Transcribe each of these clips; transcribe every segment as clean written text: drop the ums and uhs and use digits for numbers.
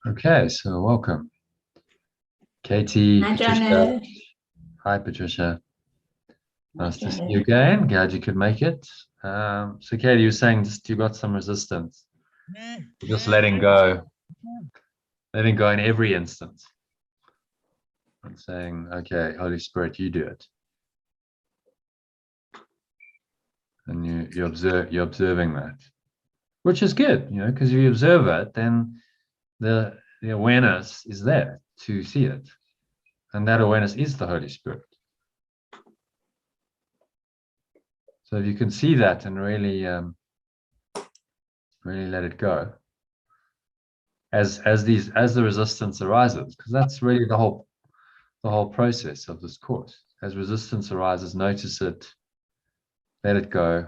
Okay, so welcome. Katie, Hi, Patricia. Janet. Hi, Patricia. Hi, Nice to see you Janet. again. Glad you could make it. So Katie, you were saying just you got some resistance. You're just letting go in every instance. And saying, okay, Holy Spirit, you do it. And you're observing that, which is good, because if you observe it, then the awareness is there to see it. And that awareness is the Holy Spirit. So if you can see that and really let it go as the resistance arises, because that's really the whole process of this course. As resistance arises, notice it, let it go,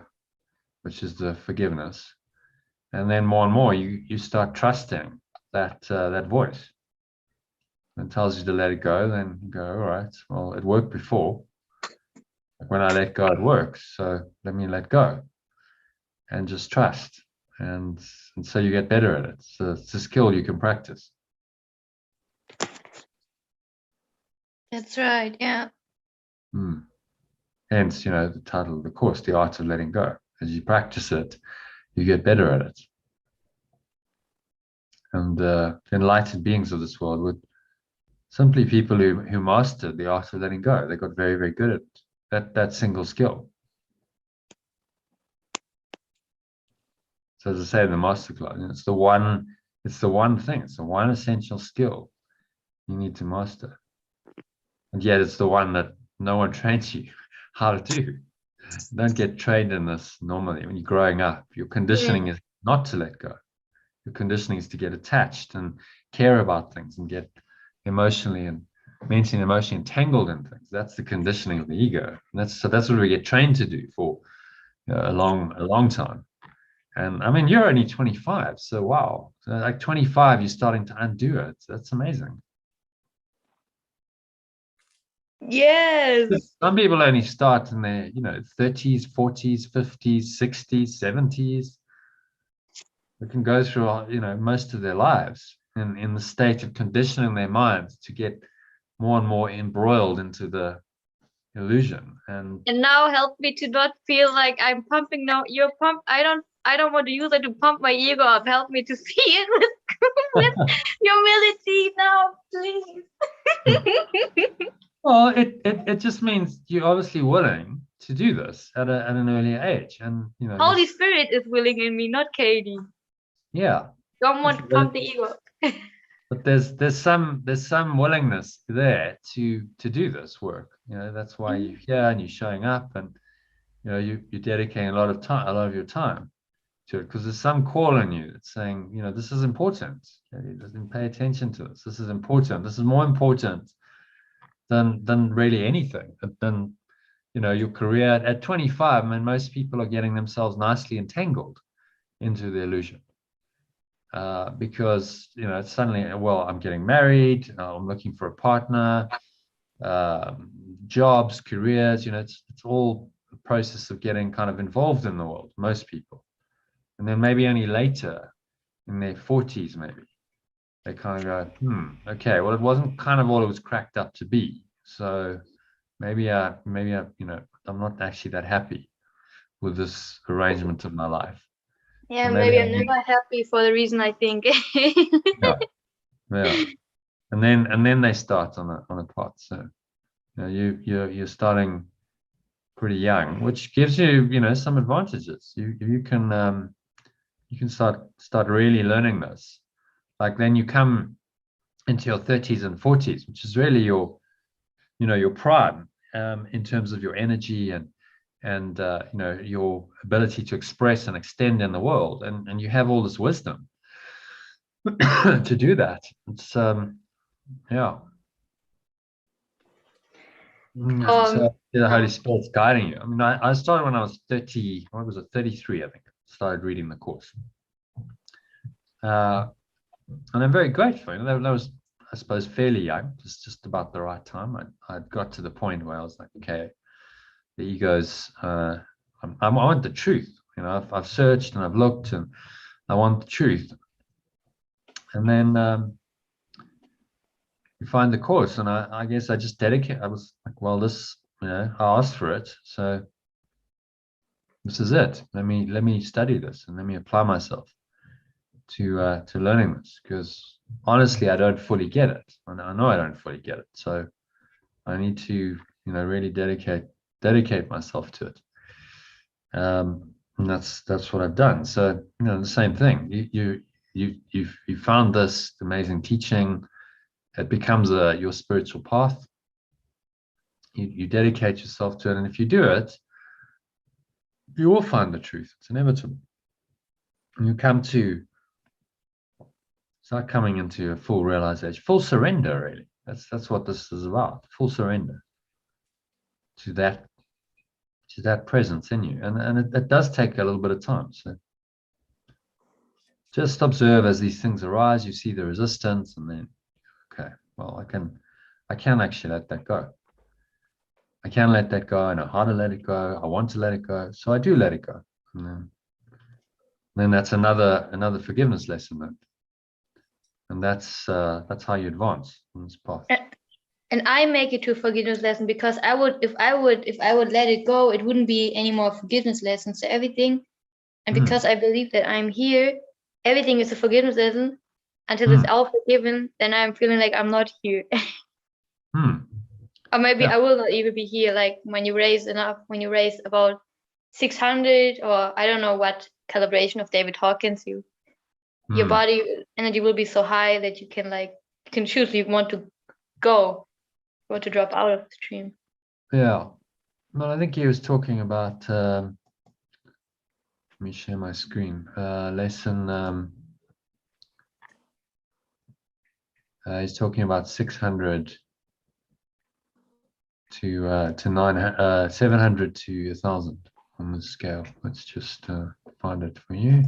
which is the forgiveness, and then more and more you start trusting that voice. It tells you to let it go, then you go, all right, well, it worked before. When I let go, it works, so let me let go and just trust. And so you get better at it. So it's a skill you can practice. That's right, yeah. Hence, the title of the course, The Art of Letting Go. As you practice it, you get better at it. And the enlightened beings of this world would simply people who mastered the art of letting go. They got very, very good at that single skill. So as I say in the masterclass, it's the one thing, it's the one essential skill you need to master. And yet it's the one that no one trains you how to do. You don't get trained in this normally. When you're growing up, your conditioning is not to let go. Your conditioning is to get attached and care about things and get emotionally and mentally and emotionally entangled in things. That's the conditioning of the ego. And that's what we get trained to do for a long time. And I mean, you're only 25, so wow. So like 25, you're starting to undo it. That's amazing. Yes. Some people only start in their, 30s, 40s, 50s, 60s, 70s. They can go through, most of their lives in the state of conditioning their minds to get more and more embroiled into the illusion. And now help me to not feel like I'm pumping now. You're pump. I don't want to use it to pump my ego up. Help me to see it with humility now, please. well, it just means you're obviously willing to do this at an earlier age, and Holy Spirit is willing in me, not Katie. yeah. Don't want to pump the ego. But there's some willingness there to do this work. That's why you're here and you're showing up, and you're dedicating a lot of your time to it, because there's some call in you that's saying, this is important. Doesn't pay attention to this. This is important. This is more important than really anything. Than your career at 25. I mean, most people are getting themselves nicely entangled into the illusion. Because suddenly, well, I'm getting married, I'm looking for a partner, jobs, careers, it's all the process of getting kind of involved in the world, most people. And then maybe only later in their 40s, maybe they kind of go, okay, well, it wasn't kind of all it was cracked up to be. So maybe I'm not actually that happy with this arrangement of my life. Yeah, So maybe I'm never happy for the reason I think. yeah. And then they start on a path. So you're starting pretty young, which gives you some advantages. You can start really learning this. Like then you come into your 30s and 40s, which is really your prime, in terms of your energy and your ability to express and extend in the world, and you have all this wisdom to do that. It's yeah. So the Holy Spirit's guiding you. I mean, I started when I was 30. What was it? 33, I think. Started reading the course, and I'm very grateful. That was, I suppose, fairly young, just about the right time. I'd got to the point where I was like, okay, the ego's. I want the truth. I've searched and I've looked, and I want the truth. And then find the course, and I guess I just dedicate. I was like, well, this, I asked for it, so this is it. Let me study this and let me apply myself to learning this, because honestly, I don't fully get it. I know I don't fully get it, so I need to really dedicate myself to it. And that's what I've done. So the same thing. You found this amazing teaching. It becomes your spiritual path. You dedicate yourself to it, and if you do it, you will find the truth. It's inevitable. And you start coming into a full realization, full surrender, really. That's what this is about. Full surrender to that presence in you. And it does take a little bit of time. So just observe as these things arise. You see the resistance, and then, okay, well, I can actually let that go. I can let that go. I know how to let it go. I want to let it go, so I do let it go. And then that's another forgiveness lesson. And that's how you advance on this path. And I make it to a forgiveness lesson, because if I would let it go, it wouldn't be any more forgiveness lessons. So everything, and because I believe that I'm here, everything is a forgiveness lesson until it's all forgiven. Then I'm feeling like I'm not here. Or maybe I will not even be here. Like when you raise about 600, or I don't know what calibration of David Hawkins, your body energy will be so high that you can choose you want to go or to drop out of the stream. Yeah. Well, I think he was talking about, let me share my screen, lesson, he's talking about 600 to 700 to 1,000 on the scale. Let's just find it for you.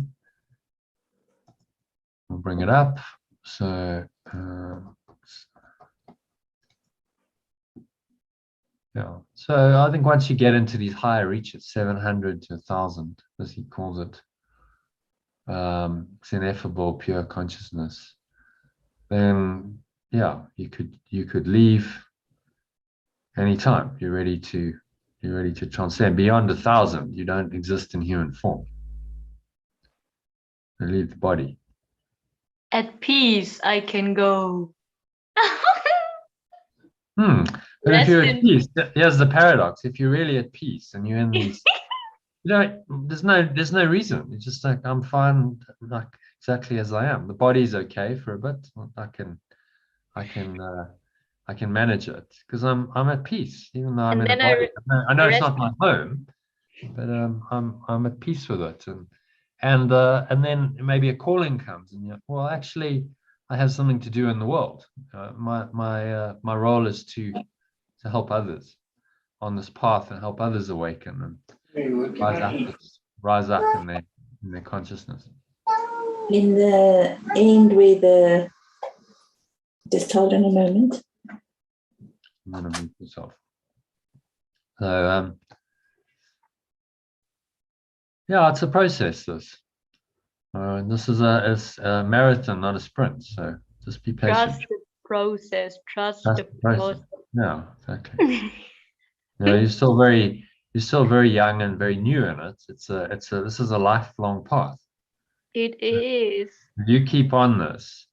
We'll bring it up. So yeah. So I think once you get into these higher reaches, 700 to 1,000, as he calls it, it's ineffable pure consciousness. Then you could leave anytime. You're ready to transcend beyond 1,000. You don't exist in human form. You leave the body. At peace, I can go. But if you're at peace, here's the paradox. If you're really at peace and you're in these, there's no reason. It's just like, I'm fine, like exactly as I am. The body's okay for a bit. I can manage it because I'm at peace, even though I'm in a body. I know it's not my home, but I'm at peace with it. And then maybe a calling comes, and you're, well, actually, I have something to do in the world. My role is to help others on this path and help others awaken and rise up in their consciousness. In the end, with just hold on a moment. I'm going to mute yourself. So it's a process. This is a marathon, not a sprint. So just be patient. Trust the process. Trust the process. Yeah, exactly. You're still very young and very new in it. This is a lifelong path. It is. You keep on this.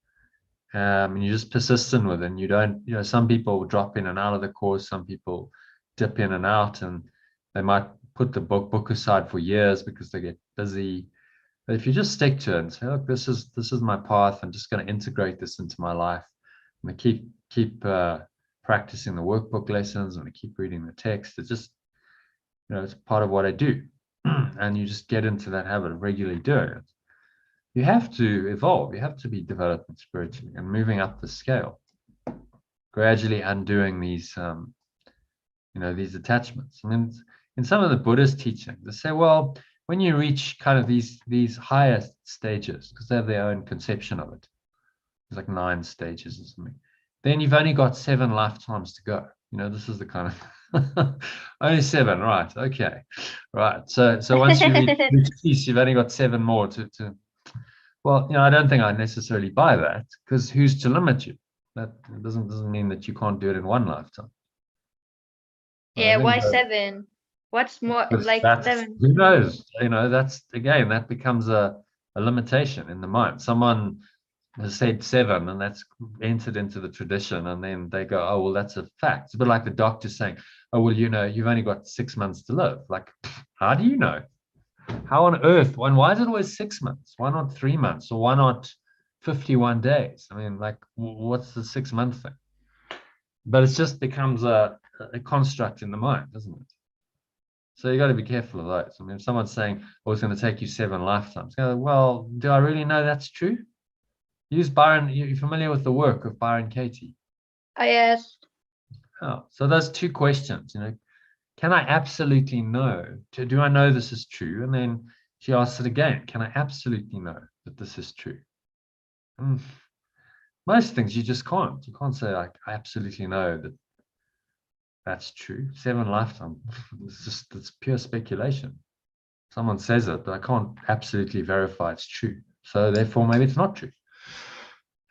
And you're just persistent with it. And you don't, some people drop in and out of the course. Some people dip in and out, and they might put the book aside for years because they get busy. But if you just stick to it and say, look, this is my path. I'm just going to integrate this into my life. I'm going to keep practicing the workbook lessons. I'm going to keep reading the text. It's just, it's part of what I do. And you just get into that habit of regularly doing it. You have to evolve. You have to be developing spiritually and moving up the scale, gradually undoing these, these attachments. And then in some of the Buddhist teaching, they say, well, when you reach kind of these higher stages, because they have their own conception of it, there's like 9 stages or something, then you've only got 7 lifetimes to go. This is the kind of only 7, right? Okay, right. So once you reach peace, you've only got 7 more to. Well, I don't think I necessarily buy that, because who's to limit you? That doesn't mean that you can't do it in one lifetime. Yeah, why that- 7? What's more because like that's, 7? who knows? That's again, that becomes a limitation in the mind. Someone has said 7, and that's entered into the tradition, and then they go, oh well, that's a fact. It's a bit like the doctor saying, oh well, you've only got 6 months to live. Like, how do you know? How on earth? Why is it always 6 months? Why not 3 months? Or why not 51 days? I mean, like, what's the 6-month thing? But it just becomes a construct in the mind, doesn't it? So you got to be careful of those. I mean, if someone's saying, oh, it's going to take you 7 lifetimes, go, well, do I really know that's true? Use Byron. You're familiar with the work of Byron Katie? I asked. Oh, so those 2 questions, can I absolutely know? Do I know this is true? And then she asks it again, can I absolutely know that this is true? Most things you just can't. You can't say, like, I absolutely know that that's true. 7 lifetime. It's pure speculation. Someone says it, but I can't absolutely verify it's true. So therefore, maybe it's not true.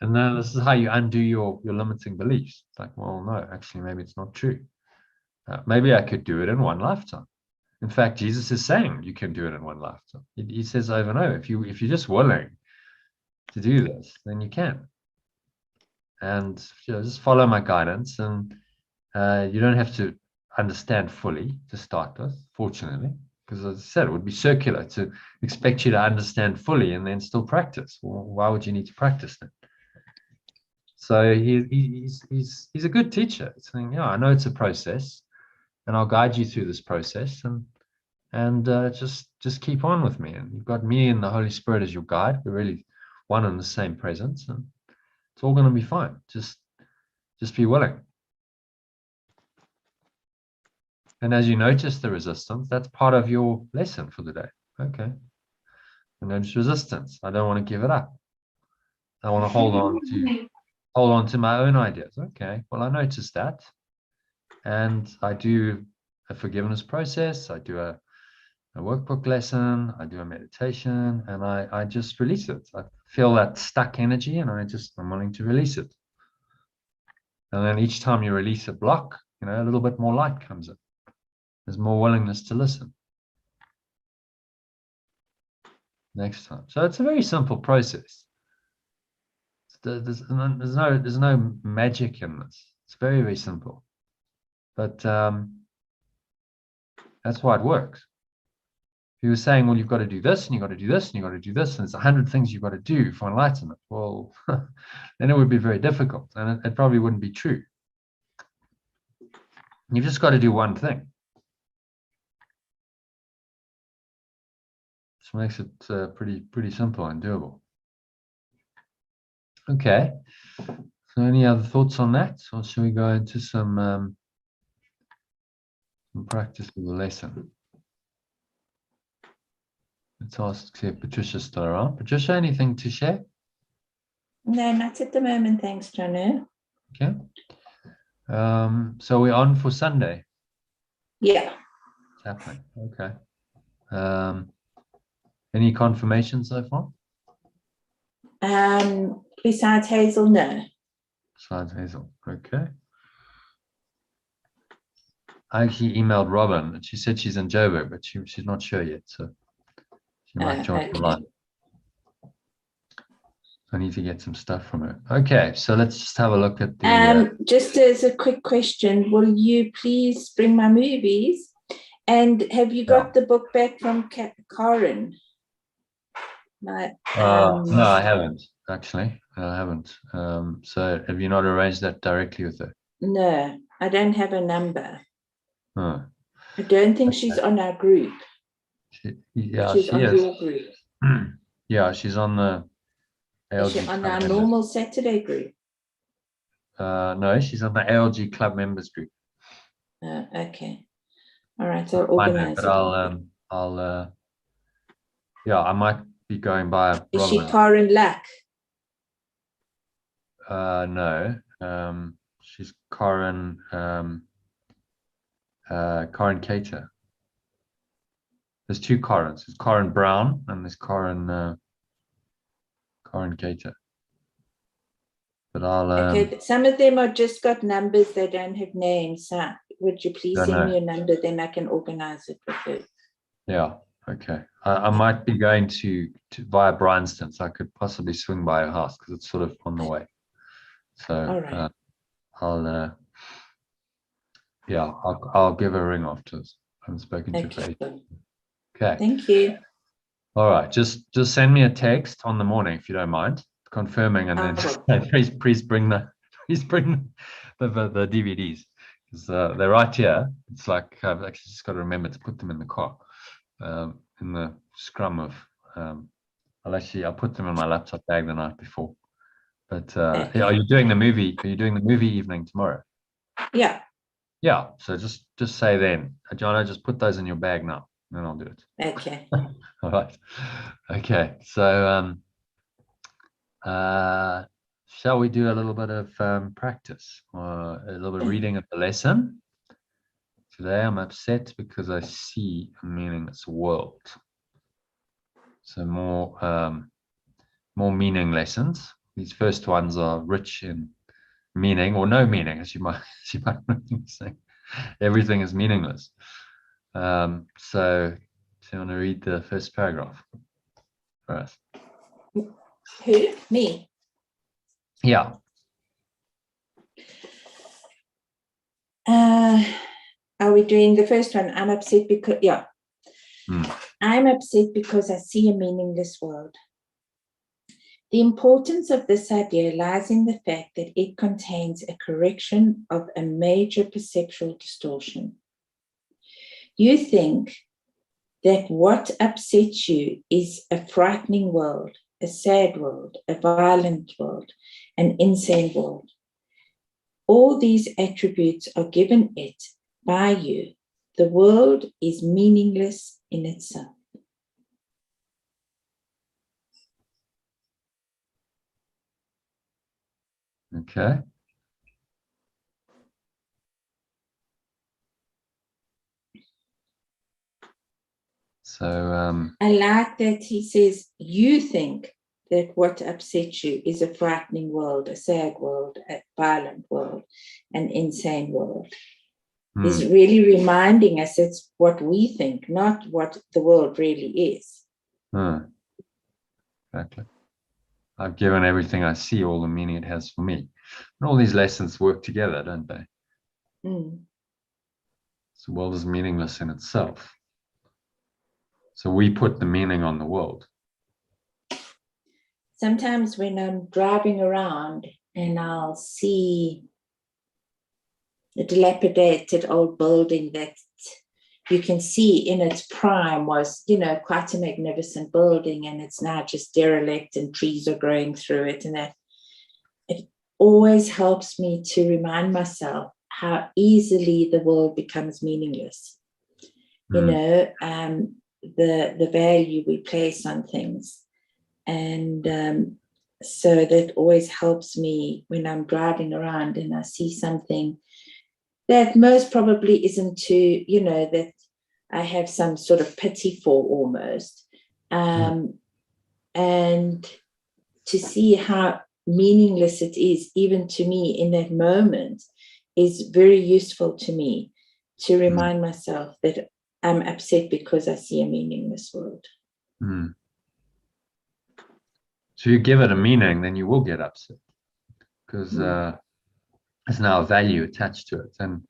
And then this is how you undo your limiting beliefs. It's like, well, no, actually, maybe it's not true. Maybe I could do it in 1 lifetime. In fact, Jesus is saying you can do it in 1 lifetime. He says over and over, if you're just willing to do this, then you can. And just follow my guidance, and you don't have to understand fully to start with, fortunately, because as I said, it would be circular to expect you to understand fully and then still practice. Well, why would you need to practice then? So he's a good teacher. It's saying, yeah, I know it's a process, and I'll guide you through this process, and just keep on with me. And you've got me and the Holy Spirit as your guide. We're really one and the same presence, and it's all going to be fine. Just be willing. And as you notice the resistance, that's part of your lesson for the day. Okay. And notice resistance. I don't want to give it up. I want to hold on to my own ideas. Okay. Well, I noticed that. And I do a forgiveness process. I do a workbook lesson. I do a meditation, and I just release it. I feel that stuck energy, and I'm willing to release it. And then each time you release a block, a little bit more light comes in. There's more willingness to listen next time. So it's a very simple process. There's no magic in this. It's very, very simple. But that's why it works. If you were saying, well, you've got to do this, and you've got to do this, and you've got to do this, and it's 100 things you've got to do for enlightenment, well, then it would be very difficult, and it probably wouldn't be true. You've just got to do one thing. Which makes it pretty simple and doable. Okay. So any other thoughts on that, or should we go into some practice with the lesson? Let's ask if Patricia's still around. Patricia, anything to share? No, not at the moment, thanks, Jono. Okay. So we're on for Sunday. Yeah. It's happening. Okay. Any confirmation so far? Besides Hazel, no. Besides Hazel. Okay. I actually emailed Robin, and she said she's in Joburg, but she's not sure yet, so she might join the line. I need to get some stuff from her. Okay, so let's just have a look at the. Just as a quick question, will you please bring my movies? And have you got the book back from Karen? No, I haven't actually. I haven't. So have you not arranged that directly with her? No, I don't have a number. Oh. I don't think she's on our group. She's on your group. Yeah, she's on the ALG. Is she on our normal Saturday group? No, she's on the ALG Club members group. Okay. All right, so organize it. But I'll yeah, I might be going by. Is she Karen Luck? No, she's Karen Cater. There's 2 Karens. There's Karen Brown and there's Karen Cater. But I'll Okay, but some of them are just got numbers, they don't have names. So would you please Don't send know. me a number, then I can organize it with you. yeah, okay. I might be going to via Bryanston, so I could possibly swing by your house because it's sort of on the way. So All right. I'll give a ring afterwards. I haven't spoken to you for Okay. ages. Okay. Thank you. All right. Just send me a text on the morning if you don't mind, confirming, and then just say, please bring the DVDs, because they're right here. It's like I've actually just got to remember to put them in the car, in the scrum of. I'll put them in my laptop bag the night before. But Okay. are you doing the movie? Are you doing the movie evening tomorrow? Yeah. Yeah. So just say then, Jono, just put those in your bag now, and then I'll do it. Okay. All right. Okay. So shall we do a little bit of practice, or a little bit of reading of the lesson? Today I'm upset because I see a meaningless world. So more meaning lessons. These first ones are rich in meaning, or no meaning, as you might say. Everything is meaningless. So do you want to read the first paragraph for us? Who? Me? Yeah. Are we doing the first one? I'm upset because, yeah. Hmm. I'm upset because I see a meaningless world. The importance of this idea lies in the fact that it contains a correction of a major perceptual distortion. You think that what upsets you is a frightening world, a sad world, a violent world, an insane world. All these attributes are given it by you. The world is meaningless in itself. Okay. So I like that he says, you think that what upsets you is a frightening world, a sad world, a violent world, an insane world. He's really reminding us it's what we think, not what the world really is. Exactly. I've given everything I see all the meaning it has for me. And all these lessons work together, don't they? Mm. So the world is meaningless in itself. So we put the meaning on the world. Sometimes when I'm driving around and I'll see a dilapidated old building that you can see in its prime was, quite a magnificent building, and it's now just derelict and trees are growing through it. And that it always helps me to remind myself how easily the world becomes meaningless. The value we place on things. And so that always helps me when I'm driving around and I see something that most probably isn't that I have some sort of pity for almost. And to see how meaningless it is, even to me in that moment, is very useful to me to remind myself that I'm upset because I see a meaningless world. So you give it a meaning, then you will get upset, because there's now a value attached to it. And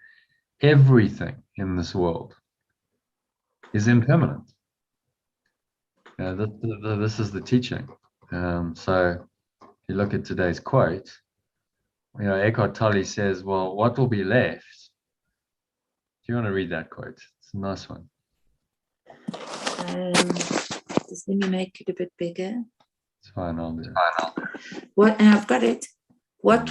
everything in this world is impermanent. This is the teaching. So if you look at today's quote, Eckhart Tolle says, well, what will be left? Do you want to read that quote? It's a nice one. Just let me make it a bit bigger. It's fine, I'll do it. I've got it. What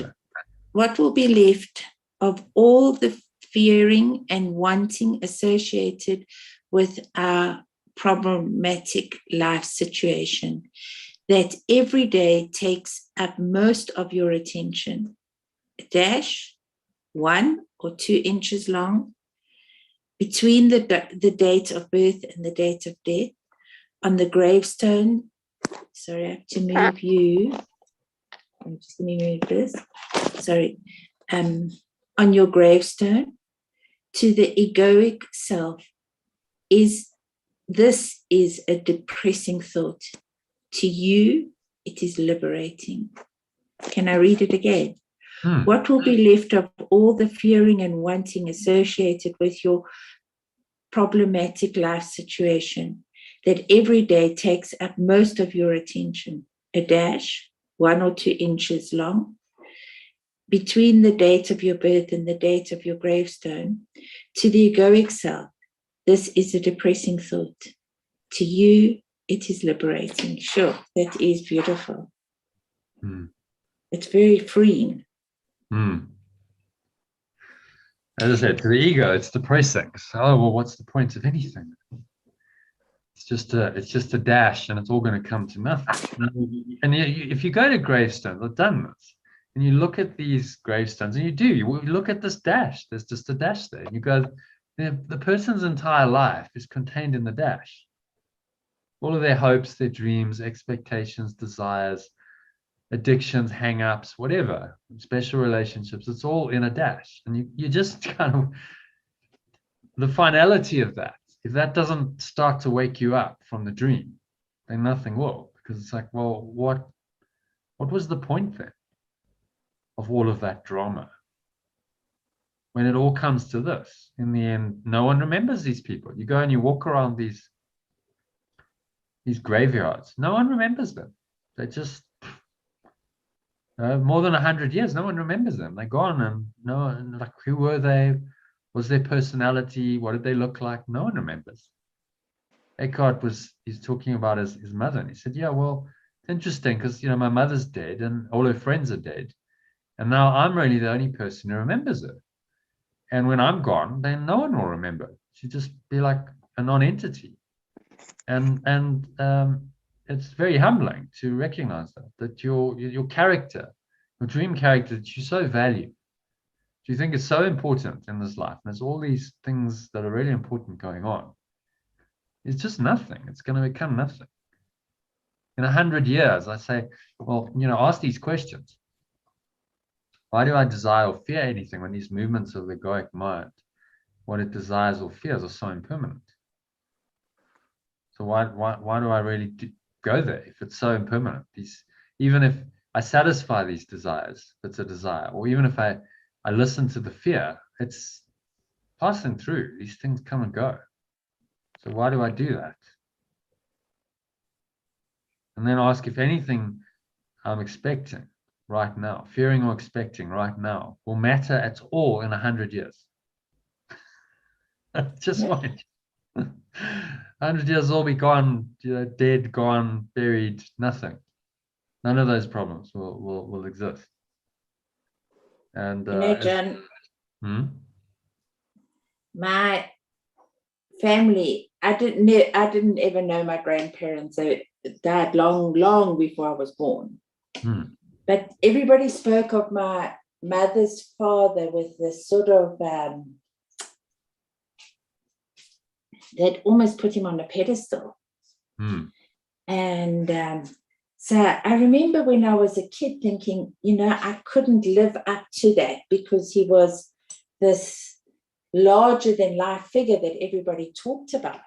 will be left of all the fearing and wanting associated with our problematic life situation that every day takes up most of your attention? A dash, 1 or 2 inches long, between the date of birth and the date of death, on the gravestone. Sorry, I have to move you. just let me read this. Sorry. On your gravestone, to the egoic self, this is a depressing thought. To you, it is liberating. Can I read it again? What will be left of all the fearing and wanting associated with your problematic life situation that every day takes up most of your attention? A dash, 1 or 2 inches long, between the date of your birth and the date of your gravestone. To the egoic self, this is a depressing thought. To you, it is liberating. Sure, that is beautiful. It's very freeing. As I said, to the ego, it's depressing. So, oh, well, what's the point of anything? It's just a dash, and it's all going to come to nothing. And if you go to gravestones, I've done this, and you look at these gravestones, and you look at this dash. There's just a dash there. And you go, the person's entire life is contained in the dash. All of their hopes, their dreams, expectations, desires, addictions, hang-ups, whatever, special relationships, it's all in a dash. And you just kind of, the finality of that, if that doesn't start to wake you up from the dream, then nothing will. Because it's like, well, what was the point then of all of that drama? When it all comes to this, in the end, no one remembers these people. You go and you walk around these graveyards, no one remembers them. They just more than 100 years, no one remembers them. They're gone, and no one, like, who were they? Was their personality? What did they look like? No one remembers. Eckhart he's talking about his mother, and he said, yeah, well, it's interesting because, my mother's dead and all her friends are dead, and now I'm really the only person who remembers her. And when I'm gone, then no one will remember. She'll just be like a non-entity. And it's very humbling to recognize that your character, your dream character that you so value, you think is so important in this life, and there's all these things that are really important going on, it's just nothing. It's going to become nothing. In 100 years, I say, well, ask these questions. Why do I desire or fear anything when these movements of the egoic mind, what it desires or fears, are so impermanent? So why do I really go there if it's so impermanent? Even if I satisfy these desires, if it's a desire, or even if I listen to the fear, it's passing through. These things come and go. So why do I do that? And then ask if anything I'm expecting right now, fearing or expecting right now, will matter at all in 100 years. Just wait. 100 years will be gone, dead, gone, buried, nothing. None of those problems will exist. And John, my family, I didn't ever know my grandparents. They died long before I was born. But everybody spoke of my mother's father with this sort of that almost put him on a pedestal. And so I remember when I was a kid thinking, I couldn't live up to that because he was this larger than life figure that everybody talked about.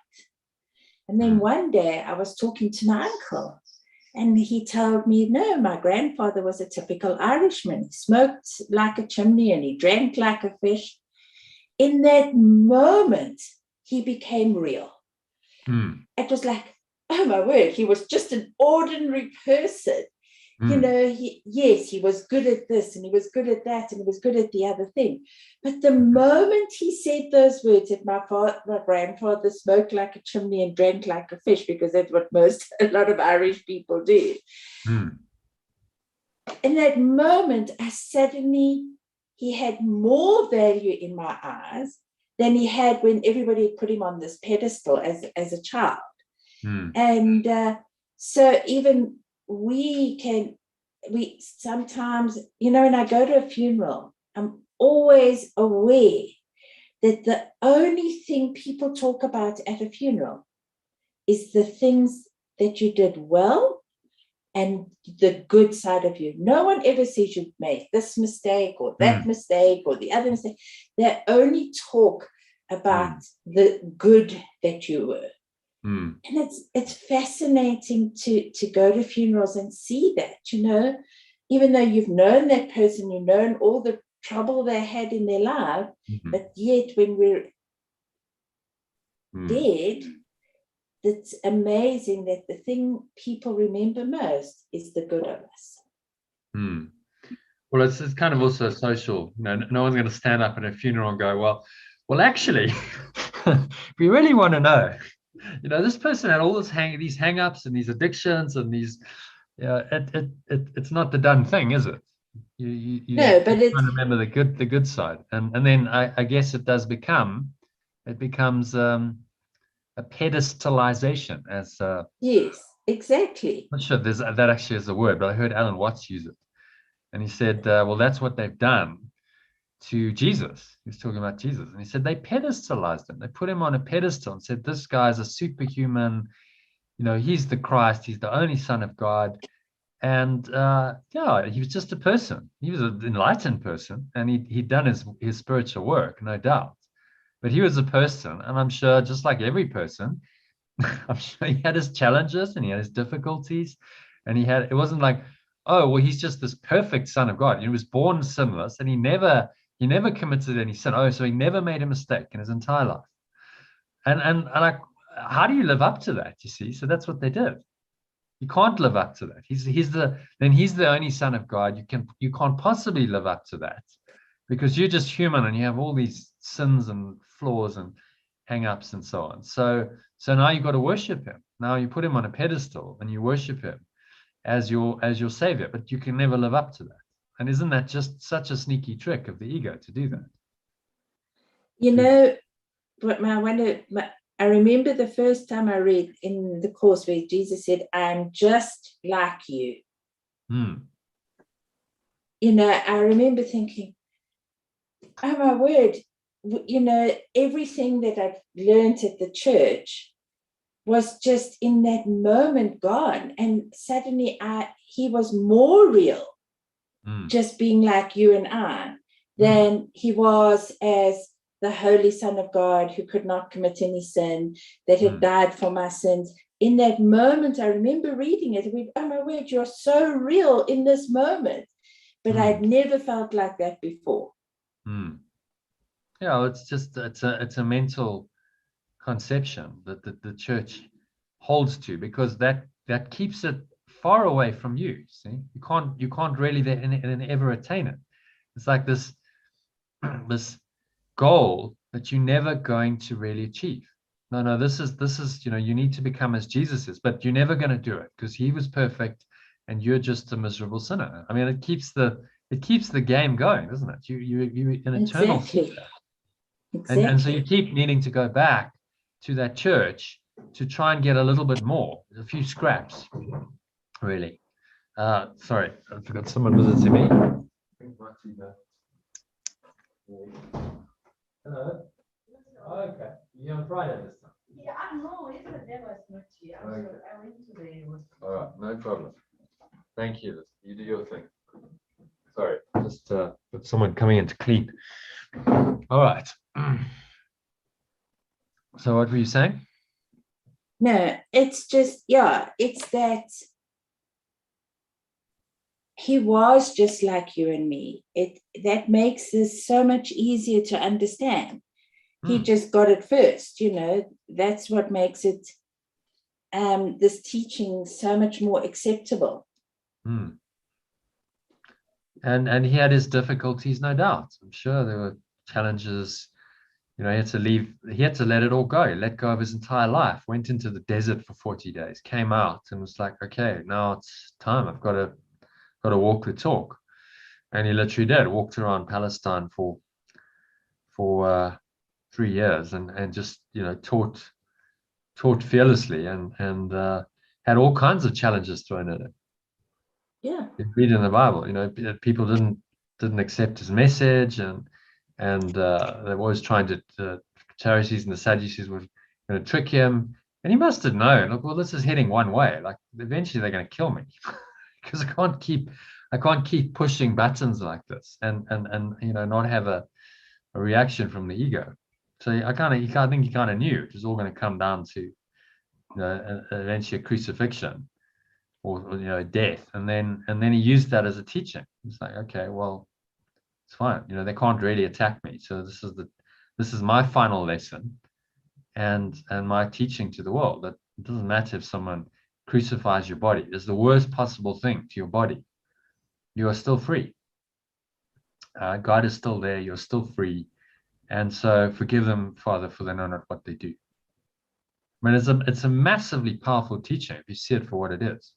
And then one day I was talking to my uncle, and he told me, no, my grandfather was a typical Irishman. He smoked like a chimney and he drank like a fish. In that moment, he became real. It was like, oh my word, he was just an ordinary person. He was good at this and he was good at that and he was good at the other thing. But the moment he said those words, that my grandfather smoked like a chimney and drank like a fish, because that's what a lot of Irish people do. In that moment, he had more value in my eyes than he had when everybody put him on this pedestal as a child. And so even we sometimes, when I go to a funeral, I'm always aware that the only thing people talk about at a funeral is the things that you did well and the good side of you. No one ever says you've made this mistake or that mistake or the other mistake. They only talk about the good that you were. And it's fascinating to go to funerals and see that, you know, even though you've known that person, you've known all the trouble they had in their life, but yet when we're dead, it's amazing that the thing people remember most is the good of us. Well, it's kind of also social. You know, no one's going to stand up at a funeral and go, well, actually, we really want to know. You know, this person had all these hang-ups and these addictions and these. It's not the done thing, is it? No, but it's trying to remember the good side, and then I guess it becomes a pedestalization, as yes, exactly. I'm not sure that actually is a word, but I heard Alan Watts use it, and he said, well, that's what they've done to Jesus. He was talking about Jesus, and he said they pedestalized him. They put him on a pedestal and said, this guy's a superhuman, you know, he's the Christ, he's the only Son of God. And he was just a person. He was an enlightened person, and he'd done his spiritual work, no doubt. But he was a person, and I'm sure, just like every person, I'm sure he had his challenges and he had his difficulties, and it wasn't like, oh, well, he's just this perfect Son of God. He was born sinless, and he never committed any sin. Oh, so he never made a mistake in his entire life. And like, how do you live up to that? You see, so that's what they did. You can't live up to that. He's the only Son of God. You can't possibly live up to that, because you're just human and you have all these sins and flaws and hang-ups and so on. So now you've got to worship him. Now you put him on a pedestal and you worship him as your savior, but you can never live up to that. And isn't that just such a sneaky trick of the ego to do that? You know, I remember the first time I read in the course where Jesus said, I'm just like you. You know, I remember thinking, oh my word, you know, everything that I've learned at the church was just in that moment gone. And suddenly he was more real, just being like you and I, than he was as the Holy Son of God who could not commit any sin, that had died for my sins. In that moment, I remember reading it. Oh my word, you're so real in this moment. But I'd never felt like that before. Yeah, it's a mental conception that the church holds to, because that keeps it far away from you. See, you can't really ever attain it. It's like this goal that you're never going to really achieve. No, this is, you know, you need to become as Jesus is, but you're never going to do it because he was perfect and you're just a miserable sinner. I mean, it keeps the game going, doesn't it? You an eternal Exactly. and so you keep needing to go back to that church to try and get a little bit more, a few scraps, really. Sorry, I forgot someone visiting me. Hello. Oh, okay. You're on Friday this time. Yeah, no, yesterday was not here. Okay. I went today. All right, no problem. Thank you. You do your thing. Sorry, just with someone coming in to clean. All right. So what were you saying? No, it's just, it's that he was just like you and me. That makes this so much easier to understand. He just got it first, you know. That's what makes it this teaching so much more acceptable. And he had his difficulties, no doubt. I'm sure there were challenges. You know, he had to let it all go, let go of his entire life, went into the desert for 40 days, came out and was like, okay, now it's time. I've got to walk the talk. And he literally did, walked around Palestine for 3 years and just, you know, taught fearlessly and had all kinds of challenges thrown at him. Yeah. You read in the Bible, you know, people didn't accept his message, and they were always trying to Pharisees and the Sadducees were going to trick him. And he must have known, look, well, this is heading one way. Like eventually they're going to kill me because I can't keep pushing buttons like this and not have a reaction from the ego. So I think he kind of knew it was all going to come down to eventually a crucifixion or death. And then he used that as a teaching. It's like, okay, well, it's fine. They can't really attack me. So this is my final lesson and my teaching to the world, that it doesn't matter if someone crucifies your body. It's the worst possible thing to your body. You are still free. God is still there. You're still free. And so forgive them, Father, for they know not what they do. I mean, it's a massively powerful teaching if you see it for what it is.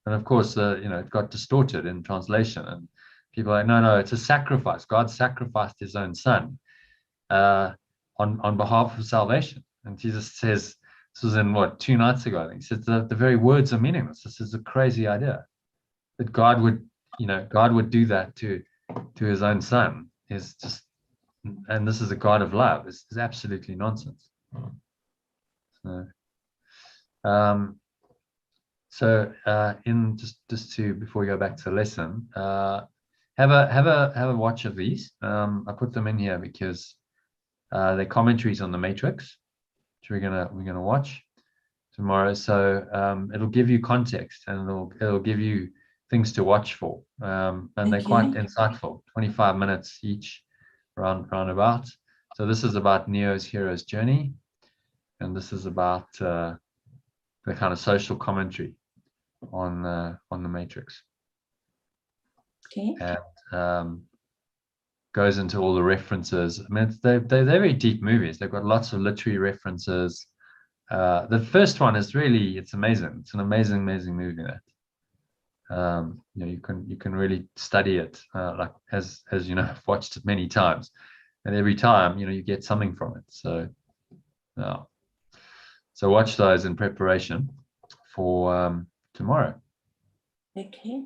And of course, it got distorted in translation, and people are like, no, it's a sacrifice. God sacrificed his own son on behalf of salvation. And Jesus says, this was in 2 nights ago, I think. He says the very words are meaningless. This is a crazy idea that God would do that to his own son. Is just, and this is a God of love. Is absolutely nonsense. So, in just to before we go back to the lesson, have a watch of these. I put them in here because they're commentaries on the Matrix, which we're gonna watch tomorrow. So it'll give you context and it'll give you things to watch for. And they're quite insightful. 25 minutes each, round about. So this is about Neo's hero's journey, and this is about the kind of social commentary on the Matrix. Okay. And goes into all the references. I mean, they're very deep movies. They've got lots of literary references. The first one is really, it's amazing. It's an amazing movie. That you can really study it, like as you know, I've watched it many times, and every time you get something from it. So so watch those in preparation for tomorrow. Okay.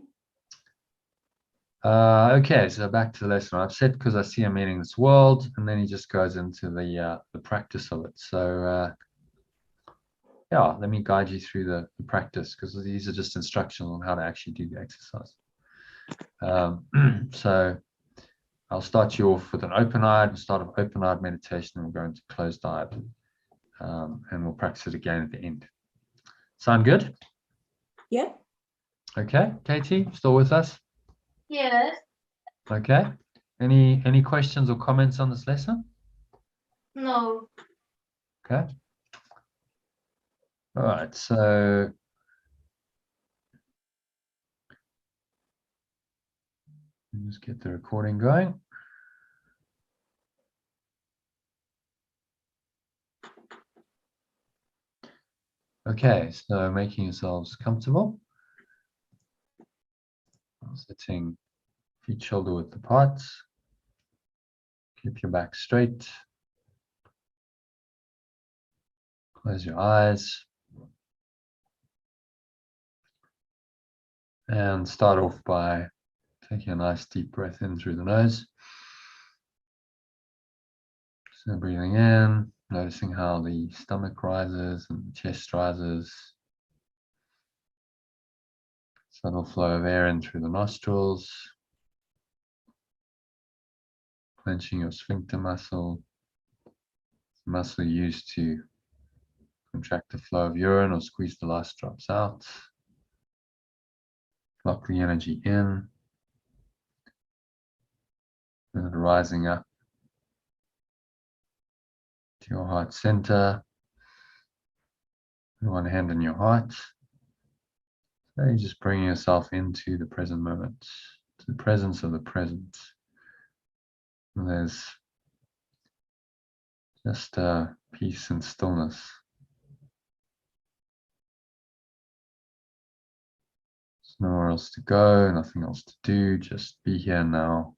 Okay, so back to the lesson. I've said because I see a meaningless world, and then he just goes into the practice of it. So let me guide you through the practice, because these are just instructions on how to actually do the exercise. So I'll start you off with an open-eyed. We'll start with open-eyed meditation, and we'll go into closed-eyed, and we'll practice it again at the end. Sound good? Yeah. Okay, Katie, still with us? Yes. Okay. Any questions or comments on this lesson? No. Okay. All right. So just get the recording going. Okay. So making yourselves comfortable. Sitting feet shoulder width apart. Keep your back straight. Close your eyes. And start off by taking a nice deep breath in through the nose. So breathing in, noticing how the stomach rises and the chest rises. Subtle flow of air in through the nostrils. Clenching your sphincter muscle. Muscle used to contract the flow of urine or squeeze the last drops out. Lock the energy in. And rising up to your heart center. One hand on your heart. So you just bring yourself into the present moment, to the presence of the present. And there's just peace and stillness. There's nowhere else to go, nothing else to do, just be here now.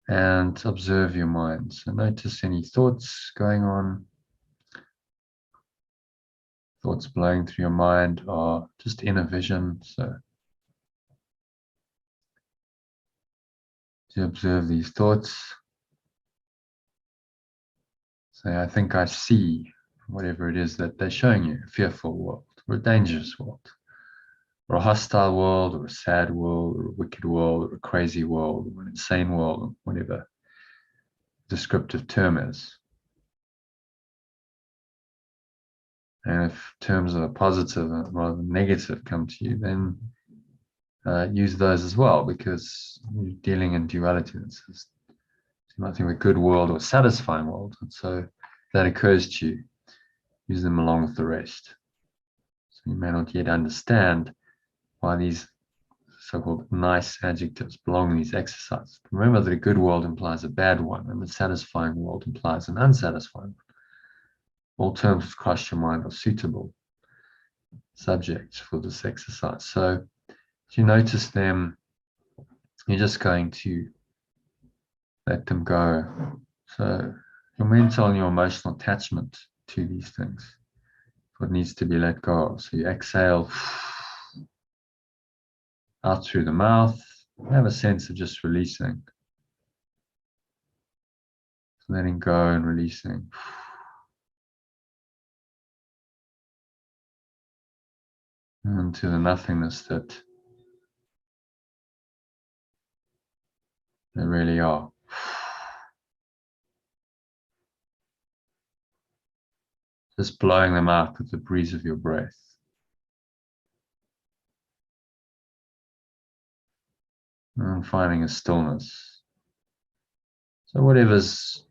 And observe your mind. So notice any thoughts going on. Thoughts blowing through your mind are just inner vision. So to observe these thoughts. Say, I think I see whatever it is that they're showing you, a fearful world, or a dangerous world, or a hostile world, or a sad world, or a wicked world, or a crazy world, or an insane world, whatever descriptive term is. And if terms that are positive rather than negative come to you, then use those as well, because you're dealing in duality. It's nothing but a good world or a satisfying world. And so if that occurs to you, use them along with the rest. So you may not yet understand why these so-called nice adjectives belong in these exercises. But remember that a good world implies a bad one, and a satisfying world implies an unsatisfying one. All terms that cross your mind are suitable subjects for this exercise. So if you notice them, you're just going to let them go. So your mental and your emotional attachment to these things is what needs to be let go of. So you exhale out through the mouth, have a sense of just releasing. Letting go and releasing. And to the nothingness that they really are. Just blowing them out with the breeze of your breath. And finding a stillness. So whatever's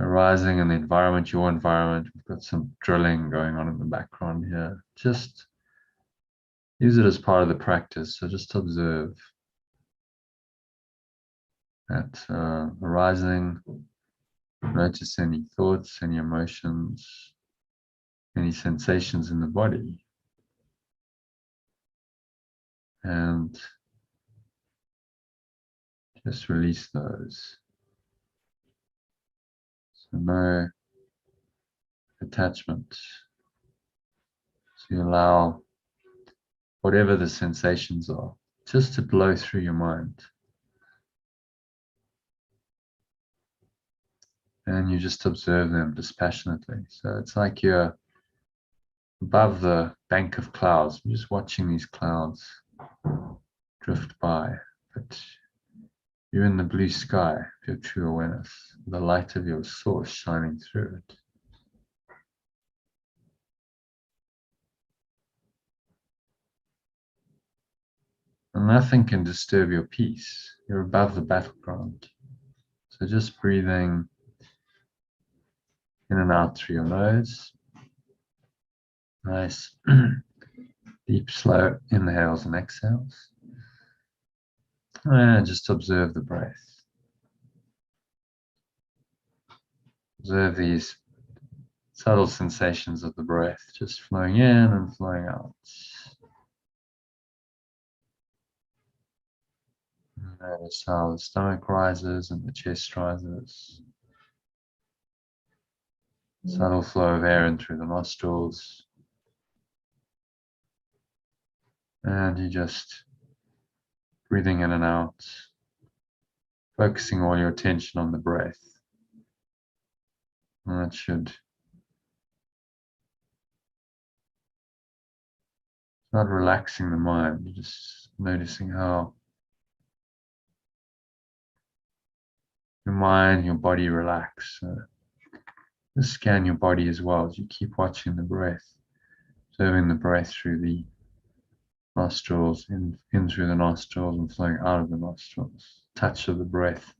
arising in the environment, your environment, we've got some drilling going on in the background here. Just use it as part of the practice. So just observe that arising. Notice any thoughts, any emotions, any sensations in the body. And just release those. So no attachment. So you allow whatever the sensations are, just to blow through your mind. And you just observe them dispassionately. So it's like you're above the bank of clouds, you're just watching these clouds drift by. But you're in the blue sky of your true awareness, the light of your source shining through it. And nothing can disturb your peace. You're above the battleground. So just breathing in and out through your nose. Nice, deep, slow inhales and exhales. And just observe the breath. Observe these subtle sensations of the breath, just flowing in and flowing out. Notice how the stomach rises and the chest rises. Subtle flow of air in through the nostrils. And you just breathing in and out, focusing all your attention on the breath. And that should not relaxing the mind, you're just noticing how your mind, your body relax. Just scan your body as well as you keep watching the breath, observing the breath through the nostrils, in through the nostrils and flowing out of the nostrils. Touch of the breath,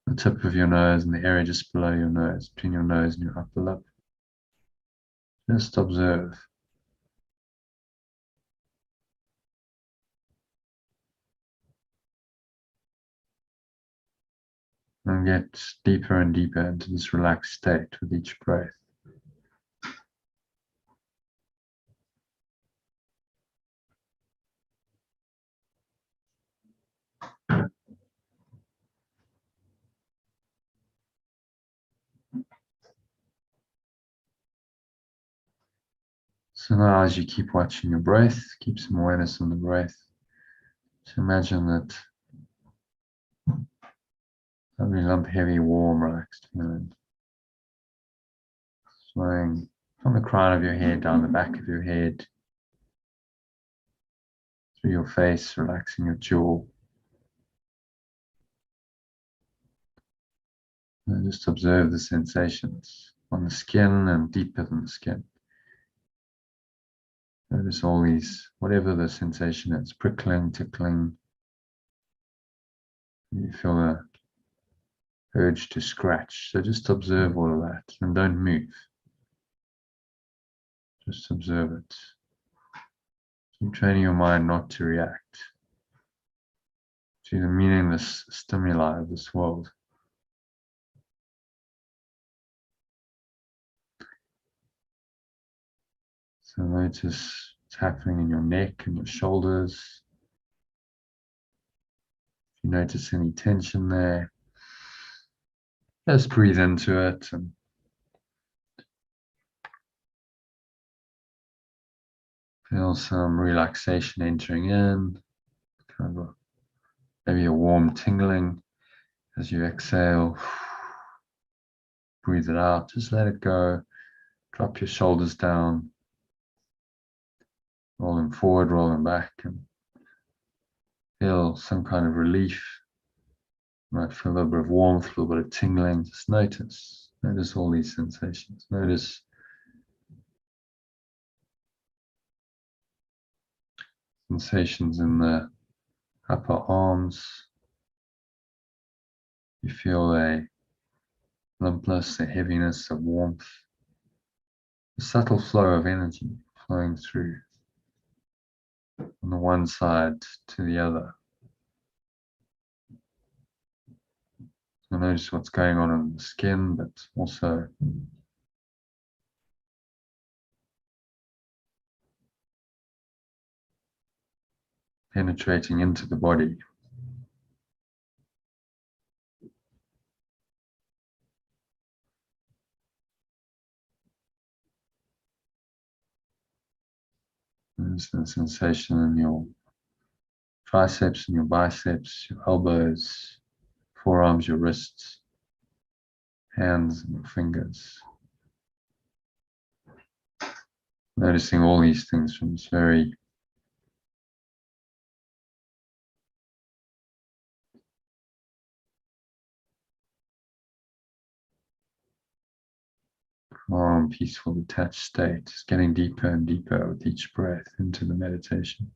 the tip of your nose and the area just below your nose, between your nose and your upper lip. Just observe. And get deeper and deeper into this relaxed state with each breath. So now as you keep watching your breath, keep some awareness on the breath. So imagine that lovely, lump, heavy, warm, relaxed feeling. flowing from the crown of your head down the back of your head, through your face, relaxing your jaw. And just observe the sensations on the skin and deeper than the skin. Notice all these, whatever the sensation is, prickling, tickling. You feel the urge to scratch. So just observe all of that and don't move. Just observe it. Keep training your mind not to react to the meaningless stimuli of this world. So notice what's happening in your neck and your shoulders. If you notice any tension there, just breathe into it and feel some relaxation entering in, kind of maybe a warm tingling as you exhale. Breathe it out, just let it go. Drop your shoulders down. Roll them forward, roll them back, and feel some kind of relief. You might feel a little bit of warmth, a little bit of tingling. Just notice all these sensations. Notice sensations in the upper arms. You feel a limpness, a heaviness, a warmth, a subtle flow of energy flowing through from the one side to the other. So notice what's going on in the skin, but also penetrating into the body. There's the sensation in your triceps and your biceps, your elbows, forearms, your wrists, hands, and your fingers. Noticing all these things from this very calm, peaceful, detached state, just getting deeper and deeper with each breath into the meditation.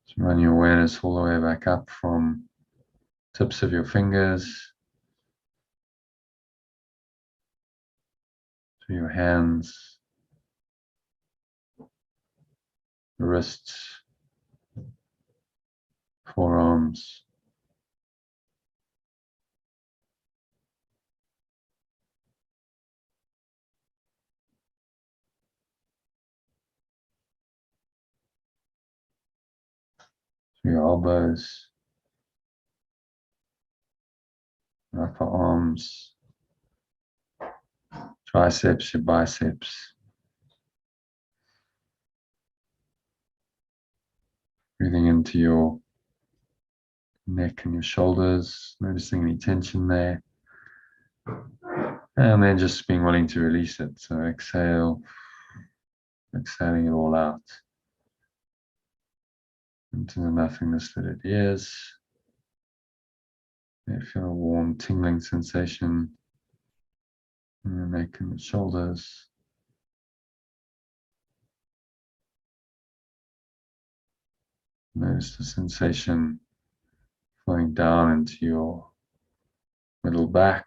So run your awareness all the way back up from tips of your fingers to your hands, wrists, forearms, to your elbows, upper arms, triceps, your biceps. Breathing into your neck and your shoulders, noticing any tension there. And then just being willing to release it. So exhale, exhaling it all out into the nothingness that it is. You feel a warm, tingling sensation in the neck and the shoulders. Notice the sensation flowing down into your middle back,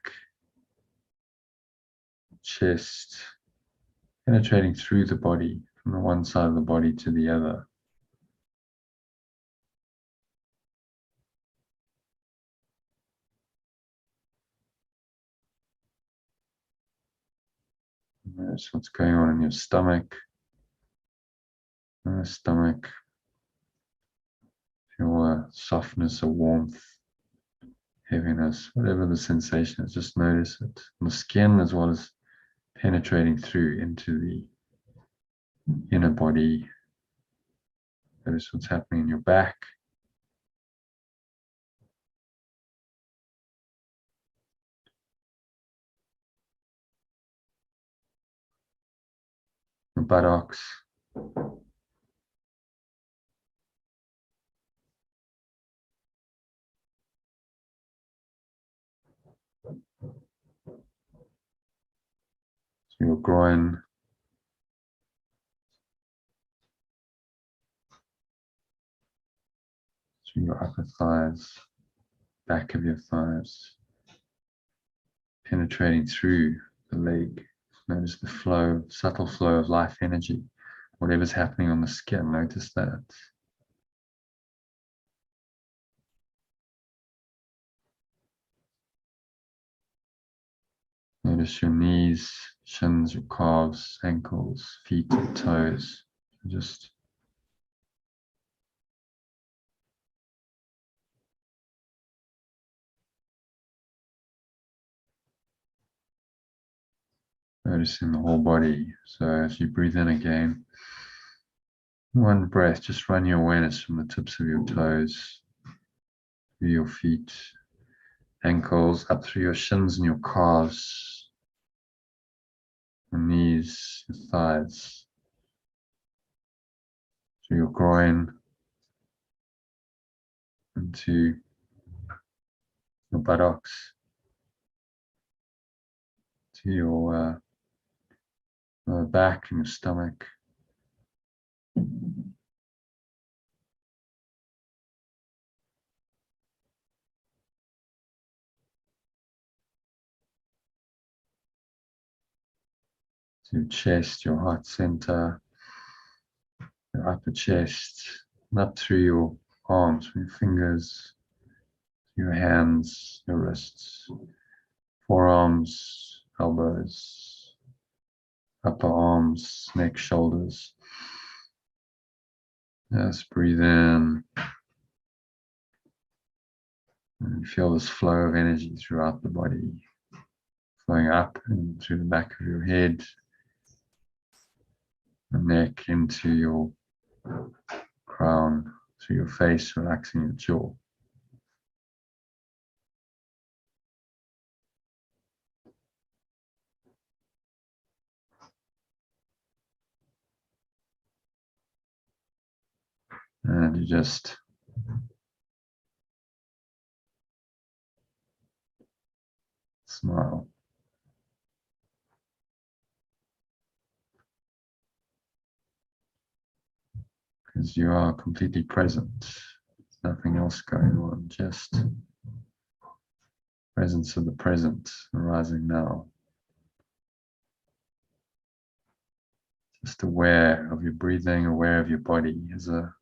chest, penetrating through the body, from the one side of the body to the other. Notice what's going on in your stomach. Stomach. Feel a softness, a warmth, heaviness, whatever the sensation is, just notice it. On the skin as well as penetrating through into the inner body. Notice what's happening in your back. Your buttocks. Your groin. Through your upper thighs, back of your thighs, penetrating through the leg. Notice the flow, subtle flow of life energy. Whatever's happening on the skin, notice that. Notice your knees, shins, your calves, ankles, feet, and toes. Just noticing the whole body. So as you breathe in again, one breath, just run your awareness from the tips of your toes, through your feet, ankles, up through your shins and your calves, your knees, your thighs, through your groin, into your buttocks, to your back and your stomach. To your chest, your heart center, your upper chest, and up through your arms, from your fingers, your hands, your wrists, forearms, elbows, upper arms, neck, shoulders. Just breathe in and feel this flow of energy throughout the body, flowing up and through the back of your head, the neck, into your crown, through your face, relaxing your jaw. And you just smile. Because you are completely present. There's nothing else going on, just presence of the present arising now. Just aware of your breathing, aware of your body as a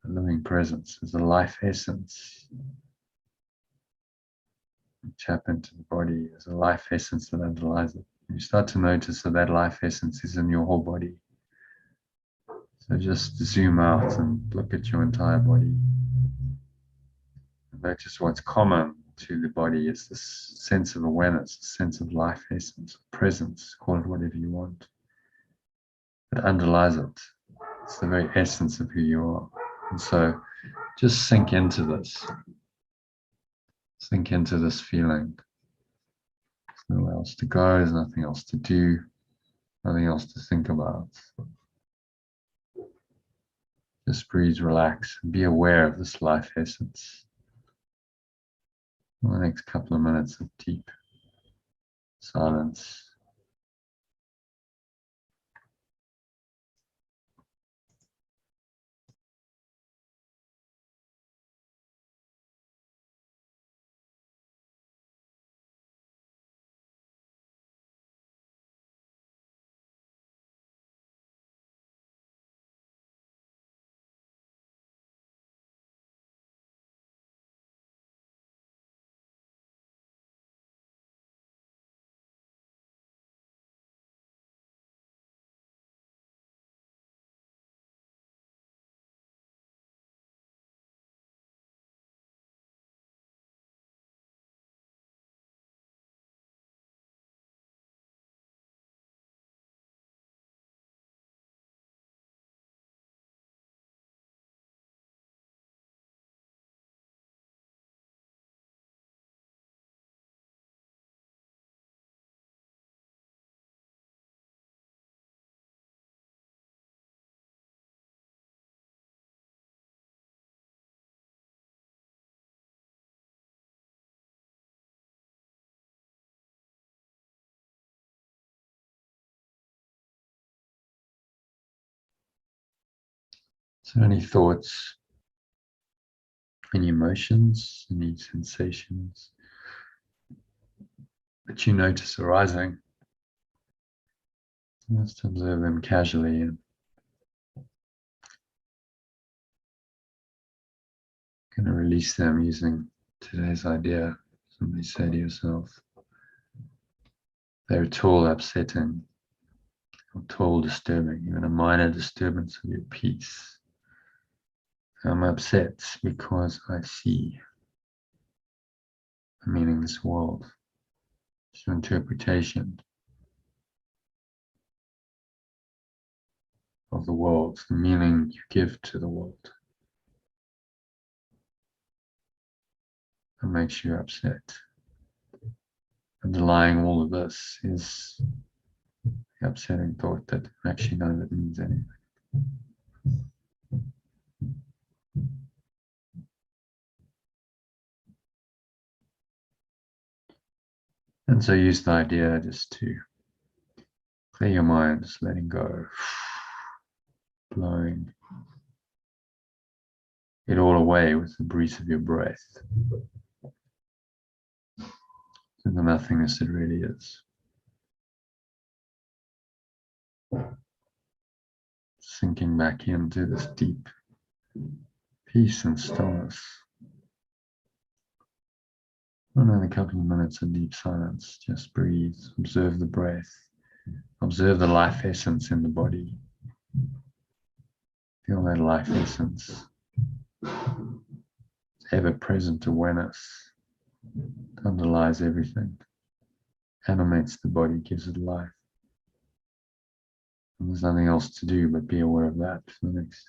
living presence, as a life essence. You tap into the body as a life essence that underlies it. You start to notice that that life essence is in your whole body. So just zoom out and look at your entire body. And notice what's common to the body is this sense of awareness, sense of life essence, presence, call it whatever you want. It underlies it. It's the very essence of who you are. And so just sink into this. Sink into this feeling. There's nowhere else to go, there's nothing else to do, nothing else to think about. Just breathe, relax, and be aware of this life essence. For the next couple of minutes of deep silence. So any thoughts, any emotions, any sensations that you notice arising, just observe them casually and kind of release them using today's idea. Somebody say to yourself, they're at all upsetting, or at all disturbing, even a minor disturbance of your peace. I'm upset because I see a meaningless world. It's your interpretation of the world, the meaning you give to the world. That makes you upset. Underlying all of this is the upsetting thought that actually none of it means anything. And so use the idea just to clear your mind, just letting go, blowing it all away with the breeze of your breath. To the nothingness it really is. Sinking back into this deep peace and stillness. Another couple of minutes of deep silence. Just breathe, observe the breath, observe the life essence in the body. Feel that life essence, ever-present awareness, underlies everything, animates the body, gives it life. And there's nothing else to do but be aware of that for the next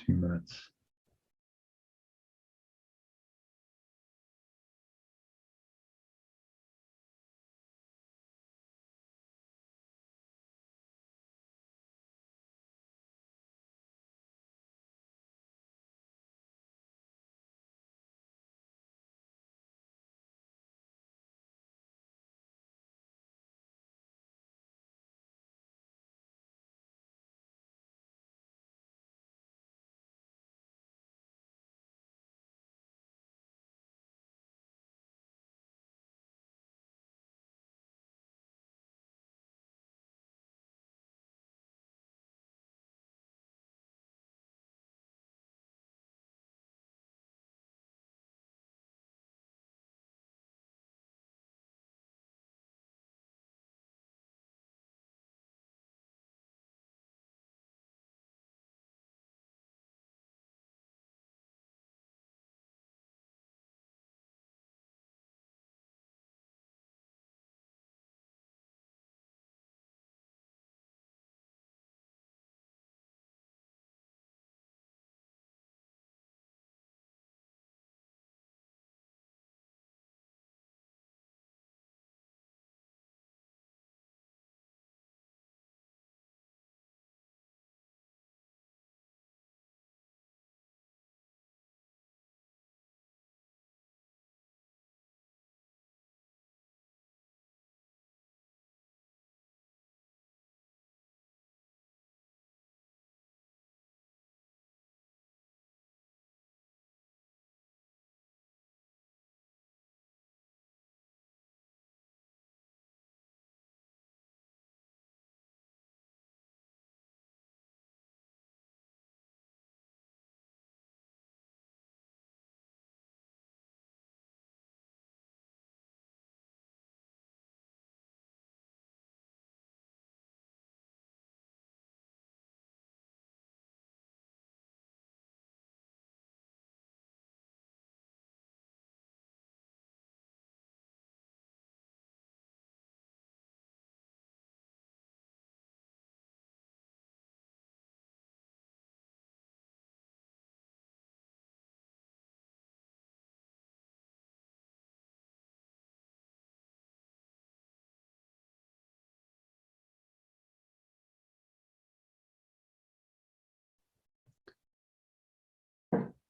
2 minutes.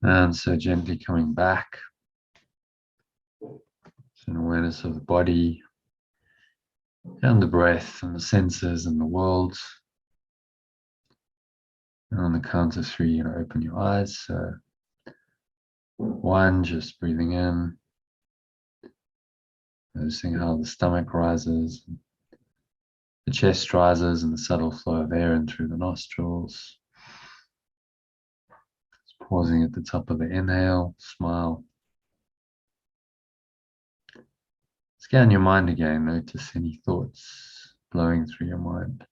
And so gently coming back. It's an awareness of the body and the breath and the senses and the world. And on the count of 3, you're going to open your eyes. So 1, just breathing in, noticing how the stomach rises, the chest rises, and the subtle flow of air in through the nostrils. Just pausing at the top of the inhale, smile. Scan your mind again, notice any thoughts blowing through your mind,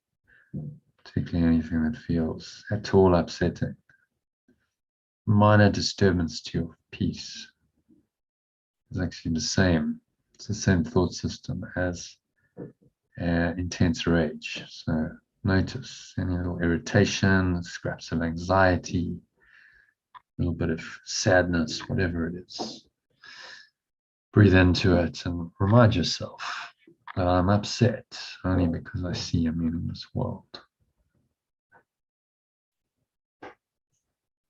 particularly anything that feels at all upsetting. Minor disturbance to your peace is actually the same. It's the same thought system as intense rage. So notice any little irritation, scraps of anxiety, a little bit of sadness, whatever it is. Breathe into it and remind yourself that I'm upset only because I see a meaningless world.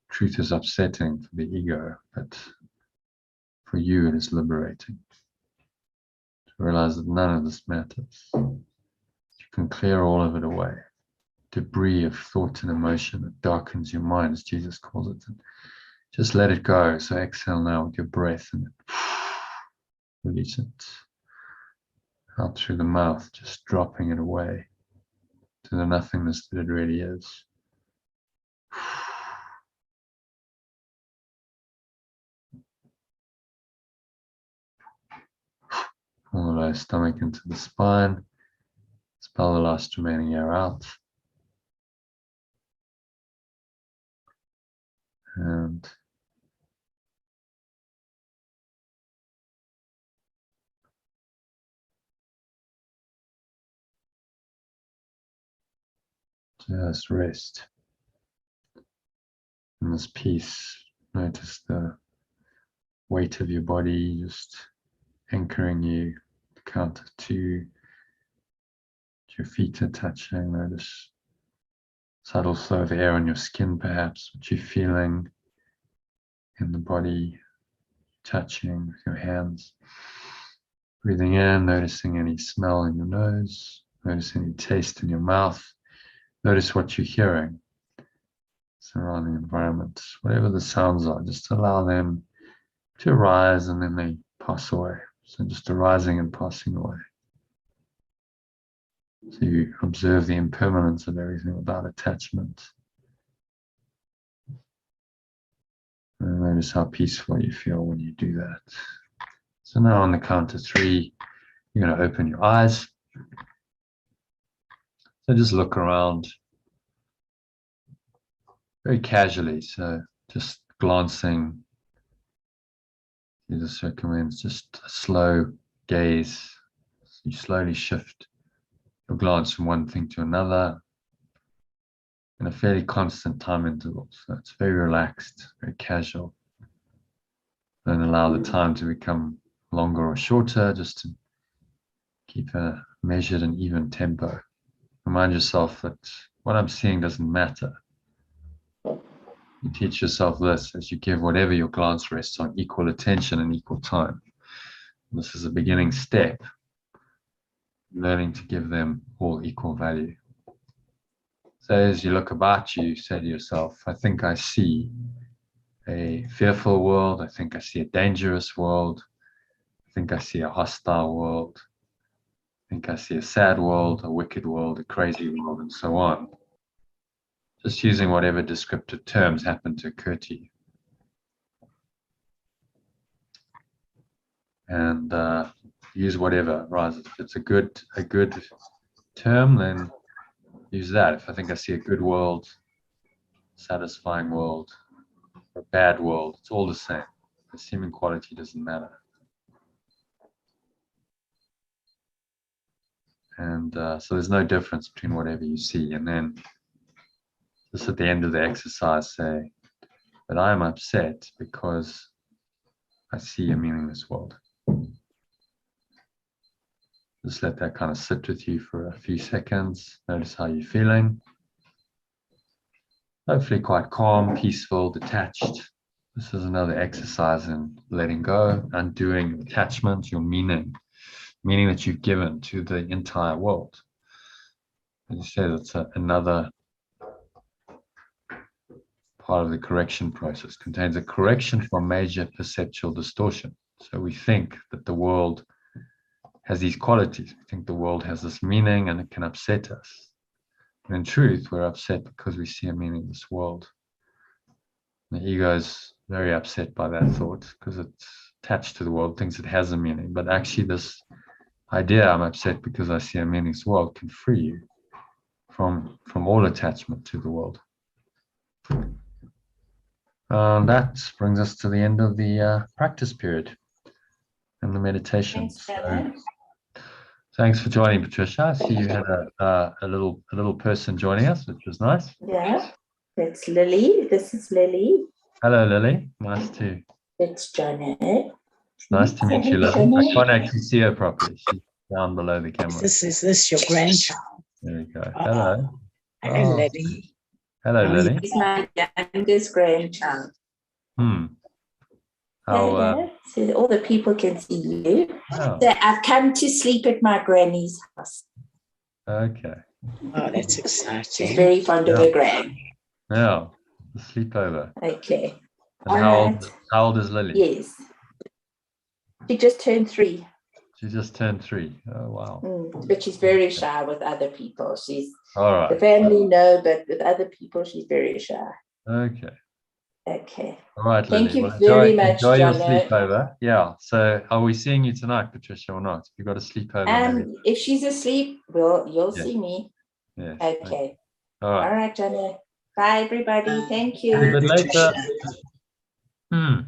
Truth is upsetting for the ego, but for you it is liberating. To realize that none of this matters. You can clear all of it away. Debris of thought and emotion that darkens your mind, as Jesus calls it. And just let it go. So exhale now with your breath and release it out through the mouth, just dropping it away to the nothingness that it really is. Pull the lower stomach into the spine. Expel the last remaining air out. And just rest. In this peace, notice the weight of your body just anchoring you. Count of 2. Your feet are touching. Notice subtle flow of air on your skin, perhaps, what you're feeling in the body, touching with your hands. Breathing in, noticing any smell in your nose, notice any taste in your mouth. Notice what you're hearing, surrounding environment, whatever the sounds are, just allow them to arise and then they pass away. So just arising and passing away. So you observe the impermanence of everything without attachment. And notice how peaceful you feel when you do that. So now on the count of 3, you're going to open your eyes. So just look around very casually. So just glancing through the circumference, just a slow gaze. You slowly shift your glance from one thing to another in a fairly constant time interval. So it's very relaxed, very casual. Don't allow the time to become longer or shorter, just to keep a measured and even tempo. Remind yourself that what I'm seeing doesn't matter. You teach yourself this as you give whatever your glance rests on equal attention and equal time. And this is a beginning step, learning to give them all equal value. So as you look about you, say to yourself, I think I see a fearful world. I think I see a dangerous world. I think I see a hostile world. I think I see a sad world, a wicked world, a crazy world, and so on. Just using whatever descriptive terms happen to occur to you. And use whatever arises. If it's a good term, then use that. If I think I see a good world, satisfying world, or a bad world, it's all the same. The seeming quality doesn't matter. And so there's no difference between whatever you see. And then just at the end of the exercise, say that I am upset because I see a meaningless world. Just let that kind of sit with you for a few seconds. Notice how you're feeling. Hopefully quite calm, peaceful, detached. This is another exercise in letting go, undoing attachment, your meaning that you've given to the entire world. As you said, it's another part of the correction process, contains a correction for major perceptual distortion. So we think that the world has these qualities. We think the world has this meaning and it can upset us. And in truth, we're upset because we see a meaningless world. The ego is very upset by that thought because it's attached to the world, thinks it has a meaning. But actually, this idea, I'm upset because I see a meaningless world, can free you from all attachment to the world. That brings us to the end of the practice period and the meditation. Thanks, Thanks for joining, Patricia. I see you had a little person joining us, which was nice. Yeah, that's Lily. This is Lily. Hello, Lily. Nice to. It's Janet. It's nice to meet you, Lily. I can't actually see her properly. She's down below the camera. Is this your grandchild? There we go. Hello. Hello, Lily. Hello, Lily. He's my youngest grandchild. How, so all the people can see you. oh, So I've come to sleep at my granny's house. okay. Oh, that's She's exciting. very fond of her gran. Now, the sleepover. Okay. And how old is Lily? Yes. She just turned 3. She just turned 3. Oh, wow. But she's very shy with other people. She's All right. the family know, but with other people, she's very shy. Okay. Okay. All right, Lily. Thank you Well, very much, enjoy your Jono. sleepover. Yeah. So, are we seeing you tonight, Patricia, or not? You got a sleepover? Maybe? If she's asleep, you'll Yes. see me. Yes. Okay. All All right. right, Jono. Bye, everybody. Thank See you a you. bit later. Patricia.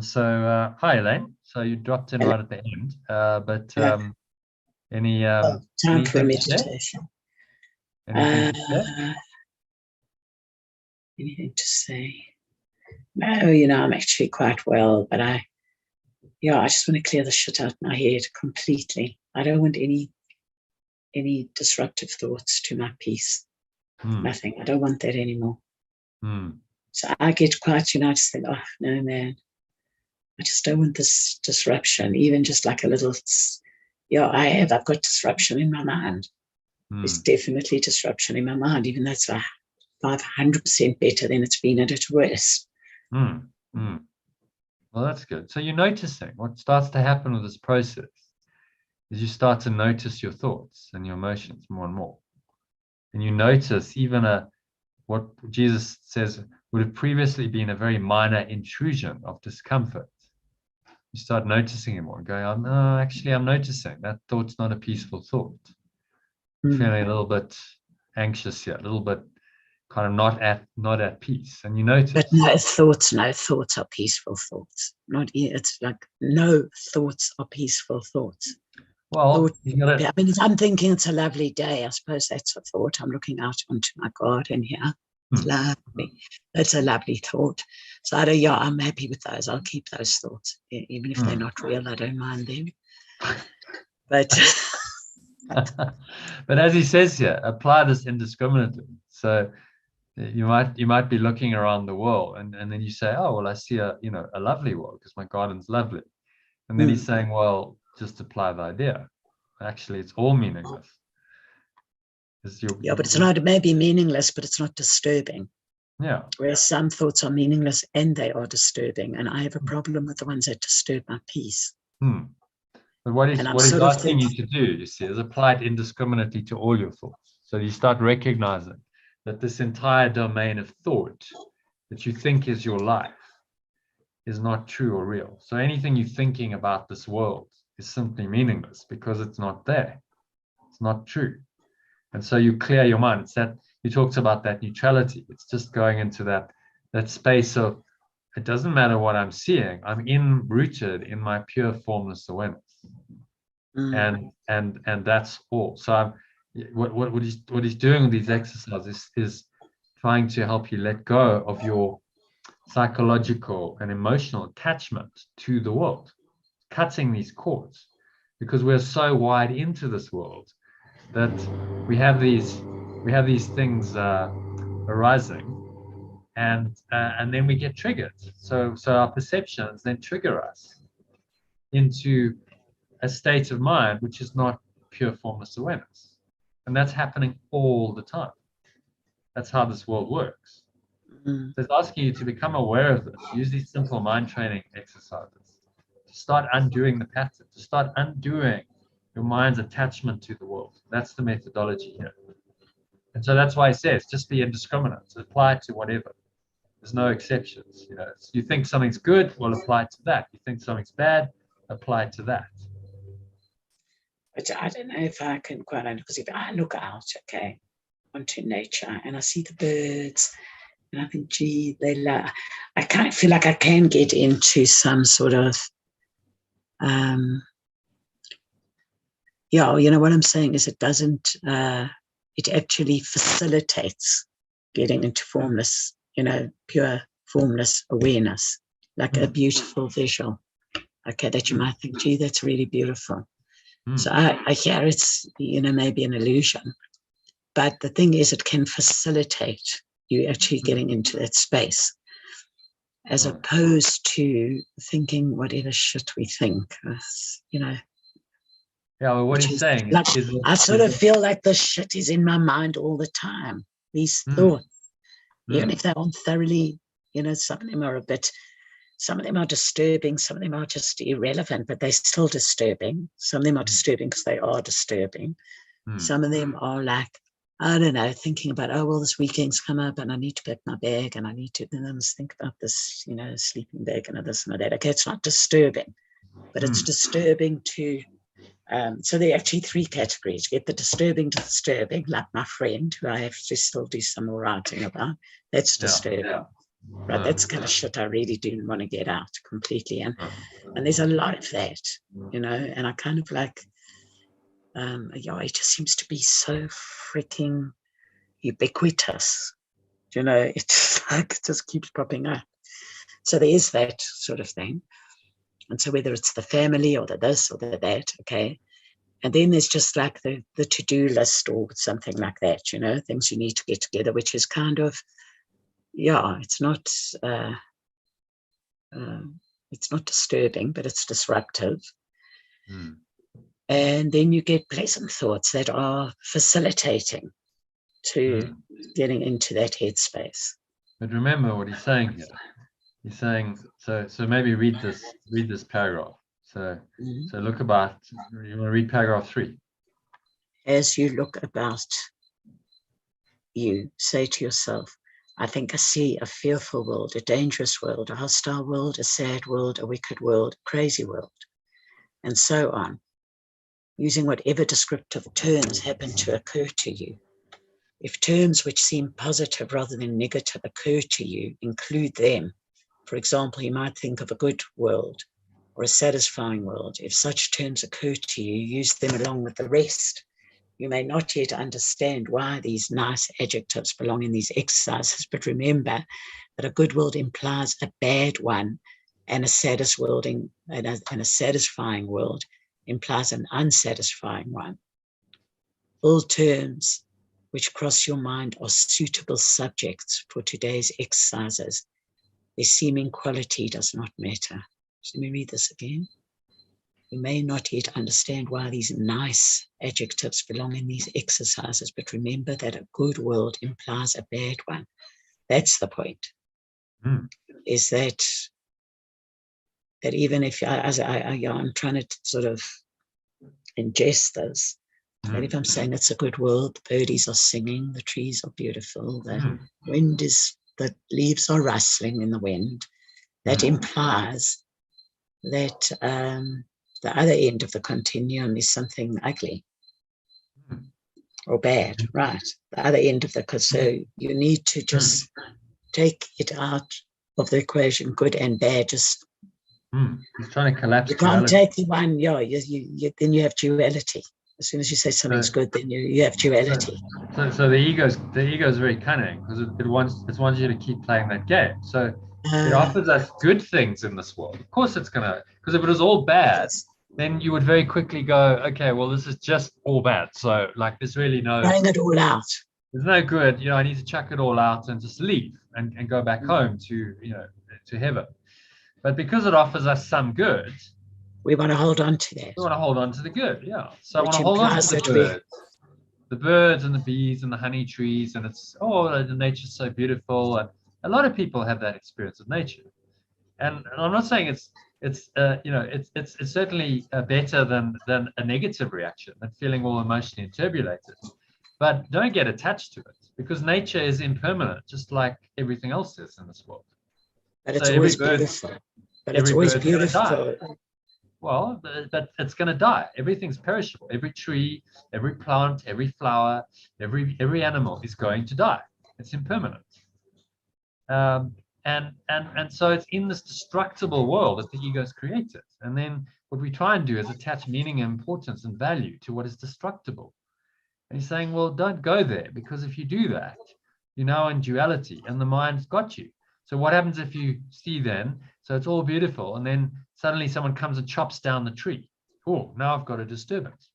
So, hi, Elaine. So you dropped in right at the end. But any Time for a anything to say? meditation. Anything to say? Anything to say? No, you know, I'm actually quite well, but I just want to clear the shit out of my head completely. I don't want any disruptive thoughts to my peace. Nothing. I don't want that anymore. So I get quite, I just think, oh no, man, I just don't want this disruption, even just like a little. I've got disruption in my mind. There's definitely disruption in my mind, even though it's like 500% better than it's been at its worst. Well, that's good. So you're noticing what starts to happen with this process is you start to notice your thoughts and your emotions more and more. And you notice even what Jesus says would have previously been a very minor intrusion of discomfort. You start noticing it more and going, oh, no, actually, I'm noticing that thought's not a peaceful thought. Feeling a little bit anxious here, a little bit kind of not at peace. And you notice. But no thoughts are peaceful thoughts. It's like no thoughts are peaceful thoughts. Well, I mean, if I'm thinking it's a lovely day, I suppose that's a thought. I'm looking out onto my garden here. It's lovely. That's a lovely thought. So I'm happy with those. I'll keep those thoughts. Even if they're not real, I don't mind them. But but as he says here, apply this indiscriminately. So you might be looking around the world and then you say, oh, well, I see a lovely world because my garden's lovely. And then he's saying, well, just apply the idea. Actually, it's all meaningless. But it's not, it may be meaningless, but it's not disturbing. Yeah. Whereas some thoughts are meaningless and they are disturbing. And I have a problem with the ones that disturb my peace. But what he's asking you to do, you see, is apply it indiscriminately to all your thoughts. So you start recognizing that this entire domain of thought that you think is your life is not true or real. So anything you're thinking about this world is simply meaningless because it's not there. It's not true. And so you clear your mind. It's that he talks about that neutrality. It's just going into that space of it doesn't matter what I'm seeing. I'm rooted in my pure formless awareness. And that's all. So what he's doing with these exercises is trying to help you let go of your psychological and emotional attachment to the world, cutting these cords, because we're so wired into this world that we have these things arising, and then we get triggered. So our perceptions then trigger us into a state of mind which is not pure formless awareness, and that's happening all the time. That's how this world works. Mm. So it's asking you to become aware of this. Use these simple mind training exercises to start undoing the pattern, to start undoing your mind's attachment to the world. That's the methodology here. And so that's why it says just be indiscriminate, apply to whatever. There's no exceptions. You know, you think something's good, well, apply to that. You think something's bad, apply to that. But I don't know if I can quite understand, because if I look out, okay, onto nature and I see the birds, and I think, gee, I kind of feel like I can get into some sort of, yeah, you know what I'm saying is it doesn't, it actually facilitates getting into formless, you know, pure formless awareness, like a beautiful visual, okay, that you might think, gee, that's really beautiful. So I hear it's, you know, maybe an illusion, but the thing is it can facilitate you actually getting into that space, as opposed to thinking whatever shit we think, you know. Yeah, well, what he's saying like, is I sort of feel like this shit is in my mind all the time. These thoughts, even if they aren't thoroughly, you know, some of them are disturbing, some of them are just irrelevant, but they're still disturbing. Some of them are disturbing because they are disturbing. Some of them are like, I don't know, thinking about, oh, well, this weekend's come up and I need to pack my bag and I need to, and then think about this, you know, sleeping bag and this and that. Okay, it's not disturbing, but it's disturbing to, so there are actually three categories. You get the disturbing to disturbing, like my friend, who I have to still do some more writing about. That's disturbing. Right, that's kind of shit I really do want to get out completely. And there's a lot of that, you know, and I kind of like, yeah, it just seems to be so freaking ubiquitous, you know, it's like it just keeps popping up. So there is that sort of thing. And so whether it's the family or the this or the that, okay. And then there's just like the to-do list or something like that, you know, things you need to get together, which is kind of, yeah, it's not disturbing, but it's disruptive. And then you get pleasant thoughts that are facilitating to getting into that headspace. But remember what he's saying here. He's saying, so maybe read this paragraph. So look about, you want to read paragraph 3. As you look about you, say to yourself, I think I see a fearful world, a dangerous world, a hostile world, a sad world, a wicked world, a crazy world, and so on, using whatever descriptive terms happen to occur to you. If terms which seem positive rather than negative occur to you, include them. For example, you might think of a good world or a satisfying world. If such terms occur to you, use them along with the rest. You may not yet understand why these nice adjectives belong in these exercises, but remember that a good world implies a bad one, and a satisfying world implies an unsatisfying one. All terms which cross your mind are suitable subjects for today's exercises. Their seeming quality does not matter. So let me read this again. You may not yet understand why these nice adjectives belong in these exercises, but remember that a good world implies a bad one. That's the point. Is that even if I'm trying to sort of ingest this, that if I'm saying it's a good world, the birdies are singing, the trees are beautiful, the the leaves are rustling in the wind, that implies that the other end of the continuum is something ugly or bad, right? The other end of so you need to just take it out of the equation, good and bad. Just he's trying to collapse. You can't take the one. Yeah, then you have duality. As soon as you say something's good, then you have duality. So the ego is very cunning, because it wants you to keep playing that game. So it offers us good things in this world. Of course it's gonna, because if it was all bad, then you would very quickly go, okay, well, this is just all bad. So like there's really no throwing it all out. There's no good, I need to chuck it all out and just leave and go back home to heaven. But because it offers us some good, we want to hold on to that. We want to hold on to the good, yeah. So I want to hold on to the birds and the bees and the honey trees, and the nature's so beautiful, and A lot of people have that experience of nature, and I'm not saying it's certainly better than a negative reaction, than feeling all emotionally turbulated. But don't get attached to it, because nature is impermanent, just like everything else is in this world. But it's always beautiful. But it's always beautiful. Well, but it's going to die. Everything's perishable. Every tree, every plant, every flower, every animal is going to die. It's impermanent. And so it's in this destructible world that the ego's created. And then what we try and do is attach meaning and importance and value to what is destructible. And he's saying, well, don't go there, because if you do that, you're now in duality and the mind's got you. So what happens if you see then, so it's all beautiful, and then suddenly someone comes and chops down the tree? Oh, now I've got a disturbance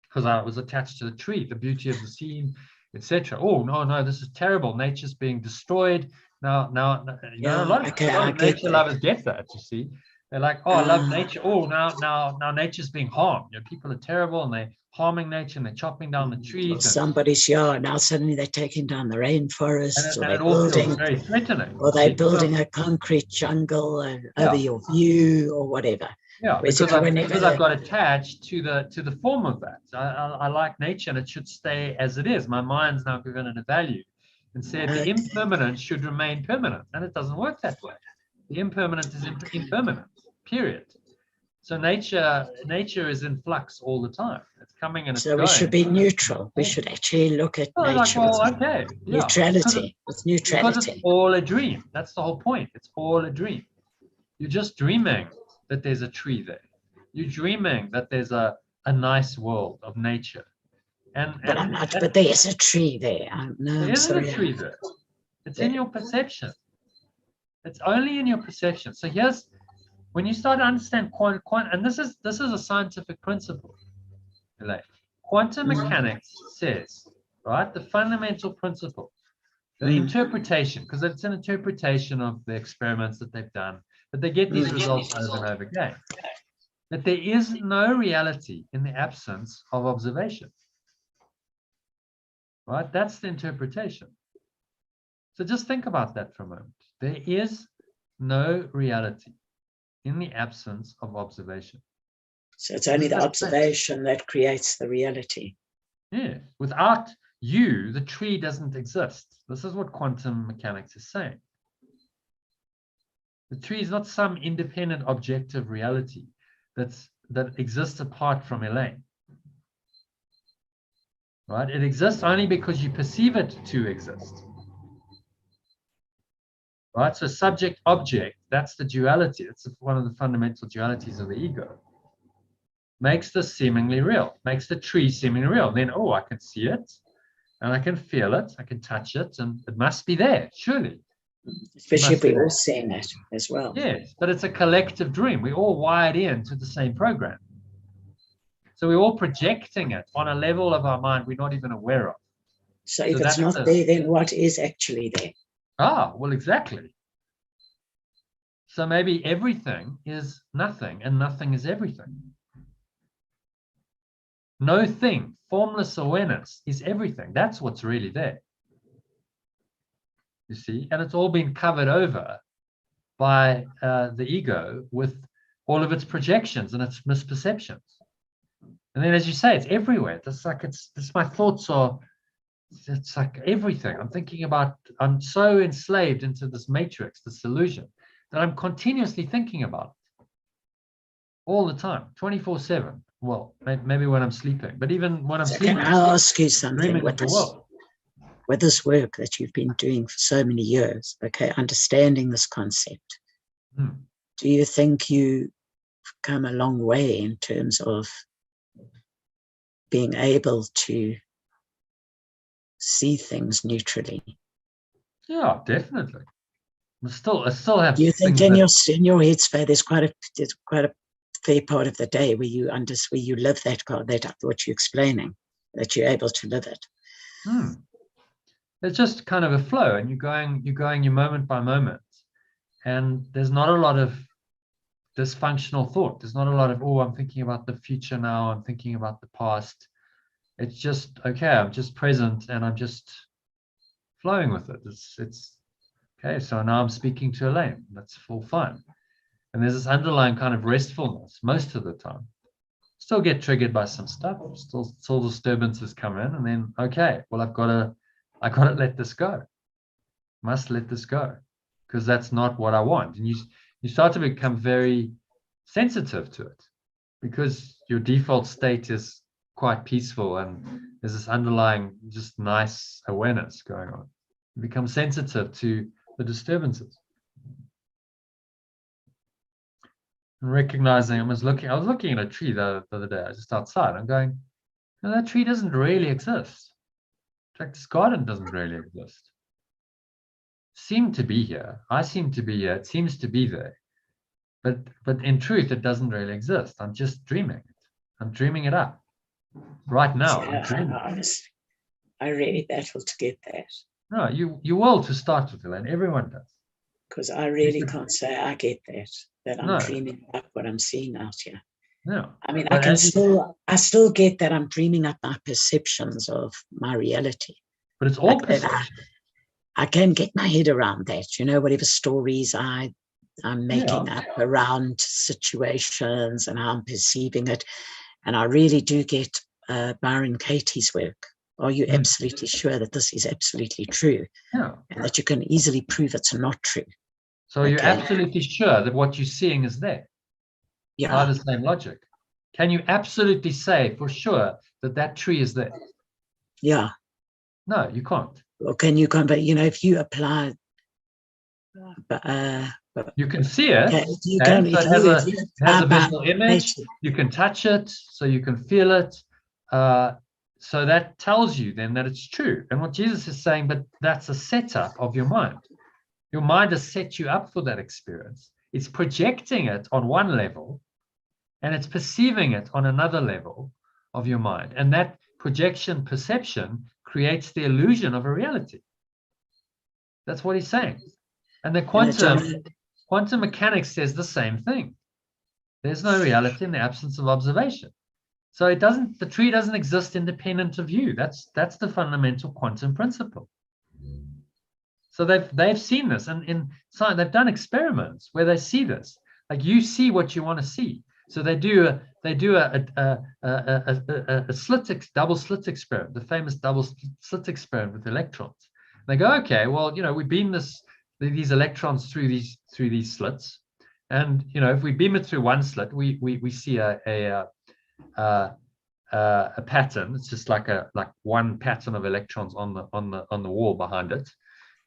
because I was attached to the tree, the beauty of the scene, etc. Oh, no, this is terrible. Nature's being destroyed. Now, a lot of nature lovers get that, you see. They're like, oh, I love nature. Oh, now nature's being harmed. People are terrible, and they're harming nature, and they're chopping down the trees. Or somebody's yard. Now suddenly they're taking down the rainforests, or they're building, very threatening. or they're building a concrete jungle over your view, or whatever. Yeah, because I've got attached to the form of that. I like nature, and it should stay as it is. My mind's now given it a value, and said the impermanent should remain permanent, and it doesn't work that way. The impermanent is impermanent. Period. So nature is in flux all the time. It's coming and it's going. So we should be neutral. We should actually look at nature with neutrality. With neutrality. Because it's all a dream. That's the whole point. It's all a dream. You're just dreaming that there's a tree there. You're dreaming that there's a nice world of nature. But there's a tree there. There isn't a tree there. It's in your perception. It's only in your perception. So here's when you start to understand and this is a scientific principle. Quantum mechanics says, right, the fundamental principle, the interpretation, because it's an interpretation of the experiments that they've done, but they get these results over and over again, that there is no reality in the absence of observation. Right? That's the interpretation. So just think about that for a moment. There is no reality in the absence of observation. So it's only the observation that creates the reality. Yeah. Without you, the tree doesn't exist. This is what quantum mechanics is saying. The tree is not some independent objective reality that exists apart from Elaine. Right? It exists only because you perceive it to exist. Right? So subject object, that's the duality. It's one of the fundamental dualities of the ego. Makes this seemingly real, makes the tree seemingly real. Then, I can see it, and I can feel it, I can touch it, and it must be there, surely. Especially if we're all seeing it as well. Yes, but it's a collective dream. We're all wired into the same program. So we're all projecting it on a level of our mind we're not even aware of. So if it's not there, then what is actually there? Well, exactly. So maybe everything is nothing, and nothing is everything. No thing, formless awareness, is everything. That's what's really there. You see, and it's all been covered over by the ego with all of its projections and its misperceptions. And then, as you say, it's everywhere. It's my thoughts are, it's like everything. I'm so enslaved into this matrix, this illusion, that I'm continuously thinking about it all the time, 24/7. Well, maybe when I'm sleeping, but even when I'm sleeping. Can I ask you something with this work that you've been doing for so many years, understanding this concept, do you think you've come a long way in terms of being able to see things neutrally? Yeah, definitely. I still have. Do you think in your headspace there's quite a fair part of the day where you live that what you're explaining, that you're able to live it? It's just kind of a flow, and you're going your moment by moment, and there's not a lot of dysfunctional thought. There's not a lot of, I'm thinking about the future now, I'm thinking about the past. It's just, I'm just present, and I'm just flowing with it. Okay, so now I'm speaking to Elaine. That's full fun. And there's this underlying kind of restfulness most of the time. Still get triggered by some stuff, still disturbances come in, and then, okay, well, I gotta let this go. Must let this go, because that's not what I want. And you start to become very sensitive to it, because your default state is quite peaceful, and there's this underlying just nice awareness going on. You become sensitive to the disturbances. And recognizing, I was looking at a tree the other day, I was just outside, I'm going, no, that tree doesn't really exist. In fact, this garden doesn't really exist. Seem to be here. I seem to be here. It seems to be there. But in truth, it doesn't really exist. I'm just dreaming it. I'm dreaming it up. Right now, I'm dreaming. Honestly, I really battle to get that. No, you will to start with, and everyone does. Because I really can't say I get that I'm dreaming up what I'm seeing out here. No. I mean, I still get that I'm dreaming up my perceptions of my reality. But it's all perception. I can get my head around that, whatever stories I'm making up around situations and how I'm perceiving it. And I really do get Byron Katie's work. Are you absolutely sure that this is absolutely true? Yeah. And that you can easily prove it's not true? So you're absolutely sure that what you're seeing is there? Yeah. By the same logic. Can you absolutely say for sure that tree is there? Yeah. No, you can't. Well, can you come? But if you apply, you can see it. You can. So it has a visual image. You can touch it, so you can feel it. So that tells you then that it's true. And what Jesus is saying, but that's a setup of your mind. Your mind has set you up for that experience. It's projecting it on one level, and it's perceiving it on another level of your mind. And that projection perception creates the illusion of a reality. That's what he's saying. And the quantum mechanics says the same thing. There's no reality in the absence of observation. So the tree doesn't exist independent of you. That's the fundamental quantum principle. So they've seen this, and in science they've done experiments where they see this. Like, you see what you want to see. So they do a double slit experiment, the famous double slit experiment with electrons. They go, okay, well, we beam these electrons through these slits, and if we beam it through one slit, we see a pattern. It's just like one pattern of electrons on the wall behind it.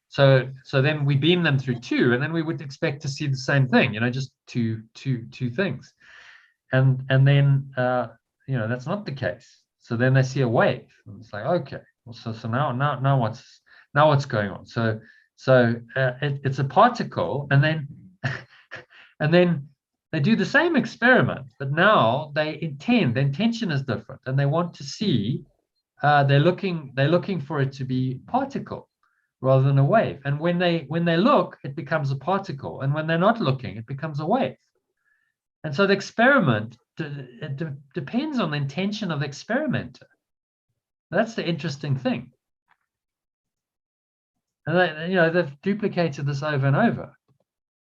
So then we beam them through two, and then we would expect to see the same thing, just two things. And then that's not the case. So then they see a wave, and it's like, okay, well, so now what's going on? So it's a particle, and then they do the same experiment, but now the intention is different, and they want to see. They're looking for it to be particle rather than a wave. And when they look, it becomes a particle, and when they're not looking, it becomes a wave. And so the experiment depends on the intention of the experimenter. That's the interesting thing. And they've duplicated this over and over.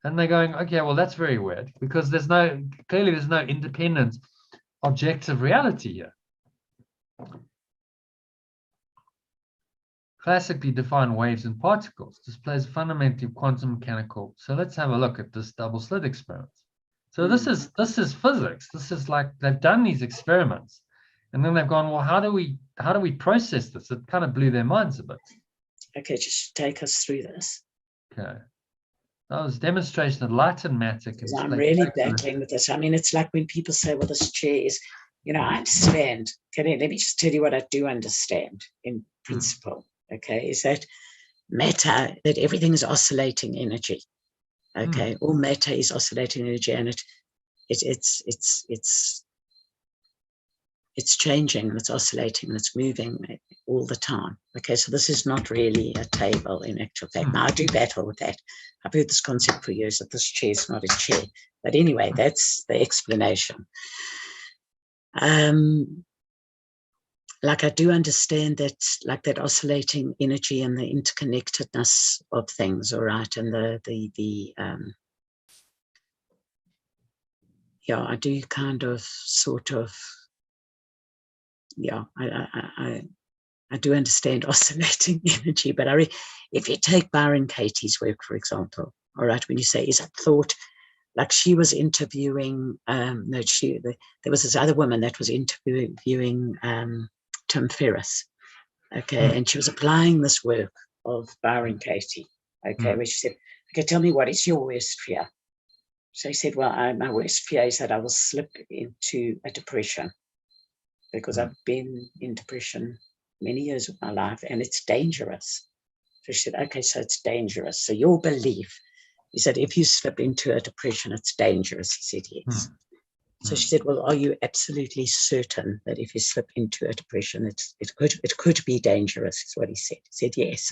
And they're going, okay, well, that's very weird, because there's no independent objective reality here. Classically defined waves and particles displays fundamentally quantum mechanical. So let's have a look at this double slit experiment. So this is physics. This is like they've done these experiments, and then they've gone, well, how do we process this? It kind of blew their minds a bit. Okay, just take us through this. Okay. That was demonstration of light and matter. I'm really battling with this. I mean, it's like when people say, well, this chair is, I understand. Okay, let me just tell you what I do understand in principle. Okay, is that matter, that everything is oscillating energy. Okay, all matter is oscillating energy, and it's changing, and it's oscillating, and it's moving all the time. Okay, so this is not really a table in actual fact. Now, I do battle with that. I've heard this concept for years, that this chair is not a chair. But anyway, that's the explanation. like I do understand that, like that oscillating energy and the interconnectedness of things, all right, and the yeah, I do kind of sort of, yeah, I do understand oscillating energy, but if you take Byron Katie's work, for example, all right, when you say, is it thought, like she was interviewing, there was this other woman that was interviewing Tim Ferriss, okay, and she was applying this work of Byron Katie, okay, where she said, okay, tell me, what is your worst fear? So he said, well, my worst fear is that I will slip into a depression, because I've been in depression many years of my life and it's dangerous. So she said, okay, so it's dangerous. So your belief is that if you slip into a depression, it's dangerous. He said, yes. So she said, well, are you absolutely certain that if you slip into a depression, it could be dangerous, is what he said. He said, yes,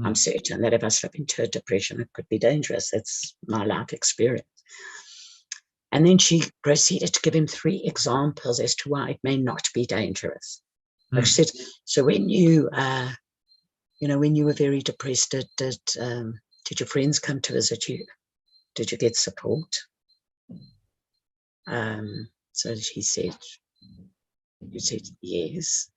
I'm certain that if I slip into a depression, it could be dangerous. That's my life experience. And then she proceeded to give him 3 examples as to why it may not be dangerous. Like she said, so when you, when you were very depressed, did your friends come to visit you? Did you get support? So he said, you said yes.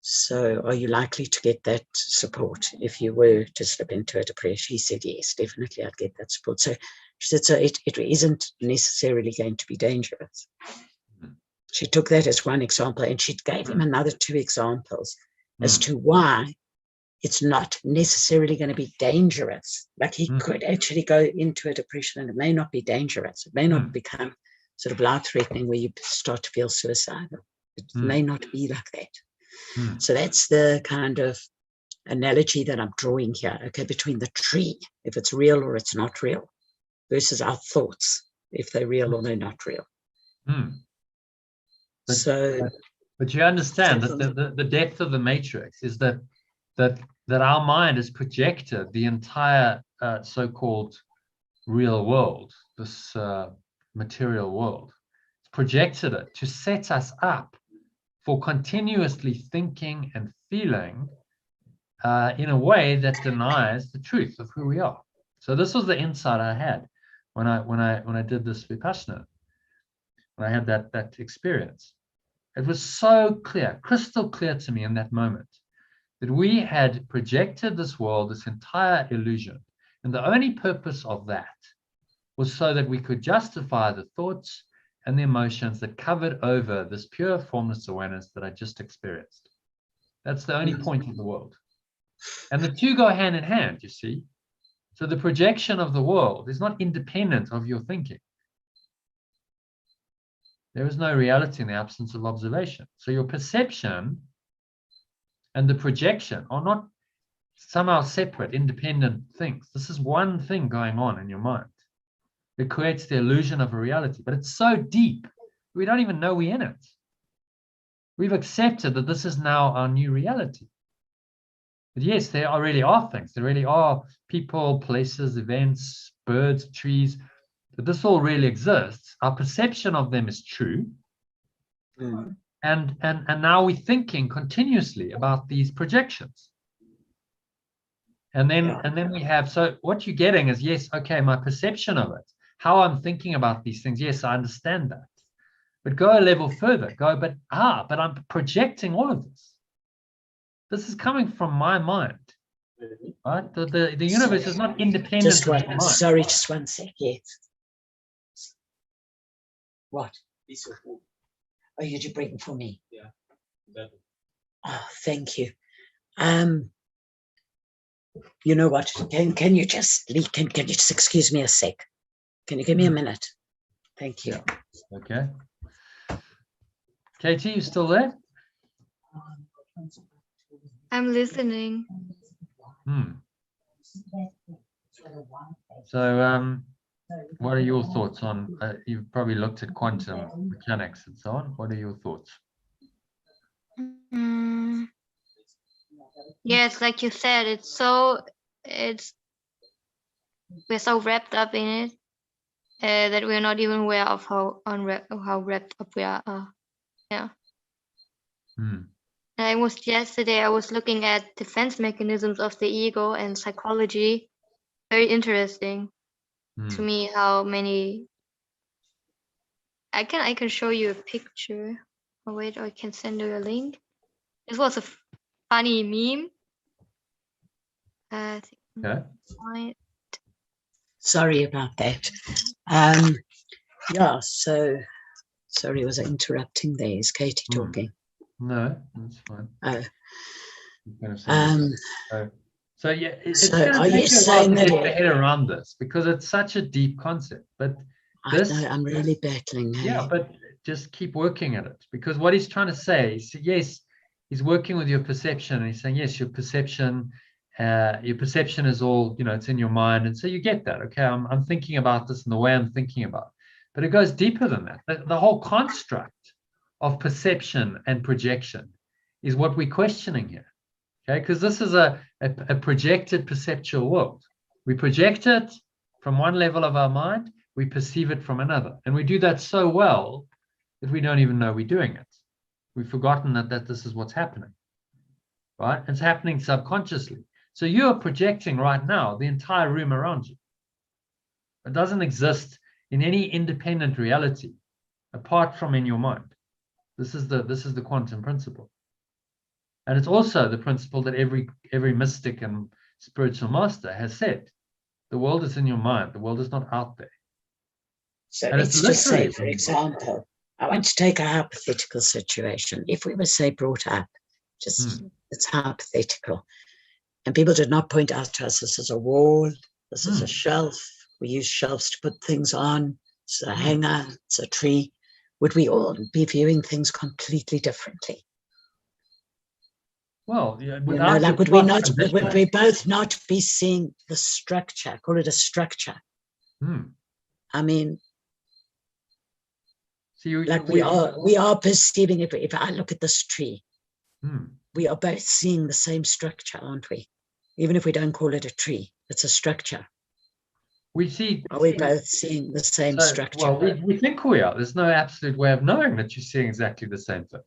So are you likely to get that support if you were to slip into a depression? He said, yes, definitely I'd get that support. So she said, so it isn't necessarily going to be dangerous. She took that as one example, and she gave him another 2 examples as to why it's not necessarily going to be dangerous. Like he could actually go into a depression and it may not be dangerous. It may not become sort of life-threatening where you start to feel suicidal. It may not be like that. So that's the kind of analogy that I'm drawing here, okay, between the tree, if it's real or it's not real, versus our thoughts, if they're real or they're not real. But you understand that the depth of the matrix is that our mind has projected the entire so-called real world, this material world. It's projected it to set us up for continuously thinking and feeling in a way that denies the truth of who we are. So this was the insight I had when I did this Vipassana, when I had that experience. It was so clear, crystal clear to me in that moment, that we had projected this world, this entire illusion. And the only purpose of that was so that we could justify the thoughts and the emotions that covered over this pure formless awareness that I just experienced. That's the only point of the world. And the two go hand in hand, you see. So the projection of the world is not independent of your thinking. There is no reality in the absence of observation. So your perception and the projection are not somehow separate, independent things. This is one thing going on in your mind. It creates the illusion of a reality, but it's so deep, we don't even know we're in it. We've accepted that this is now our new reality. But yes, there really are things. There really are people, places, events, birds, trees. But this all really exists. Our perception of them is true. And now we're thinking continuously about these projections. And then we have, so what you're getting is, yes, okay, my perception of it, how I'm thinking about these things, yes, I understand that. But go a level further, but I'm projecting all of this. This is coming from my mind, right? The universe is not independent of your mind. Sorry, just one sec, yes. What? Oh, you did bring it for me? Yeah. Oh, thank you. You know what? Can you just excuse me a sec? Can you give me a minute? Thank you. Yeah. Okay. Katie, you still there? I'm listening. So, what are your thoughts on? You've probably looked at quantum mechanics and so on. What are your thoughts? Yes, like you said, we're so wrapped up in it that we're not even aware of how wrapped up we are. Yeah. almost yesterday I was looking at defense mechanisms of the ego and psychology. Very interesting to me how many. I can show you a picture. Oh wait, I can send you a link. This was a funny meme. I think Okay. Sorry about that. Yeah, so sorry, was I interrupting there? Is Katie talking? No, that's fine. Oh. So yeah, it's So going to are you take a while saying to that get your head around this because it's such a deep concept. But this, I know, I'm really battling. yeah, Hey? but just keep working at it because what he's trying to say is, yes, he's working with your perception and he's saying, yes, your perception is all, you know, it's in your mind. And so you get that. Okay, I'm thinking about this in the way I'm thinking about it. But it goes deeper than that. The whole construct of perception and projection is what we're questioning here. Okay, because this is a projected perceptual world. We project it from one level of our mind, we perceive it from another. And we do that so well that we don't even know we're doing it. We've forgotten that this is what's happening, right? It's happening subconsciously. So you're projecting right now the entire room around you. It doesn't exist in any independent reality apart from in your mind. This is the quantum principle. And it's also the principle that every mystic and spiritual master has said. The world is in your mind. The world is not out there. So And let's just say, for example, I want to take a hypothetical situation. If we were, say, brought up, just it's hypothetical, and people did not point out to us, this is a wall, this is a shelf, we use shelves to put things on, it's a hanger, it's a tree, would we all be viewing things completely differently? Well, yeah, you know, like would we both not be seeing the structure, call it a structure? I mean, so we are perceiving it. If I look at this tree, we are both seeing the same structure, aren't we? Even if we don't call it a tree, it's a structure. Are we both seeing the same structure? Well, we think we are. There's no absolute way of knowing that you're seeing exactly the same thing.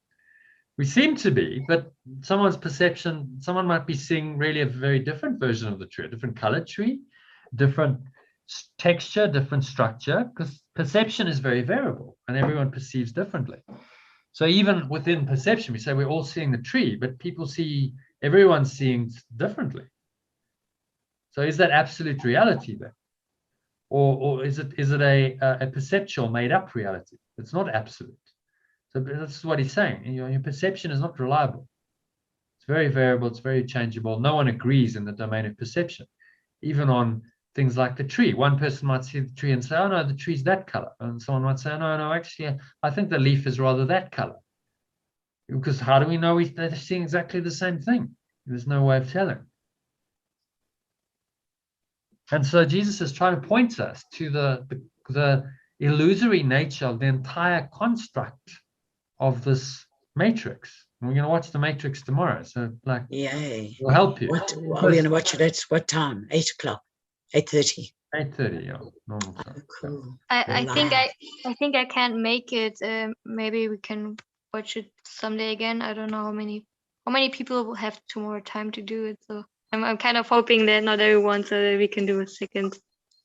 We seem to be, but someone's perception, someone might be seeing really a very different version of the tree, a different colored tree, different texture, different structure, because perception is very variable and everyone perceives differently. So even within perception, we say we're all seeing the tree, but everyone's seeing differently. So is that absolute reality then? Or is it a perceptual made up reality? It's not absolute. So this is what he's saying. Your perception is not reliable. It's very variable. It's very changeable. No one agrees in the domain of perception, even on things like the tree. One person might see the tree and say, oh, no, the tree's that color. And someone might say, no, actually, I think the leaf is rather that color. Because how do we know they're seeing exactly the same thing? There's no way of telling. And so Jesus is trying to point us to the illusory nature of the entire construct of this matrix. And we're going to watch the Matrix tomorrow. So, like, yay, we'll help you. What are we going to watch it at what time? 8 o'clock, 8:30. 8:30, yeah, normal time. Oh, cool. I think I can't make it. Maybe we can watch it someday again. I don't know how many people will have tomorrow time to do it. So I'm kind of hoping that not everyone, so that we can do a second.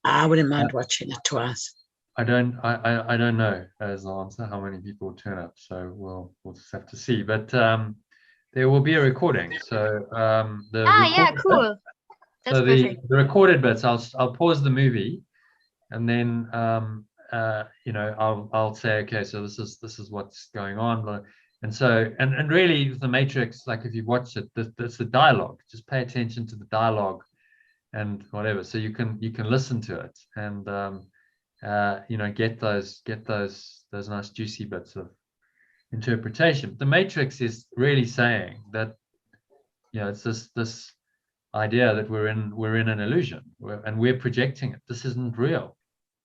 I wouldn't mind watching it twice. I don't know as the answer how many people will turn up, so we'll just have to see. But there will be a recording. So cool. That's so the recorded bits, I'll pause the movie, and then I'll say, okay, so this is what's going on, and so and really the Matrix, like if you watch it, there's the dialogue. Just pay attention to the dialogue and whatever, so you can listen to it and get those nice juicy bits of interpretation. The Matrix is really saying that it's this idea that we're in an illusion and we're projecting it. This isn't real.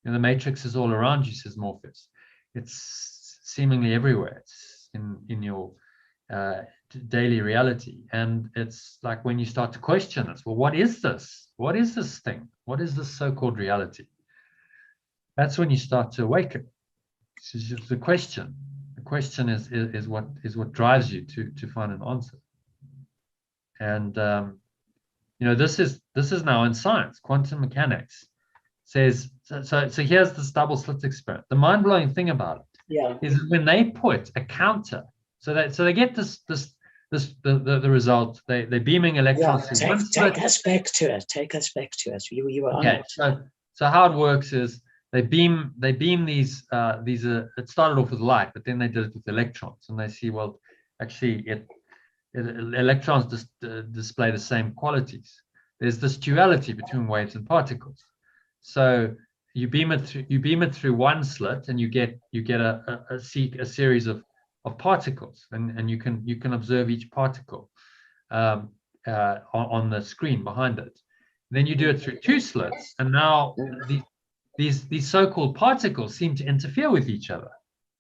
The Matrix is all around you, says Morpheus. It's seemingly everywhere. It's in your daily reality, and it's like when you start to question this. Well, what is this? What is this thing? What is this so-called reality? That's when you start to awaken. This is just the question. The question is what drives you to find an answer. And you know, this is now in science. Quantum mechanics says so. Here's this double slit experiment. The mind-blowing thing about it is that when they put a counter, so they get the result. They're beaming electrons through one slit. Take us back to it. Take us back to it. You were on Okay, it. so how it works is they beam these it started off with light, but then they did it with electrons, and they see, well, actually electrons display the same qualities. There's this duality between waves and particles. So you beam it through one slit, and you get a series of particles, and you can observe each particle on the screen behind it. Then you do it through two slits, and now these so-called particles seem to interfere with each other,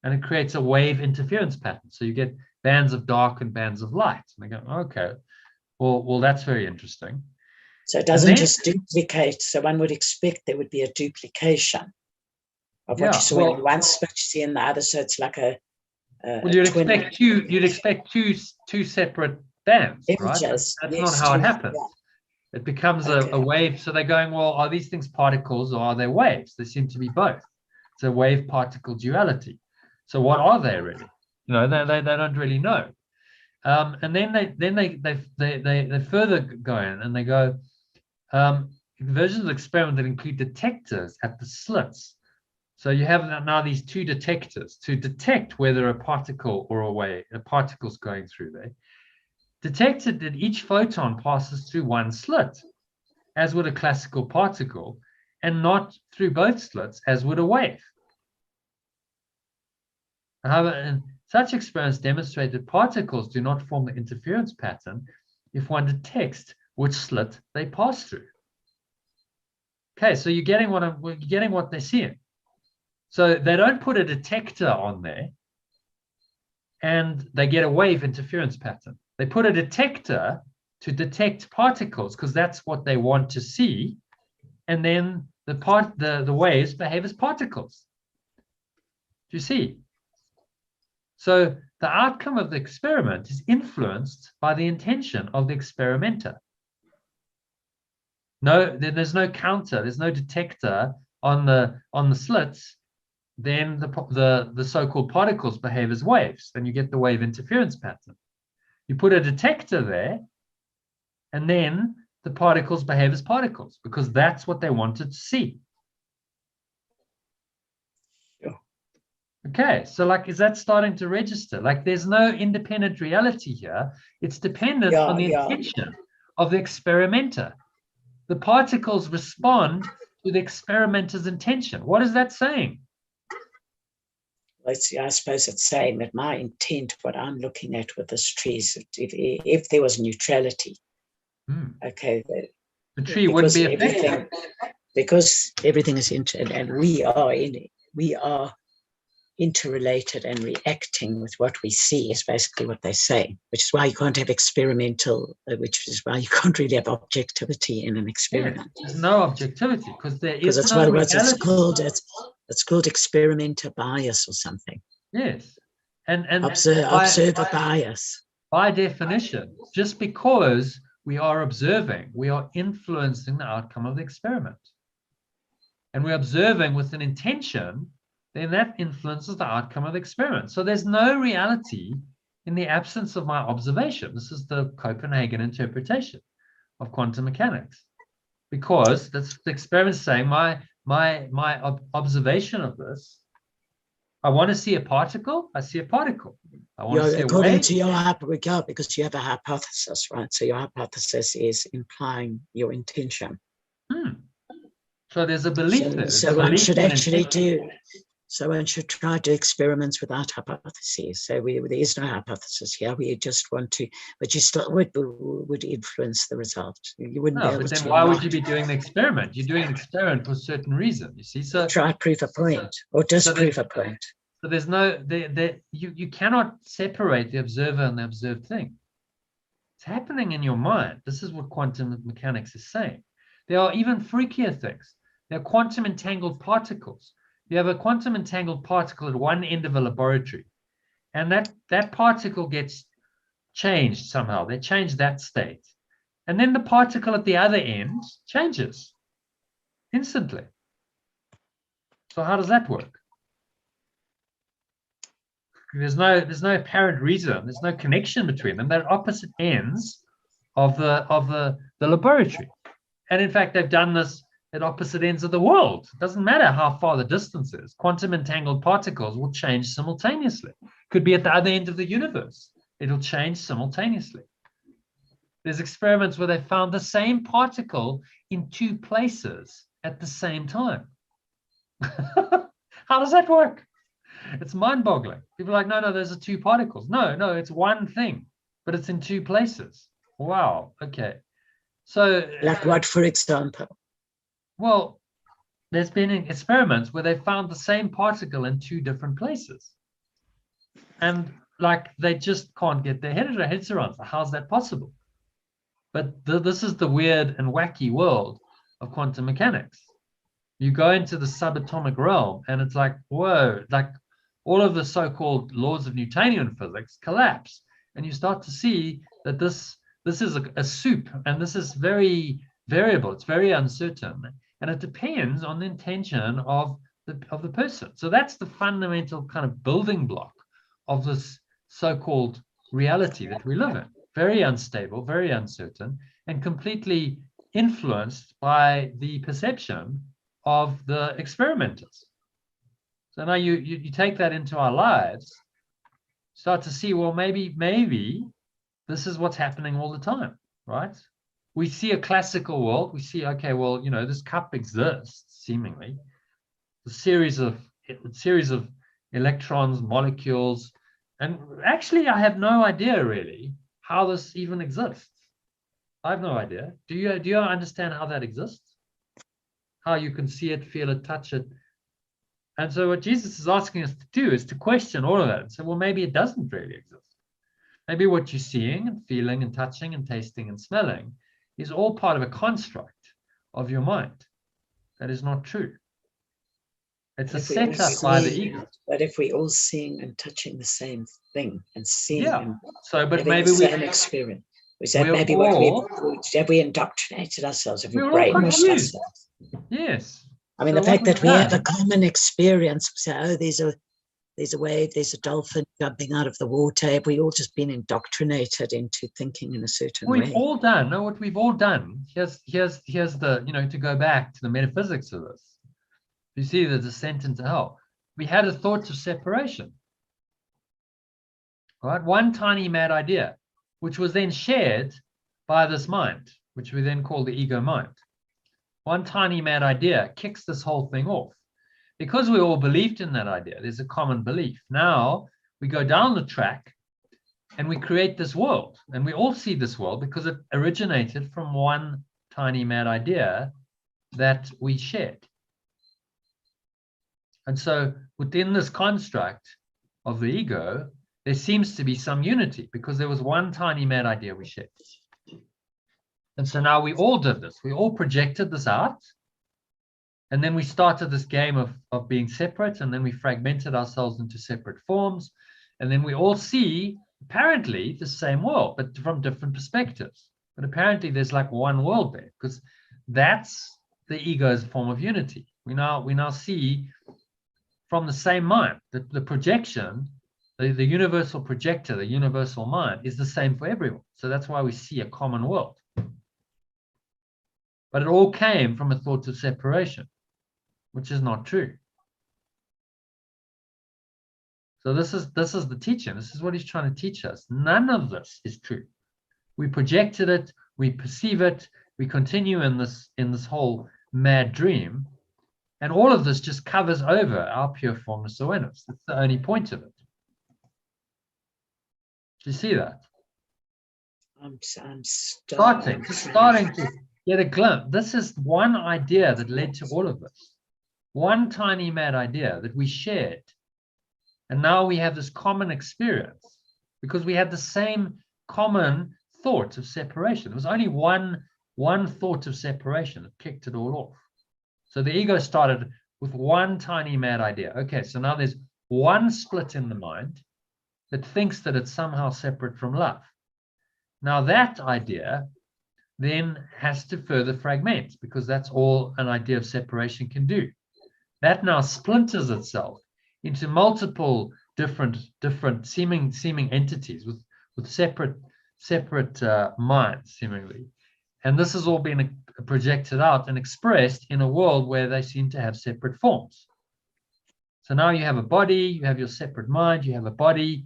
and it creates a wave interference pattern. So you get bands of dark and bands of light. And they go, okay, well, that's very interesting. So it doesn't just duplicate. So one would expect there would be a duplication of what you saw in one split, you see in the other. So it's like you'd expect two separate bands, right? That's not how it happens. Yeah. It becomes a wave. So they're going, well, are these things particles or are they waves? They seem to be both. It's a wave particle duality. So what are they really? You know, they don't really know. And then they further go in, and they go versions of the experiment that include detectors at the slits. So you have now these two detectors to detect whether a particle or a particle's going through there. Detected that each photon passes through one slit, as would a classical particle, and not through both slits, as would a wave. However, such experiments demonstrate that particles do not form the interference pattern if one detects which slit they pass through. Okay, so you're getting what they're seeing. So they don't put a detector on there, and they get a wave interference pattern. They put a detector to detect particles because that's what they want to see, and then the waves behave as particles. Do you see? So the outcome of the experiment is influenced by the intention of the experimenter. No, there's no counter, there's no detector on the slits. Then the so-called particles behave as waves, and you get the wave interference pattern. You put a detector there, and then the particles behave as particles because that's what they wanted to see. Okay, so like, is that starting to register? Like, there's no independent reality here. It's dependent on the intention of the experimenter. The particles respond to the experimenter's intention. What is that saying? I suppose it's saying that my intent, what I'm looking at with this tree, is if there was neutrality, okay, the tree wouldn't be affected because everything is and we are interrelated and reacting with what we see is basically what they're saying, which is why you can't have experimental, which is why you can't really have objectivity in an experiment. There's no objectivity because there is that's no what it's called. It's called experimenter bias or something. Yes, and observer bias. By definition, just because we are observing, we are influencing the outcome of the experiment, and we're observing with an intention. Then that influences the outcome of the experiment. So there's no reality in the absence of my observation. This is the Copenhagen interpretation of quantum mechanics, because that's the experiment saying my observation of this. I want to see a particle. I see a particle. I want to see a wave. According to your because you have a hypothesis, right? So your hypothesis is implying your intention. So there's a belief there. So one should actually do. So one should try to experiments without hypotheses. So there is no hypothesis here. We just want to, but you still would influence the result. You wouldn't be able but then to. Why would you be doing the experiment? You're doing an experiment for a certain reason. You see, so try prove a point or disprove a point. So there's no you cannot separate the observer and the observed thing. It's happening in your mind. This is what quantum mechanics is saying. There are even freakier things. There are quantum entangled particles. You have a quantum entangled particle at one end of a laboratory, and that particle gets changed somehow. They change that state. And then the particle at the other end changes instantly. So how does that work? There's no apparent reason. There's no connection between them. They're opposite ends of the laboratory. And in fact, they've done this at opposite ends of the world. It doesn't matter how far the distance is. Quantum entangled particles will change simultaneously. Could be at the other end of the universe. It'll change simultaneously. There's experiments where they found the same particle in two places at the same time. How does that work? It's mind-boggling. People are like, no, those are two particles. No, it's one thing, but it's in two places. Wow, okay. So like what, for example? Well, there's been experiments where they found the same particle in two different places. And like they just can't get their heads around. So how's that possible? But this is the weird and wacky world of quantum mechanics. You go into the subatomic realm and it's like, whoa, like all of the so-called laws of Newtonian physics collapse. And you start to see that this is a soup, and this is very variable. It's very uncertain. And it depends on the intention of the person. So that's the fundamental kind of building block of this so-called reality that we live in. Very unstable, very uncertain, and completely influenced by the perception of the experimenters. So now you take that into our lives, start to see, well, maybe this is what's happening all the time, right? We see a classical world. We see, okay, well, this cup exists seemingly. A series of electrons, molecules, and actually, I have no idea really how this even exists. I have no idea. Do you understand how that exists? How you can see it, feel it, touch it? And so, what Jesus is asking us to do is to question all of that and say, well, maybe it doesn't really exist. Maybe what you're seeing and feeling and touching and tasting and smelling is all part of a construct of your mind. That is not true. It's a setup by the ego. But if we're all seeing and touching the same thing and seeing and but maybe the same experience, is that maybe have we indoctrinated ourselves? Have we brainwashed ourselves? Yes. I mean, the fact that we have a common experience, we say, oh, there's a wave, there's a dolphin jumping out of the water. Have we all just been indoctrinated into thinking in a certain way? We've all done. No, what we've all done. Here's the, to go back to the metaphysics of this. You see the descent into hell. We had a thought of separation. Right? One tiny mad idea, which was then shared by this mind, which we then call the ego mind. One tiny mad idea kicks this whole thing off. Because we all believed in that idea, there's a common belief. Now we go down the track and we create this world. And we all see this world because it originated from one tiny mad idea that we shared. And so within this construct of the ego, there seems to be some unity because there was one tiny mad idea we shared. And so now we all did this. We all projected this out. And then we started this game of being separate, and then we fragmented ourselves into separate forms. And then we all see, apparently, the same world, but from different perspectives. But apparently there's like one world there, because that's the ego's form of unity. We now see from the same mind, the projection, the universal projector, the universal mind is the same for everyone. So that's why we see a common world. But it all came from a thought of separation, which is not true. So this is the teaching. This is what he's trying to teach us. None of this is true. We projected it, we perceive it, we continue in this whole mad dream, and all of this just covers over our pure formless awareness. That's the only point of it. Do you see that? I'm starting to get a glimpse. This is one idea that led to all of this. One tiny mad idea that we shared. And now we have this common experience because we had the same common thought of separation. There was only one thought of separation that kicked it all off. So the ego started with one tiny mad idea. Okay, so now there's one split in the mind. that thinks that it's somehow separate from love. Now that idea then has to further fragment, because that's all an idea of separation can do. That now splinters itself into multiple different seeming entities with separate minds, seemingly. And this has all been projected out and expressed in a world where they seem to have separate forms. So now you have a body, you have your separate mind, you have a body,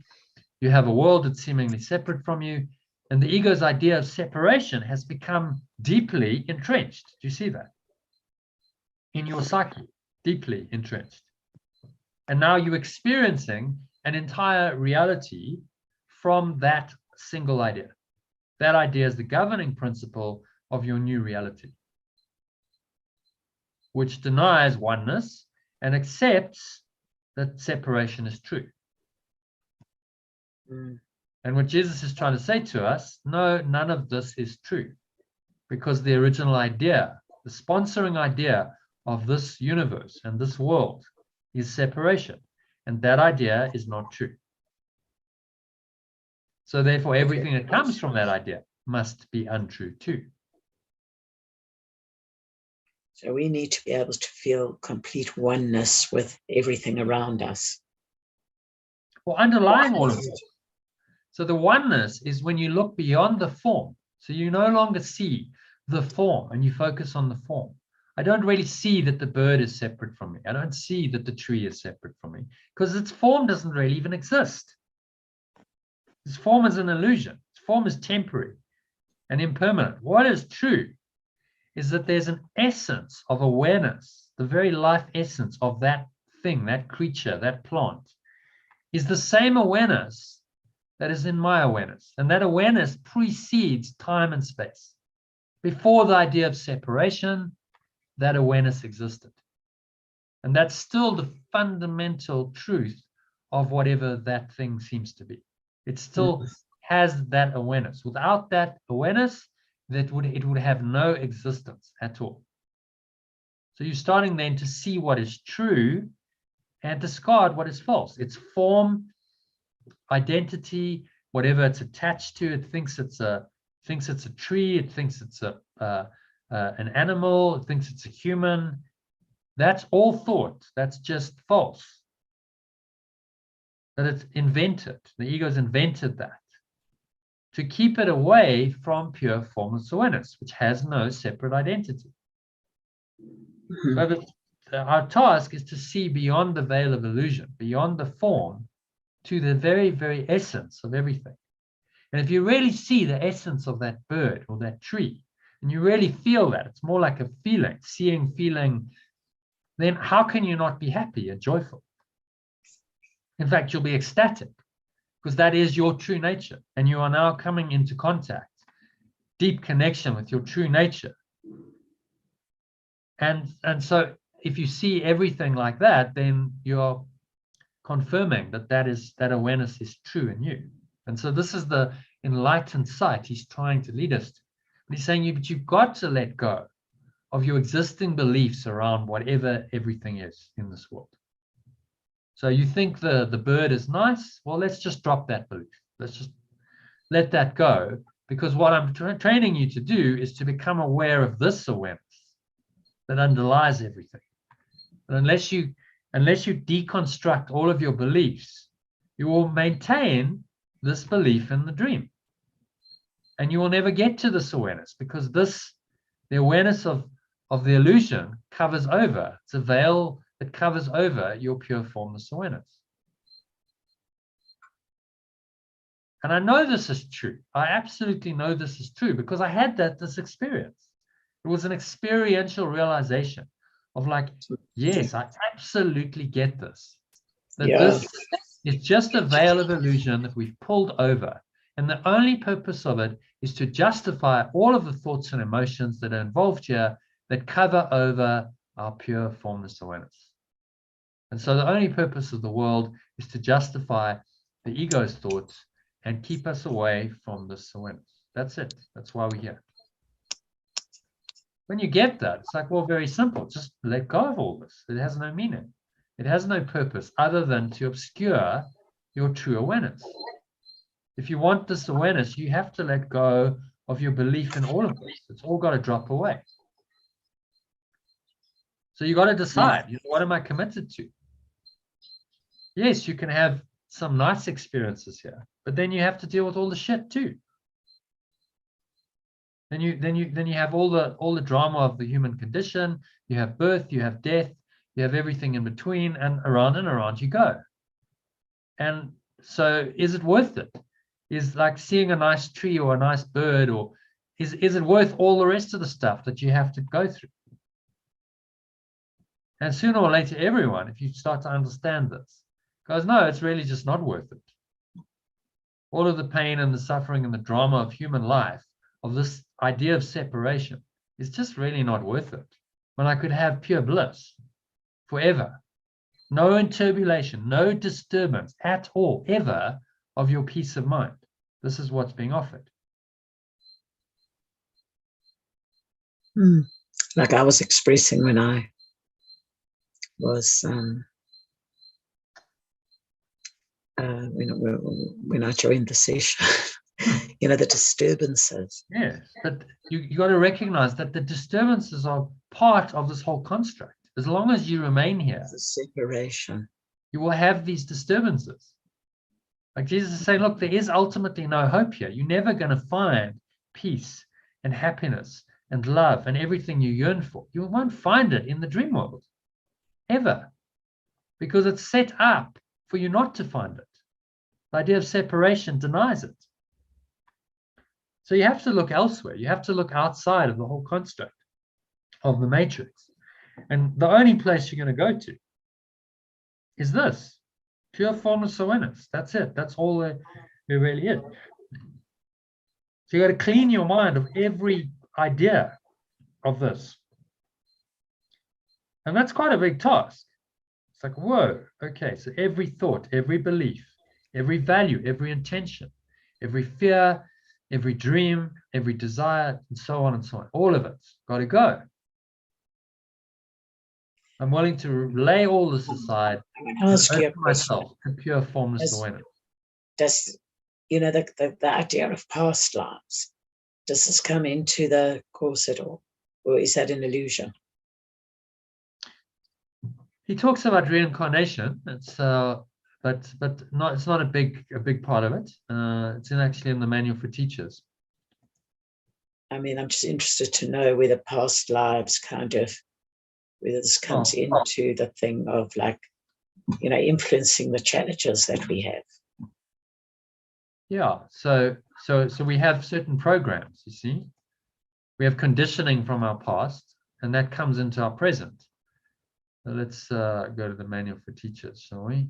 you have a world that's seemingly separate from you. And the ego's idea of separation has become deeply entrenched. Do you see that? In your psyche, deeply entrenched. And now you're experiencing an entire reality from that single idea. That idea is the governing principle of your new reality, which denies oneness and accepts that separation is true. And what Jesus is trying to say to us, no, none of this is true, because the original idea, the sponsoring idea of this universe and this world is separation, and that idea is not true. So therefore, everything that comes from that idea must be untrue too. So we need to be able to feel complete oneness with everything around us. Well, underlying all of this. So the oneness is when you look beyond the form. So you no longer see the form and you focus on the form. I don't really see that the bird is separate from me. I don't see that the tree is separate from me, because its form doesn't really even exist. Its form is an illusion. Its form is temporary and impermanent. What is true is that there's an essence of awareness, the very life essence of that thing, that creature, that plant, is the same awareness that is in my awareness. And that awareness precedes time and space. Before the idea of separation, that awareness existed. And that's still the fundamental truth of whatever that thing seems to be. It still has that awareness. Without that awareness, it would have no existence at all. So you're starting then to see what is true and discard what is false. Its form, identity, whatever it's attached to, it thinks it's a tree, it thinks it's an animal, it thinks it's a human. That's all thought. That's just false. That it's invented. The ego's invented that to keep it away from pure formless awareness, which has no separate identity. So our task is to see beyond the veil of illusion, beyond the form, to the very, very essence of everything. And if you really see the essence of that bird or that tree, and you really feel that, it's more like a feeling, seeing, feeling, then how can you not be happy and joyful? In fact, you'll be ecstatic, because that is your true nature. And you are now coming into contact, deep connection with your true nature. And so if you see everything like that, then you're confirming that awareness is true in you. And so this is the enlightened sight he's trying to lead us to. But he's saying, but you've got to let go of your existing beliefs around whatever everything is in this world. So you think the bird is nice? Well, let's just drop that belief. Let's just let that go, because what I'm training you to do is to become aware of this awareness that underlies everything. And unless you deconstruct all of your beliefs, you will maintain this belief in the dream. And you will never get to this awareness, because the awareness of the illusion covers over. It's a veil that covers over your pure formless awareness. And I know this is true. I absolutely know this is true, because I had this experience. It was an experiential realization of like, yes, I absolutely get this. That this is just a veil of illusion that we've pulled over. And the only purpose of it is to justify all of the thoughts and emotions that are involved here that cover over our pure formless awareness. And so the only purpose of the world is to justify the ego's thoughts and keep us away from this awareness. That's it. That's why we're here. When you get that, it's like, well, very simple. Just let go of all this. It has no meaning. It has no purpose other than to obscure your true awareness. If you want this awareness, you have to let go of your belief in all of this. It's all got to drop away. So you got to decide, what am I committed to? Yes, you can have some nice experiences here, but then you have to deal with all the shit too. Then you have all the drama of the human condition. You have birth, you have death, you have everything in between, and around you go. And so, is it worth it? Is like seeing a nice tree or a nice bird, or is it worth all the rest of the stuff that you have to go through? And sooner or later, everyone, if you start to understand this, goes, no, it's really just not worth it. All of the pain and the suffering and the drama of human life, of this idea of separation, is just really not worth it. When I could have pure bliss forever. No interbulation, no disturbance at all, ever, of your peace of mind. This is what's being offered. Like I was expressing when I was when I joined the session, the disturbances. Yes, but you got to recognize that the disturbances are part of this whole construct. As long as you remain here, the separation, you will have these disturbances. Like Jesus is saying, look, there is ultimately no hope here. You're never going to find peace and happiness and love and everything you yearn for. You won't find it in the dream world, ever, because it's set up for you not to find it. The idea of separation denies it. So you have to look elsewhere. You have to look outside of the whole construct of the matrix. And the only place you're going to go to is this, pure formless awareness. That's it. That's all there really is. So you got to clean your mind of every idea of this. And that's quite a big task. It's like, whoa, okay, so every thought, every belief, every value, every intention, every fear, every dream, every desire, and so on and so on, all of it's got to go. I'm willing to lay all this aside and open myself to pure formless awareness. Does, the idea of past lives, does this come into the course at all? Or is that an illusion? He talks about reincarnation. It's but not. It's not a big part of it. It's actually in the manual for teachers. I mean, I'm just interested to know whether past lives whether this comes into the thing of influencing the challenges that we have. Yeah. So we have certain programs. You see, we have conditioning from our past, and that comes into our present. So let's go to the manual for teachers, shall we?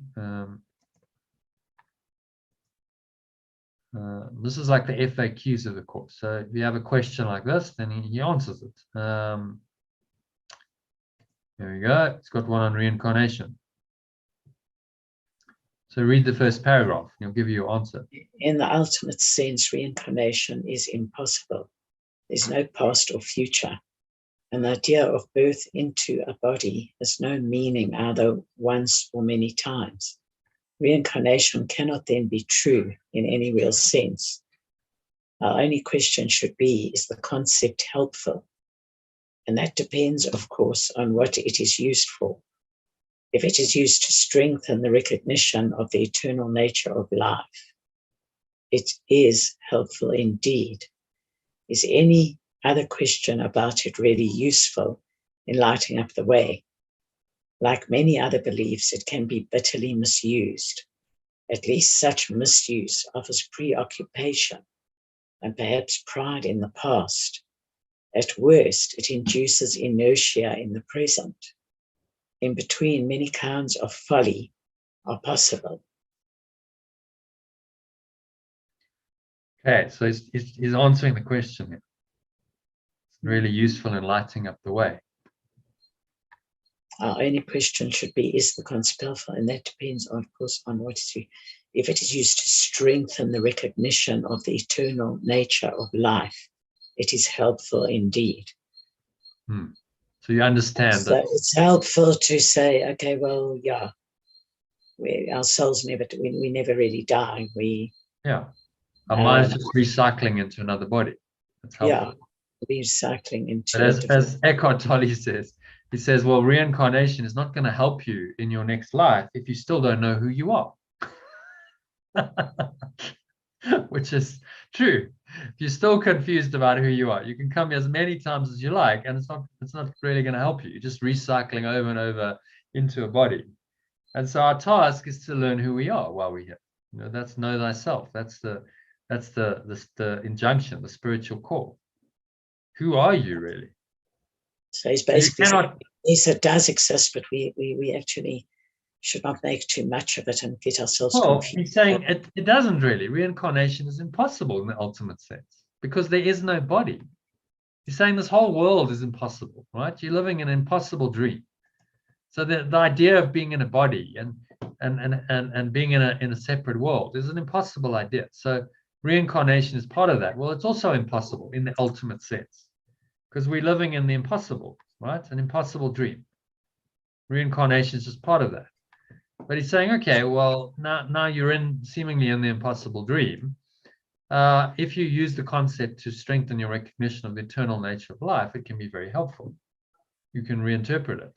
This is like the FAQs of the course. So if you have a question like this, then he answers it. There we go. It's got one on reincarnation. So read the first paragraph. He'll give you your answer. In the ultimate sense, reincarnation is impossible. There's no past or future. And the idea of birth into a body has no meaning either once or many times. Reincarnation cannot then be true in any real sense. Our only question should be, is the concept helpful? And that depends, of course, on what it is used for. If it is used to strengthen the recognition of the eternal nature of life, it is helpful indeed. Is any other question about it really useful in lighting up the way? Like many other beliefs, it can be bitterly misused. At least such misuse offers preoccupation and perhaps pride in the past. At worst, it induces inertia in the present. In between, many kinds of folly are possible. Okay, so he's answering the question here. It's really useful in lighting up the way. Our only question should be, is the concept helpful? And that depends, of course, on what it is. If it is used to strengthen the recognition of the eternal nature of life, it is helpful indeed. So you understand that it's helpful to say, okay, well, yeah, our souls we never really die. Yeah. Our mind's just recycling into another body. That's helpful. Yeah, recycling into. But as Eckhart Tolle says, he says, well, reincarnation is not going to help you in your next life if you still don't know who you are. Which is true. If you're still confused about who you are, you can come here as many times as you like, and it's not really going to help you. You're just recycling over and over into a body. And so our task is to learn who we are while we're here. You know, that's know thyself. That's the injunction, the spiritual call. Who are you really? So he's basically it does exist, but we actually should not make too much of it and get ourselves confused. He's saying it doesn't really. Reincarnation is impossible in the ultimate sense because there is no body. He's saying this whole world is impossible, right? You're living an impossible dream. So the idea of being in a body and being in a separate world is an impossible idea. So reincarnation is part of that. Well, it's also impossible in the ultimate sense because we're living in the impossible, right? An impossible dream. Reincarnation is just part of that. But he's saying, okay, well, now you're seemingly in the impossible dream. If you use the concept to strengthen your recognition of the eternal nature of life, it can be very helpful. You can reinterpret it.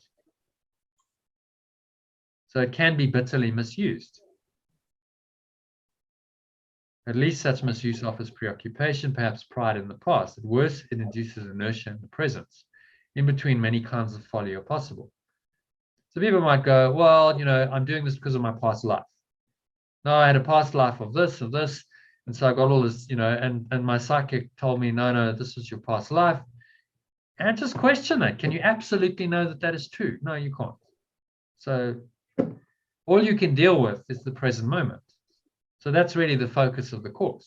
So it can be bitterly misused. At least such misuse offers preoccupation, perhaps pride in the past. At worst, it induces inertia in the present. In between, many kinds of folly are possible. So people might go, well, you know, I'm doing this because of my past life. No, I had a past life of this, and so I got all this, you know, and my psychic told me, no, this was your past life. And just question that. Can you absolutely know that is true? No, you can't. So all you can deal with is the present moment. So that's really the focus of the course.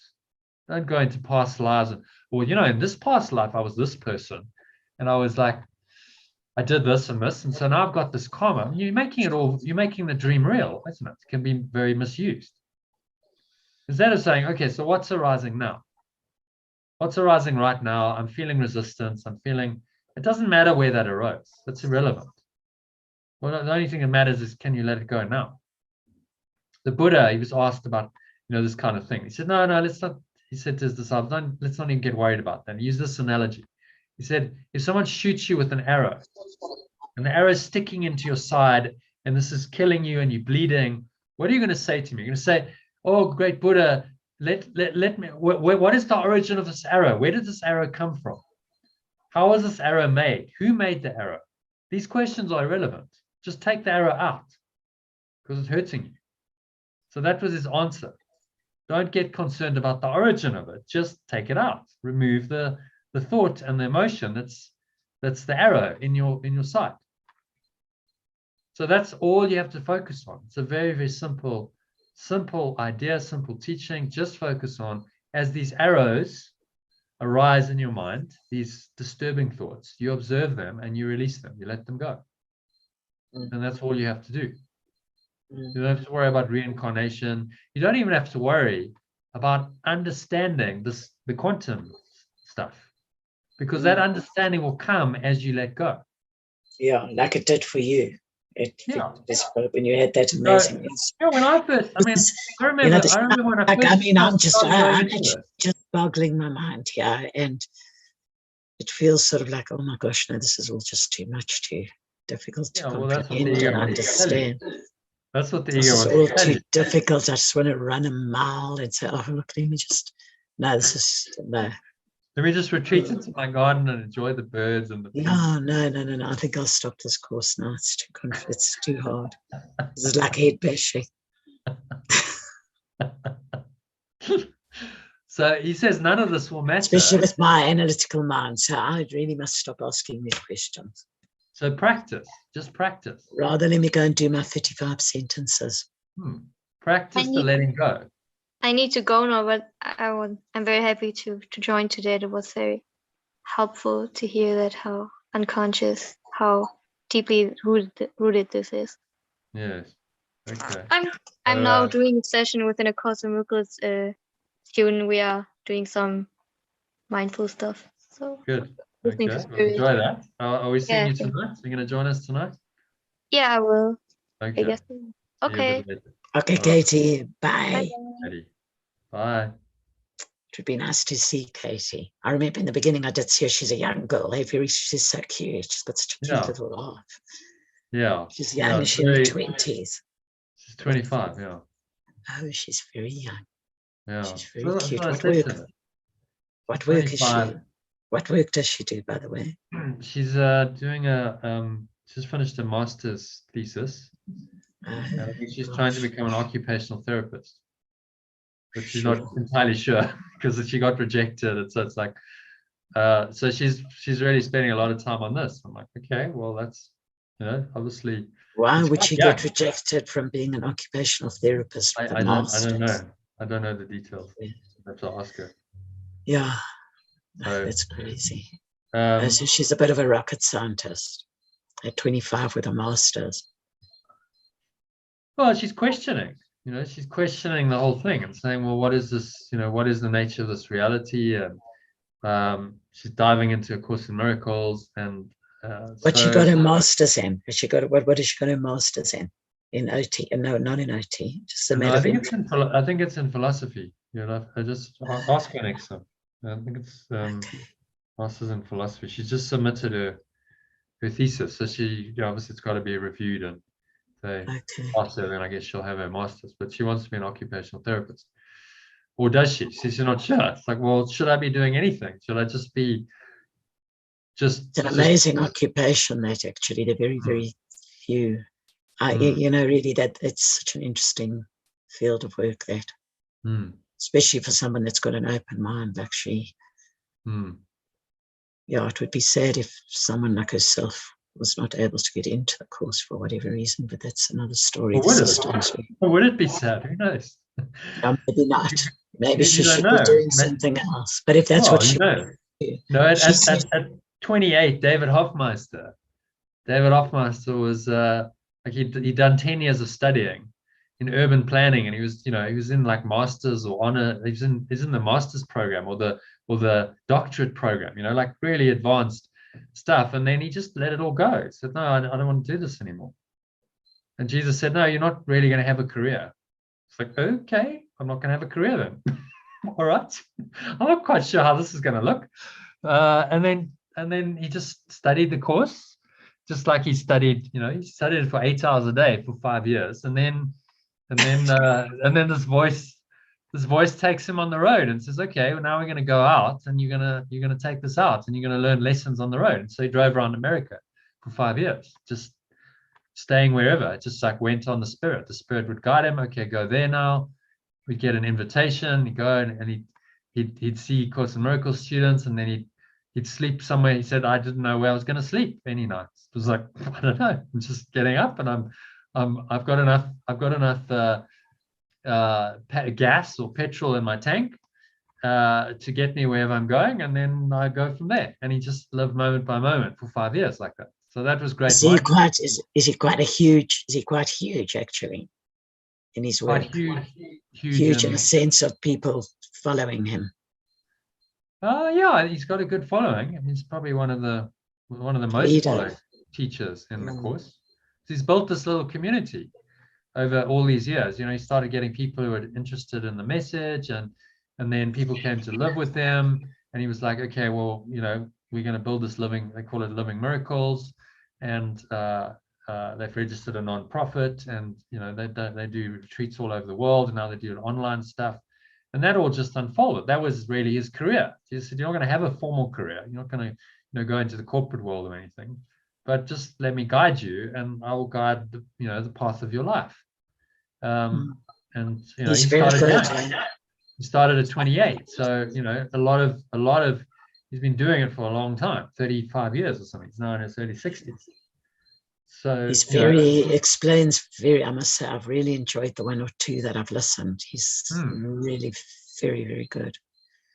Don't go into past lives and, well, you know, in this past life, I was this person. And I was like, I did this and this. And so now I've got this karma. You're making the dream real, isn't it? It can be very misused. Instead of saying, okay, so what's arising now? What's arising right now? I'm feeling resistance. It doesn't matter where that arose. That's irrelevant. Well, the only thing that matters is, can you let it go now? The Buddha, he was asked about, you know, this kind of thing. He said, no, let's not, he said to his disciples, let's not even get worried about that. He used this analogy. He said, if someone shoots you with an arrow and the arrow is sticking into your side and this is killing you and you're bleeding, what are you going to say to me? You're going to say, oh, great Buddha, let me, what is the origin of this arrow? Where did this arrow come from? How was this arrow made? Who made the arrow? These questions are irrelevant. Just take the arrow out because it's hurting you. So that was his answer. Don't get concerned about the origin of it. Just take it out. Remove the thought and the emotion that's the arrow in your sight. So that's all you have to focus on. It's a very, very simple idea, simple teaching. Just focus on, as these arrows arise in your mind, these disturbing thoughts, you observe them and you release them. You let them go. And that's all you have to do. You don't have to worry about reincarnation. You don't even have to worry about understanding the quantum stuff, because that understanding will come as you let go. Yeah, like it did for you. When you had that amazing. When I first, I remember when I first. I'm just boggling my mind here, and it feels sort of like, oh my gosh, no, this is all just too much, too difficult to comprehend and understand. That's what the ego was. It's all too difficult. I just want to run a mile and say, oh, look, let me just, no, this is, no. Let me just retreat into my garden and enjoy the birds and the peace. No. I think I'll stop this course now. It's too hard. This is like head bashing. So he says none of this will matter. Especially with my analytical mind. So I really must stop asking these questions. So practice, just practice. Rather, let me go and do my 35 sentences. Practice the letting go. I need to go now, but I'm very happy to join today. It was very helpful to hear that how unconscious, how deeply rooted this is. Yes. Okay. I'm now doing a session within a Course in Miracles student. We are doing some mindful stuff. So good. Okay. Well, enjoy that. Are we seeing you tonight? Are you going to join us tonight? Yeah, I will. Okay. I guess. Okay. Okay, All right. Katie, bye. Katie. Bye. It would be nice to see Katie. I remember in the beginning I did see her. She's a young girl. She's so cute. She's got such a cute Yeah. little laugh. Yeah. She's young. Yeah, She's in her 20s. She's 25, yeah. Oh, she's very young. Yeah. She's very So cute. I What said work? to her. What work is she? 25. What work does she do, by the way? She's doing she's finished a master's thesis. And I think she's trying to become an occupational therapist. But she's not entirely sure because she got rejected. And so it's like, so she's really spending a lot of time on this. I'm like, okay, well, that's, obviously. Why it's would quite she young. get rejected from being an occupational therapist? I don't know. I don't know the details. Yeah. I have to ask her. Yeah, So, that's crazy. so So she's a bit of a rocket scientist at 25 with a master's. well, she's questioning. She's questioning the whole thing and saying, well, what is this? What is the nature of this reality? And she's diving into A Course in Miracles. And What she got her master's in? What has she got her master's in? In OT? No, not in OT. Just a no, I think it's in philosophy. I just ask her next time. I think it's master's in philosophy. She's just submitted her thesis, so she obviously it's got to be reviewed and they pass her, then I guess she'll have her master's. But she wants to be an occupational therapist, or does she? She's not sure. It's like, well, should I be doing anything? Should I just be it's an amazing occupation, that actually. They're very, very few. Really, that it's such an interesting field of work, that, especially for someone that's got an open mind, actually. Yeah, it would be sad if someone like herself was not able to get into the course for whatever reason, but that's another story. Would it be sad? Who knows? Maybe not. Maybe she should be doing something else. But if that's what she would do. No, at 28, David Hofmeister was he'd done 10 years of studying in urban planning, and he was in like masters or honor. He's in the master's program or the doctorate program, like really advanced stuff. And then he just let it all go. He said, no, I don't want to do this anymore. And Jesus said, no, you're not really going to have a career. It's like, okay, I'm not going to have a career then. All right. I'm not quite sure how this is going to look. And then he just studied the course, just like he studied it for 8 hours a day for 5 years. And then this voice takes him on the road and says, okay, well, now we're going to go out and you're going to take this out and you're going to learn lessons on the road. And so he drove around America for 5 years, just staying wherever. It just like went on the spirit would guide him. Okay, go there now. We'd get an invitation, he'd go and he'd see Course in Miracles students, and then he'd sleep somewhere. He said, I didn't know where I was going to sleep any nights. It was like, I don't know, I'm just getting up and I've got enough gas or petrol in my tank to get me wherever I'm going, and then I go from there. And he just lived moment by moment for 5 years like that. So that was great. Is he quite huge actually in his work? Quite huge in a sense of people following him. Yeah, he's got a good following. He's probably one of the most followed teachers in the course. He's built this little community over all these years. He started getting people who were interested in the message, and then people came to live with them. And he was like, okay, well, we're going to build this they call it Living Miracles, and they've registered a non-profit, and they do retreats all over the world, and now they do online stuff. And that all just unfolded. That was really his career. He said, you're not going to have a formal career. You're not going to go into the corporate world or anything, but just let me guide you, and I will guide the path of your life. And he started at 28. So a lot of he's been doing it for a long time, 35 years or something. He's now in his early 60s. So he's explains very, I must say, I've really enjoyed the one or two that I've listened. He's really very, very good.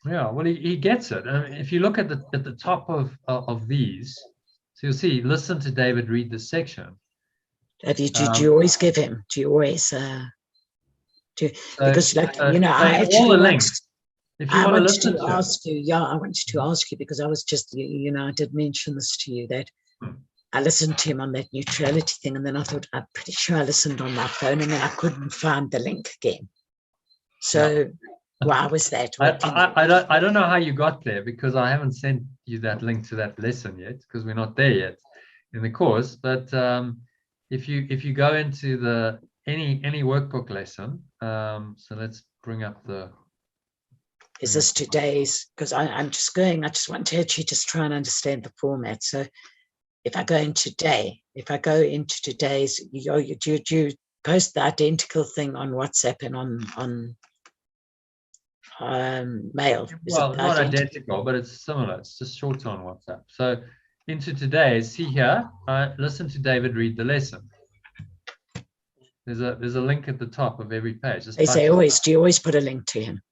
Yeah, well, he gets it. If you look at the top of these, so you'll see, listen to David read this section. Do you always give him? Do you always because I actually links. If you want to listen to ask you, I wanted to ask you, because I was just, I did mention this to you, that I listened to him on that neutrality thing, and then I thought, I'm pretty sure I listened on my phone, and then I couldn't find the link again. So why was that? I don't know how you got there, because I haven't sent you that link to that lesson yet, because we're not there yet in the course. But if you go into the any workbook lesson, so let's bring up the. Is this today's? Because I'm just going. I just want to actually just try and understand the format. So if I go into today's, you post the identical thing on WhatsApp and on mail. Well, not identical, but it's similar. It's just short on WhatsApp. So into today's, see here, listen to David read the lesson. There's a link at the top of every page. Just do you always put a link to him?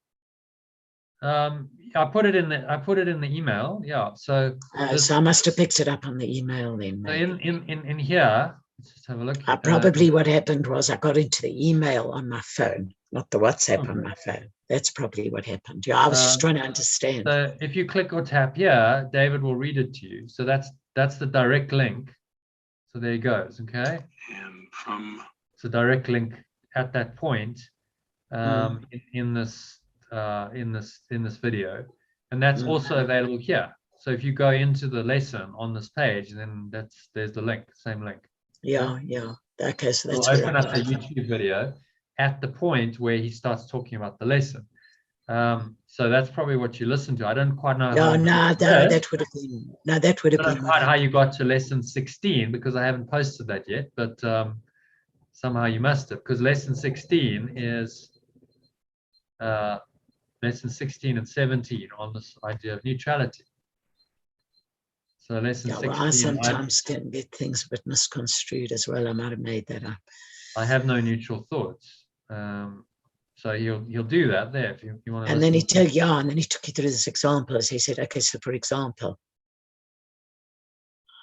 I put it in the email. Yeah. So so I must have picked it up on the email then. So in here, let's just have a look. Probably what happened was I got into the email on my phone, not the WhatsApp on my phone. That's probably what happened. Yeah, I was just trying to understand. So if you click or tap here, David will read it to you. So that's the direct link. So there he goes. Okay. And it's a direct link at that point in this video, and that's also available here. So if you go into the lesson on this page, then there's the link, same link. Yeah. Okay, so that's we'll open up the YouTube video at the point where he starts talking about the lesson. So that's probably what you listened to. I don't quite know. That would have been. No, that would have been. I don't know quite how you got to lesson 16, because I haven't posted that yet. But somehow you must have, because lesson 16 is lesson 16 and 17 on this idea of neutrality. So lesson 16. I sometimes can get things a bit misconstrued as well. I might have made that up. I have no neutral thoughts. So he'll do that there if you want to. And then he took you through this example. As he said, okay, so for example,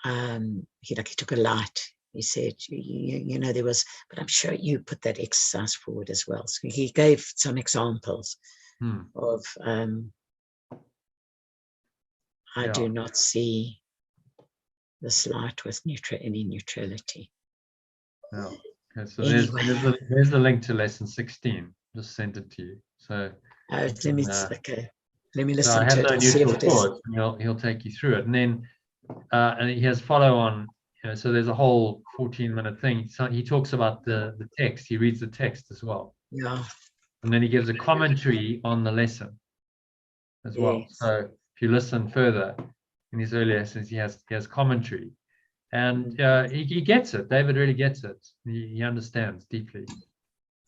he took a light. He said, you know, there was, but I'm sure you put that exercise forward as well. So he gave some examples of I do not see this light with any neutrality. Yeah. Okay, so anyway. there's the link to lesson 16. Just sent it to you. So let me listen so I have to no it. neutral thoughts, and he'll take you through it. And then and he has follow on. You know, so there's a whole 14-minute thing. So he talks about the text. He reads the text as well. Yeah. And then he gives a commentary on the lesson as well. So if you listen further in his earlier lessons, he has commentary, and he gets it. David really gets it. He understands deeply.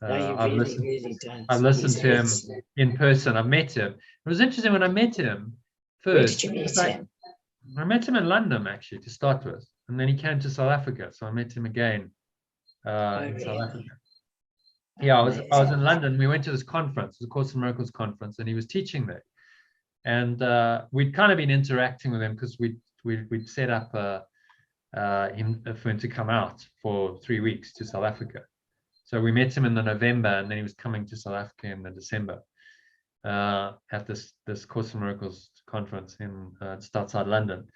I've listened to him in person. I've met him. It was interesting when I met him first. Where did you meet him? I met him in London, actually, to start with. And then he came to South Africa. So I met him again in South Africa. Yeah, I was in London. We went to this conference, the Course in Miracles conference, and he was teaching there. And we'd kind of been interacting with him because we'd set up for him to come out for 3 weeks to South Africa. So we met him in the November, and then he was coming to South Africa in the December at this Course in Miracles conference in just outside London.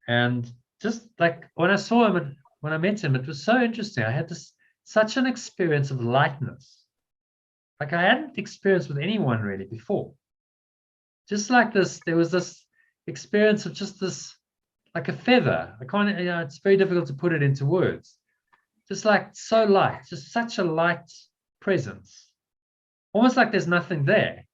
And just like when I met him, it was so interesting. I had such an experience of lightness, like I hadn't experienced with anyone really before. Just like this, there was this experience of just this, like a feather. I can't, it's very difficult to put it into words. Just like so light, just such a light presence, almost like there's nothing there.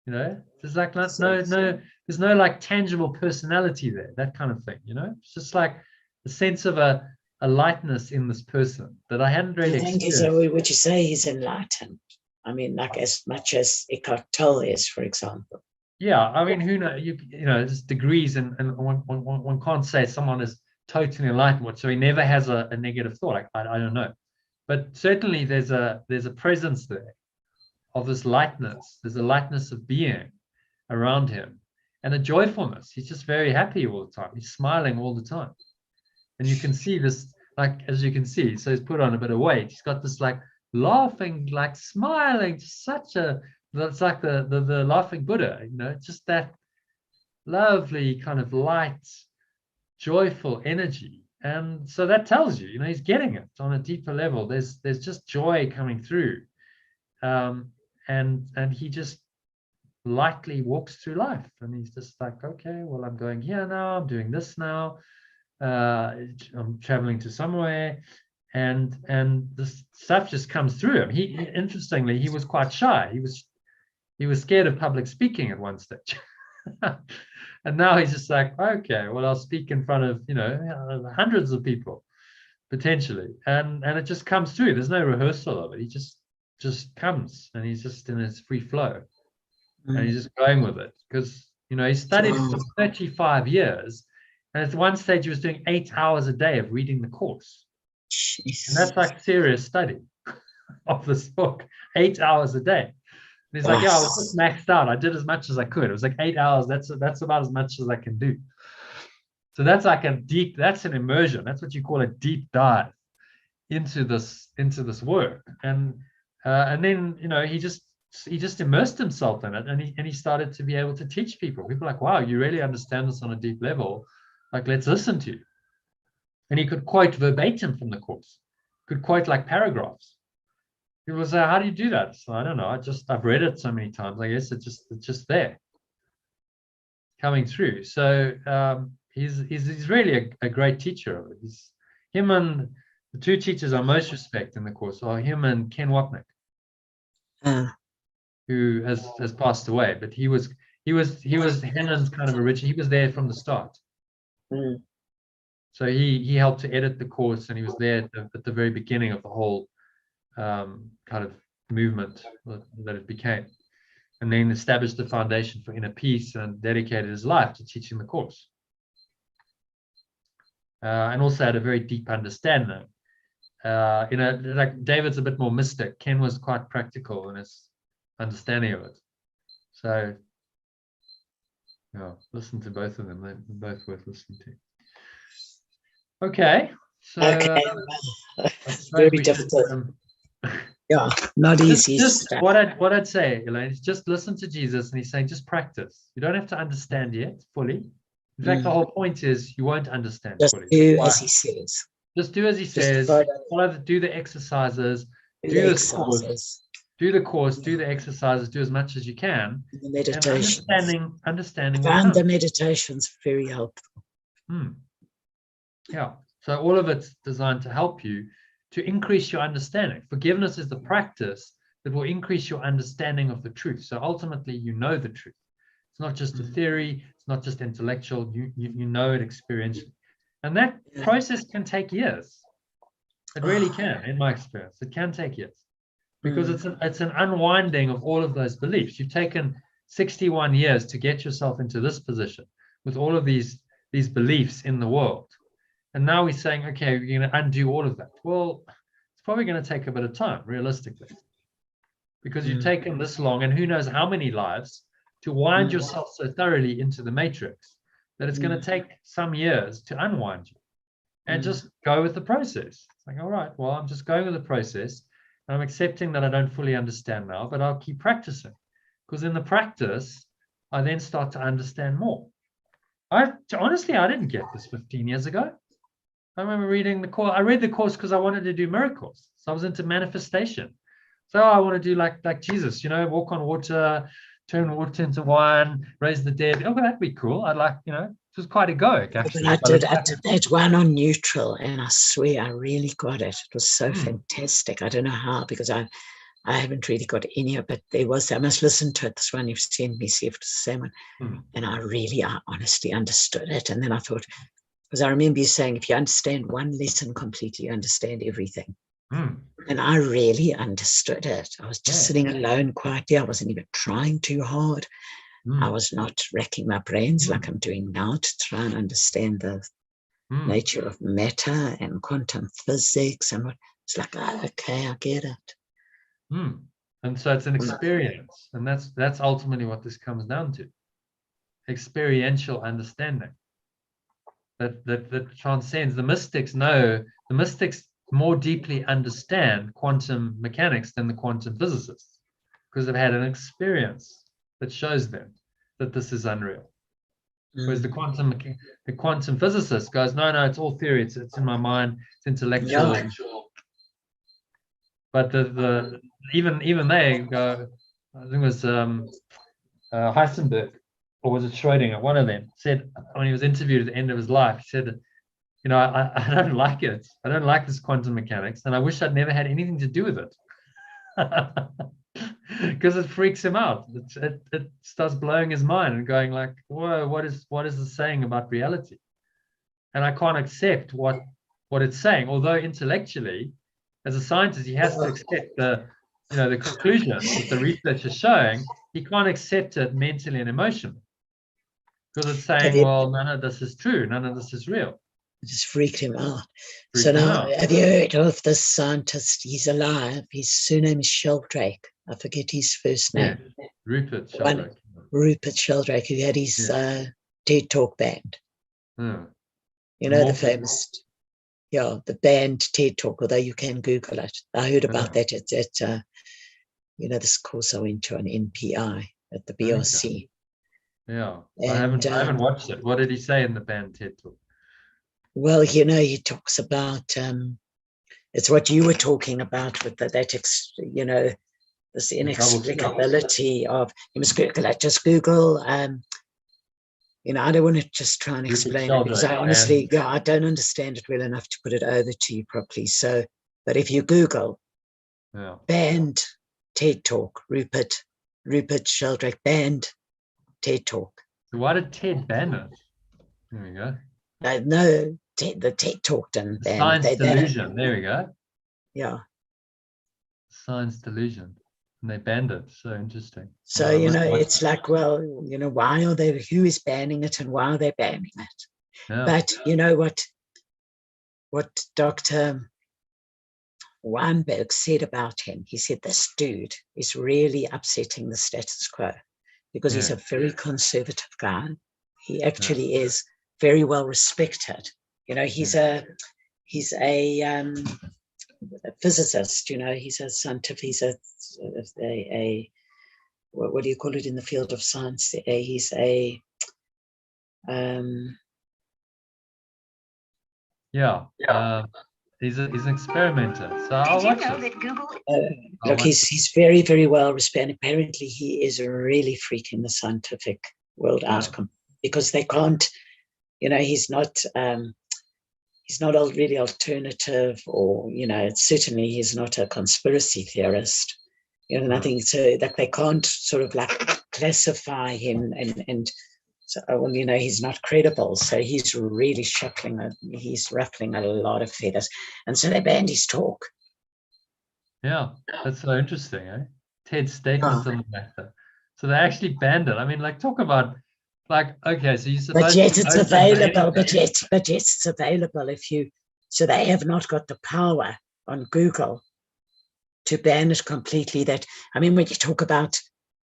You know, there's like there's no like tangible personality there, that kind of thing. You know, it's just like the sense of a lightness in this person that I hadn't really experienced. Would you say he's enlightened? I mean, like as much as Eckhart Tolle is, for example. Yeah, I mean, who knows? You know, there's degrees, and one can't say someone is totally enlightened. So he never has a negative thought. I don't know, but certainly there's a presence there of this lightness. There's a lightness of being around him, and a joyfulness. He's just very happy all the time. He's smiling all the time, and you can see this, like, as you can see. So he's put on a bit of weight. He's got this like laughing, like smiling, that's like the laughing Buddha, you know, just that lovely kind of light, joyful energy. And so that tells you, he's getting it on a deeper level. There's just joy coming through. And he just lightly walks through life, and he's just like, okay, well, I'm going here now, I'm doing this now, I'm traveling to somewhere, and this stuff just comes through him. Interestingly, he was quite shy. He was scared of public speaking at one stage. And now he's just like, okay, well, I'll speak in front of hundreds of people potentially, and it just comes through. There's no rehearsal of it. He just comes, and he's just in his free flow, and he's just going with it, because he studied for 35 years, and at one stage he was doing 8 hours a day of reading the course. Jeez. And that's like serious study of this book, 8 hours a day. And he's like, yeah, I was just maxed out. I did as much as I could. It was like 8 hours. That's about as much as I can do. So that's like that's an immersion. That's what you call a deep dive into this work. And then he just immersed himself in it, and he started to be able to teach people. People are like, wow, you really understand this on a deep level. Like, let's listen to you. And he could quote verbatim from the course, could quote like paragraphs. People say, how do you do that? So I don't know. I've read it so many times. I guess it's just there, coming through. So he's really a great teacher of it. Him and the two teachers I most respect in the course are him and Ken Wapnick, who has passed away. But he was Hannon's kind of original. He was there from the start. So he helped to edit the course, and he was there at the very beginning of the whole kind of movement that it became, and then established the foundation for inner peace and dedicated his life to teaching the course, and also had a very deep understanding. Like David's a bit more mystic. Ken was quite practical in his understanding of it. So listen to both of them. They're both worth listening to. Okay, so it's very difficult. Yeah, not easy. Just what I'd say, Elaine, is just listen to Jesus, and he's saying just practice. You don't have to understand yet fully. In fact, the whole point is you won't understand fully. Do as he says. Just do as he says. Do the exercises. Do the course. Do the exercises. Do as much as you can. The meditation. Understanding. I found the meditations very helpful. Yeah. So all of it's designed to help you to increase your understanding. Forgiveness is the practice that will increase your understanding of the truth. So ultimately, you know the truth. It's not just a theory. It's not just intellectual. You know it experientially. And that process can take years. It really can, in my experience. It can take years, because it's an unwinding of all of those beliefs. You've taken 61 years to get yourself into this position with all of these beliefs in the world. And now we're saying, okay, we're going to undo all of that. Well, it's probably going to take a bit of time, realistically, because you've taken this long, and who knows how many lives to wind yourself so thoroughly into the matrix that it's going to take some years to unwind you, and just go with the process. It's like, all right, well, I'm just going with the process, and I'm accepting that I don't fully understand now, but I'll keep practicing, because in the practice, I then start to understand more. Honestly, I didn't get this 15 years ago. I remember reading the course. I read the course because I wanted to do miracles. So I was into manifestation. So I want to do like Jesus, walk on water, turn water into wine, raise the dead. Oh, that'd be cool. I'd like, it was quite egoic, actually. I did that one on neutral, and I swear I really got it. It was so fantastic. I don't know how, because I haven't really got any of it. I must listen to it. This one you've sent me, see if it's the same one. And I honestly understood it. And then I thought, because I remember you saying, if you understand one lesson completely, you understand everything. And I really understood it. I was just sitting alone quietly. I wasn't even trying too hard. I was not racking my brains like I'm doing now to try and understand the nature of matter and quantum physics. And it's like, okay, I get it. And so it's an experience. And that's ultimately what this comes down to. Experiential understanding. That transcends. The mystics more deeply understand quantum mechanics than the quantum physicists, because they've had an experience that shows them that this is unreal. Whereas the quantum physicist goes, no, it's all theory. It's in my mind. It's intellectual. Yeah. But even they go. I think it was Heisenberg, or was it Schrödinger? One of them said when he was interviewed at the end of his life, he said, I don't like it. I don't like this quantum mechanics, and I wish I'd never had anything to do with it. Because it freaks him out. It starts blowing his mind and going like, whoa, what is this saying about reality? And I can't accept what it's saying. Although intellectually, as a scientist, he has to accept the conclusion that the research is showing. He can't accept it mentally and emotionally. Because it's saying, well, none of this is true, none of this is real. It just freaked him out. Have you heard of this scientist? He's alive. His surname is Sheldrake. I forget his first name. Yeah, Rupert Sheldrake. Rupert Sheldrake, who had his TED Talk band. Hmm. The famous, the band TED Talk, although you can Google it. I heard about that at this course I went to on NPI at the BRC. Okay. Yeah, and I haven't watched it. What did he say in the band TED Talk? Well, he talks about it's what you were talking about with this inexplicability of, you must Google it. Just Google. I don't want to just try and explain it because I honestly, I don't understand it well enough to put it over to you properly. So, but if you Google band TED Talk, Rupert Sheldrake band TED Talk. So why did Ted ban it? There we go. No, the TED Talk didn't ban Science delusion. There we go. Yeah. Science delusion. And they banned it. So interesting. So, it's like, well, why are they, who is banning it and why are they banning it? Yeah. But you know what Dr. Weinberg said about him, he said, this dude is really upsetting the status quo because he's a very conservative guy. He actually is very well respected. He's a physicist, he's a scientific, he's a what do you call it in the field of science? He's an experimenter. So I'll watch it. Look, he's very, very well respected. Apparently, he is really freaking the scientific world out because they can't. He's not really alternative, or certainly he's not a conspiracy theorist. Nothing. So that they can't sort of like classify him, and so he's not credible. So he's really he's ruffling a lot of feathers, and so they banned his talk. Yeah, that's so interesting, eh? Ted's statements on the matter. So they actually banned it. I mean, talk about. Okay, so you supposed but yet it's available. But yet it's available if you. So they have not got the power on Google to ban it completely. When you talk about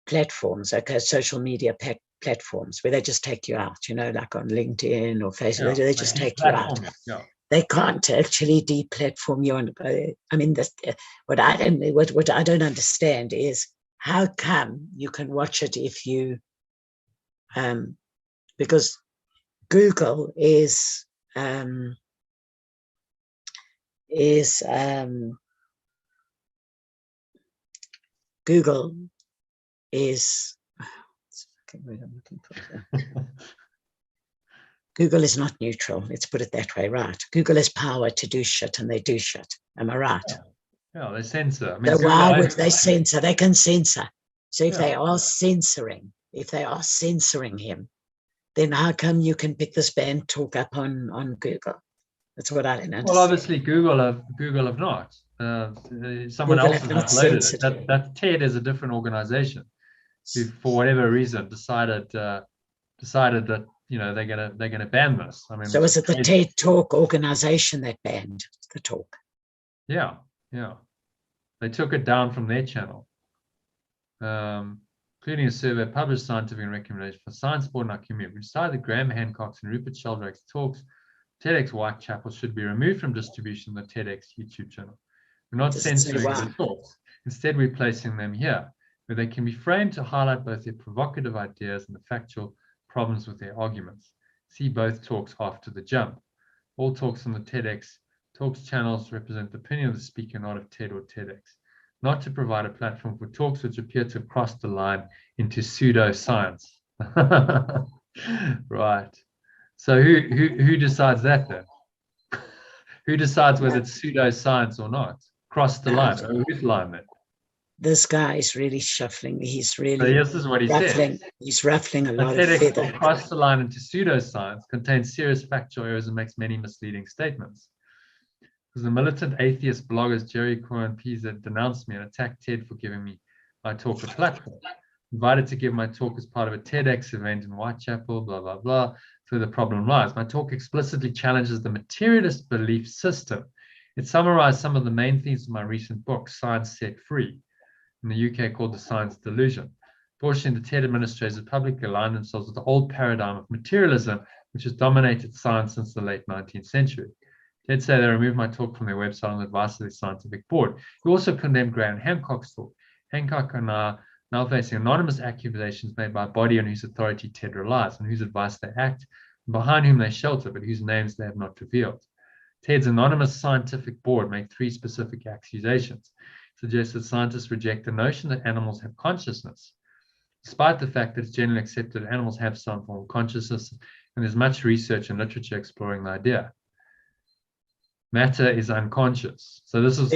platforms, social media platforms, where they just take you out, like on LinkedIn or Facebook, they just take you out. Yeah. They can't actually deplatform you. What I don't understand is how come you can watch it if you. Because Google is Google is Google is not neutral. Let's put it that way, right? Google has power to do shit, and they do shit. Am I right? Yeah, they censor. So why would they censor? They can censor. So if they are censoring him, then how come you can pick this band talk up on Google? That's what I didn't understand. Well, obviously Google have not. Someone else has uploaded it. That TED is a different organization who, for whatever reason, decided that they're gonna ban this. So was it the TED Talk organization that banned the talk? Yeah. They took it down from their channel. Including a survey published scientific recommendation for science board in our community. We decided that Graham Hancock's and Rupert Sheldrake's talks, TEDx Whitechapel, should be removed from distribution on the TEDx YouTube channel. We're not censoring the talks. Instead, we're placing them here, where they can be framed to highlight both their provocative ideas and the factual problems with their arguments. See both talks after the jump. All talks on the TEDx Talks channels represent the opinion of the speaker, not of TED or TEDx. Not to provide a platform for talks which appear to have crossed the line into pseudoscience. Right. So who decides that then? Who decides whether it's pseudoscience or not? Cross the line. Oh, whose line then? This guy is really shuffling. He's really So this is what he ruffling. says. He's ruffling a lot of TEDx feathers. will cross the line into pseudoscience, contains serious factual errors, and makes many misleading statements. Because the militant atheist bloggers Jerry Cohen PZ denounced me and attacked TED for giving me my talk a platform. Invited to give my talk as part of a TEDx event in Whitechapel, blah, blah, blah. So the problem lies. My talk explicitly challenges the materialist belief system. It summarized some of the main themes of my recent book, Science Set Free, in the UK called The Science Delusion. Fortunately, the TED administrators have publicly aligned themselves with the old paradigm of materialism, which has dominated science since the late 19th century. TED say they removed my talk from their website on the advice of their scientific board, who also condemned Graham Hancock's talk. Hancock and now facing anonymous accusations made by a body on whose authority TED relies, on whose advice they act, and behind whom they shelter, but whose names they have not revealed. TED's anonymous scientific board made 3 specific accusations. It suggests that scientists reject the notion that animals have consciousness, despite the fact that it's generally accepted that animals have some form of consciousness, and there's much research and literature exploring the idea. Matter is unconscious. So this is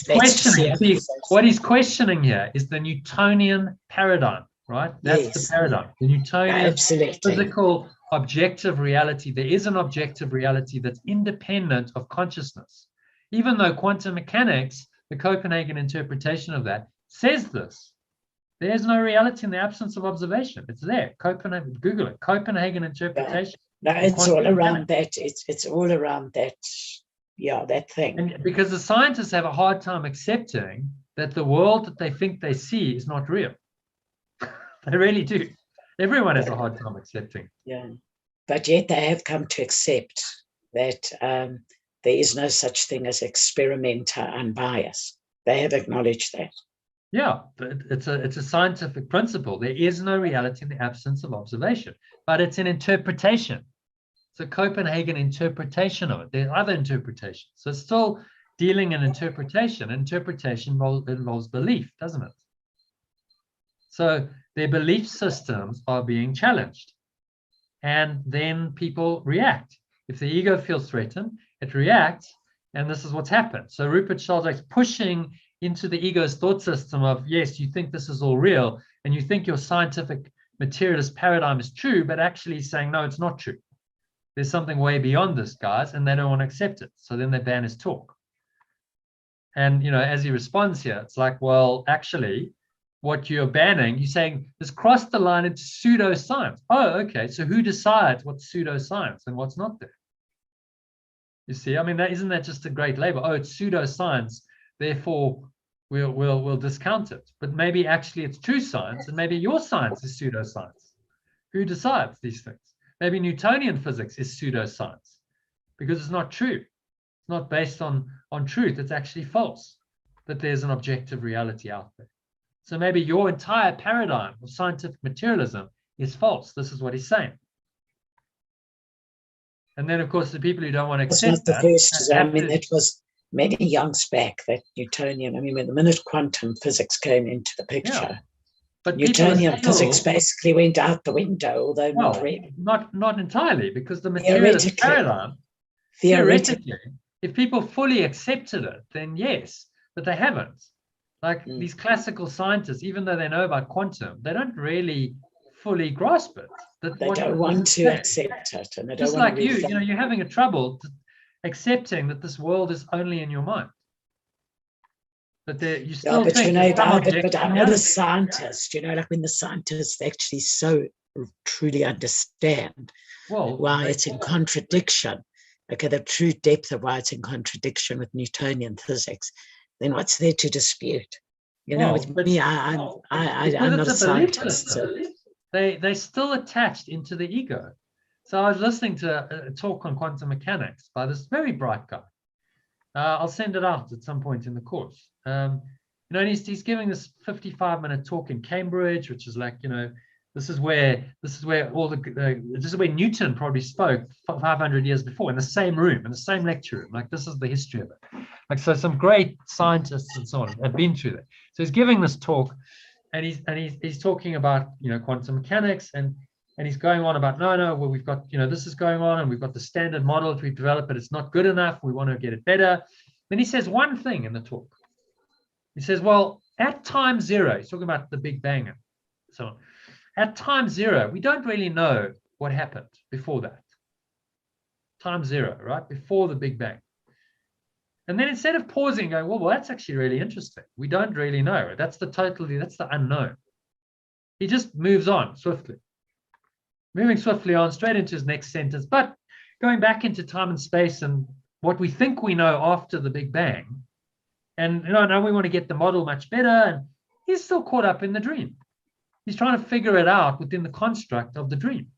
questioning. See, what he's questioning here is the Newtonian paradigm, right? That's the paradigm. The Newtonian physical objective reality. There is an objective reality that's independent of consciousness. Even though quantum mechanics, the Copenhagen interpretation of that, says this. There's no reality in the absence of observation. It's there. Copenhagen, Google it. Copenhagen interpretation. No, it's all around that. It's all around that. Yeah, that thing. And because the scientists have a hard time accepting that the world that they think they see is not real. They really do. Everyone has a hard time accepting. Yeah, but yet they have come to accept that there is no such thing as experimenter unbiased. They have acknowledged that. Yeah, but it's a scientific principle. There is no reality in the absence of observation, but it's an interpretation. It's a Copenhagen interpretation of it. There are other interpretations. So it's still dealing in interpretation. Interpretation involves belief, doesn't it? So their belief systems are being challenged. And then people react. If the ego feels threatened, it reacts. And this is what's happened. So Rupert Sheldrake's pushing into the ego's thought system of, yes, you think this is all real, and you think your scientific materialist paradigm is true, but actually saying, no, it's not true. There's something way beyond this, guys, and they don't want to accept it. So then they ban his talk. And, you know, as he responds here, it's like, well, actually, what you're banning, you're saying this crossed the line into pseudoscience. Oh, okay. So who decides what's pseudoscience and what's not there? You see, I mean, isn't that just a great label? Oh, it's pseudoscience, therefore we'll discount it. But maybe actually it's true science, and maybe your science is pseudoscience. Who decides these things? Maybe Newtonian physics is pseudoscience because it's not true. It's not based on truth. It's actually false, that there's an objective reality out there. So maybe your entire paradigm of scientific materialism is false. This is what he's saying. And then, of course, the people who don't want to accept that. I mean, it was many years back that Newtonian, I mean, when the minute quantum physics came into the picture, yeah. But Newtonian physics basically went out the window, although not really. Not entirely, because the materialist paradigm, theoretically, if people fully accepted it, then yes, but they haven't. Like these classical scientists, even though they know about quantum, they don't really fully grasp it. They don't want to accept it. And they don't just want like you know, you're having a trouble accepting that this world is only in your mind. But you still but think, you know, but I'm not a scientist, you know, like when the scientists actually so truly understand why it's in contradiction, okay, the true depth of why it's in contradiction with Newtonian physics, then what's there to dispute? You know, with me, I'm not a scientist. So. They're still attached into the ego. So I was listening to a talk on quantum mechanics by this very bright guy. I'll send it out at some point in the course. You know, and he's giving this 55-minute talk in Cambridge, which is like, you know, This is where all this is where Newton probably spoke 500 years before, in the same room, in the same lecture room. Like, this is the history of it. Like, so some great scientists and so on have been through that. So he's giving this talk, and he's talking about, you know, quantum mechanics, and he's going on about, no, well, we've got, you know, this is going on, and we've got the standard model that we've developed, but it's not good enough. We want to get it better. Then he says one thing in the talk. He says, well, at time zero, he's talking about the Big Bang and so on. At time zero, we don't really know what happened before that. Time zero, right? Before the Big Bang. And then instead of pausing, going, well, that's actually really interesting. We don't really know. That's the unknown. He just moves on swiftly. Moving swiftly on, straight into his next sentence, but going back into time and space and what we think we know after the Big Bang. And, you know, now we want to get the model much better. And he's still caught up in the dream. He's trying to figure it out within the construct of the dream.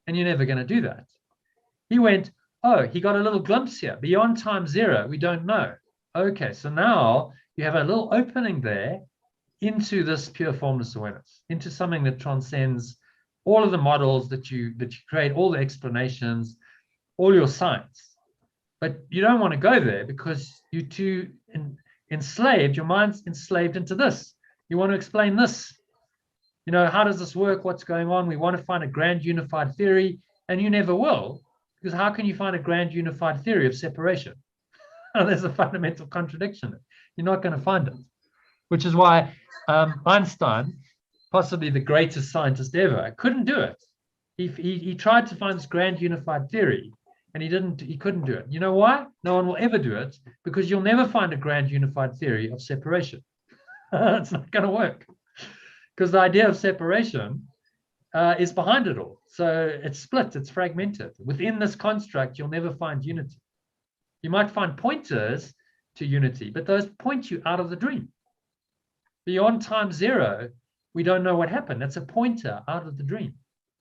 And you're never going to do that. He went, oh, he got a little glimpse here. Beyond time zero, we don't know. Okay, so now you have a little opening there into this pure formless awareness, into something that transcends all of the models that you create, all the explanations, all your science. But you don't want to go there because you're too enslaved. Your mind's enslaved into this. You want to explain this. You know, how does this work? What's going on? We want to find a grand unified theory, and you never will, because how can you find a grand unified theory of separation? There's a fundamental contradiction. You're not going to find it, which is why Einstein, possibly the greatest scientist ever, couldn't do it. He tried to find this grand unified theory, and he couldn't do it. You know why? No one will ever do it, because you'll never find a grand unified theory of separation. It's not going to work, because the idea of separation is behind it all. So it's split, it's fragmented. Within this construct, you'll never find unity. You might find pointers to unity, but those point you out of the dream. Beyond time zero, we don't know what happened. That's a pointer out of the dream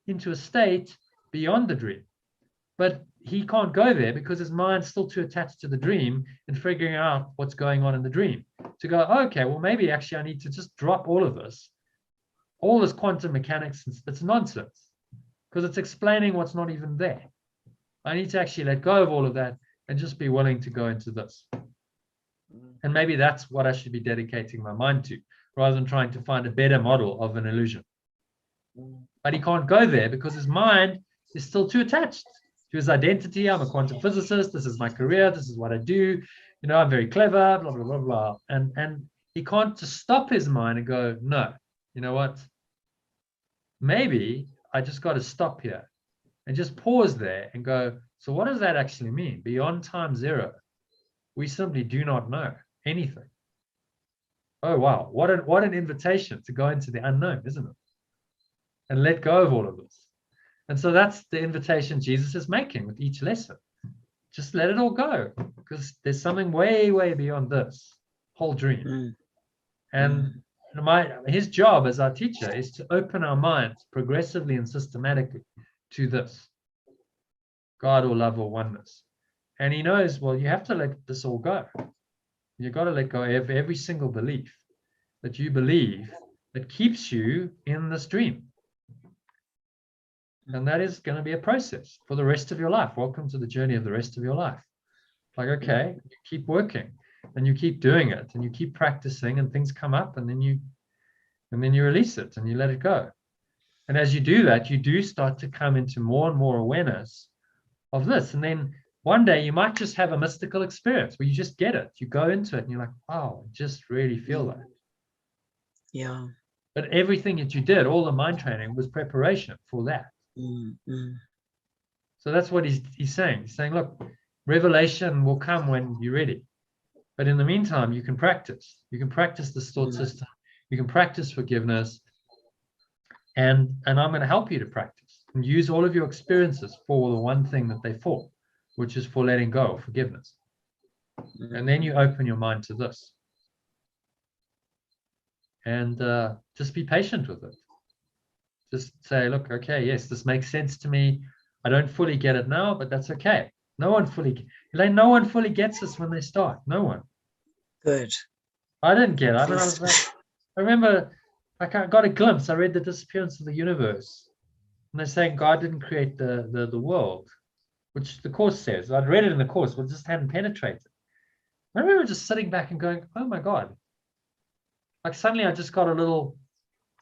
into a state beyond the dream. But he can't go there because his mind's still too attached to the dream and figuring out what's going on in the dream to go, okay, well, maybe actually I need to just drop all of this. All this quantum mechanics, it's nonsense, because it's explaining what's not even there. I need to actually let go of all of that and just be willing to go into this. And maybe that's what I should be dedicating my mind to, rather than trying to find a better model of an illusion. But he can't go there because his mind is still too attached to his identity. I'm a quantum physicist. This is my career. This is what I do. You know, I'm very clever, blah, blah, blah, blah. And he can't just stop his mind and go, no, you know what? Maybe I just got to stop here and just pause there and go, so what does that actually mean? Beyond time zero, we simply do not know anything. Oh, wow. What an invitation to go into the unknown, isn't it? And let go of all of this. And so that's the invitation Jesus is making with each lesson. Just let it all go, because there's something way, way beyond this whole dream. And his job as our teacher is to open our minds progressively and systematically to this God or love or oneness. And he knows, well, you have to let this all go. You've got to let go of every single belief that you believe that keeps you in this dream. And that is going to be a process for the rest of your life. Welcome to the journey of the rest of your life. Like, okay, you keep working and you keep doing it and you keep practicing, and things come up, and then you release it and you let it go. And as you do that, you do start to come into more and more awareness of this. And then one day you might just have a mystical experience where you just get it. You go into it and you're like, wow, I just really feel that. Yeah. But everything that you did, all the mind training, was preparation for that. So that's what he's saying. He's saying, look, revelation will come when you're ready. But in the meantime, you can practice. You can practice this thought system. You can practice forgiveness. And I'm going to help you to practice and use all of your experiences for the one thing that they're for, which is for letting go of forgiveness. And then you open your mind to this. And just be patient with it. Just say, look, okay, yes, this makes sense to me. I don't fully get it now, but that's okay. No one fully gets this when they start. No one. Good. I didn't get it. I remember like I got a glimpse. I read The Disappearance of the Universe, and they're saying God didn't create the world, which the Course says. I'd read it in the Course, but just hadn't penetrated. I remember just sitting back and going, oh my God. Like suddenly I just got a little,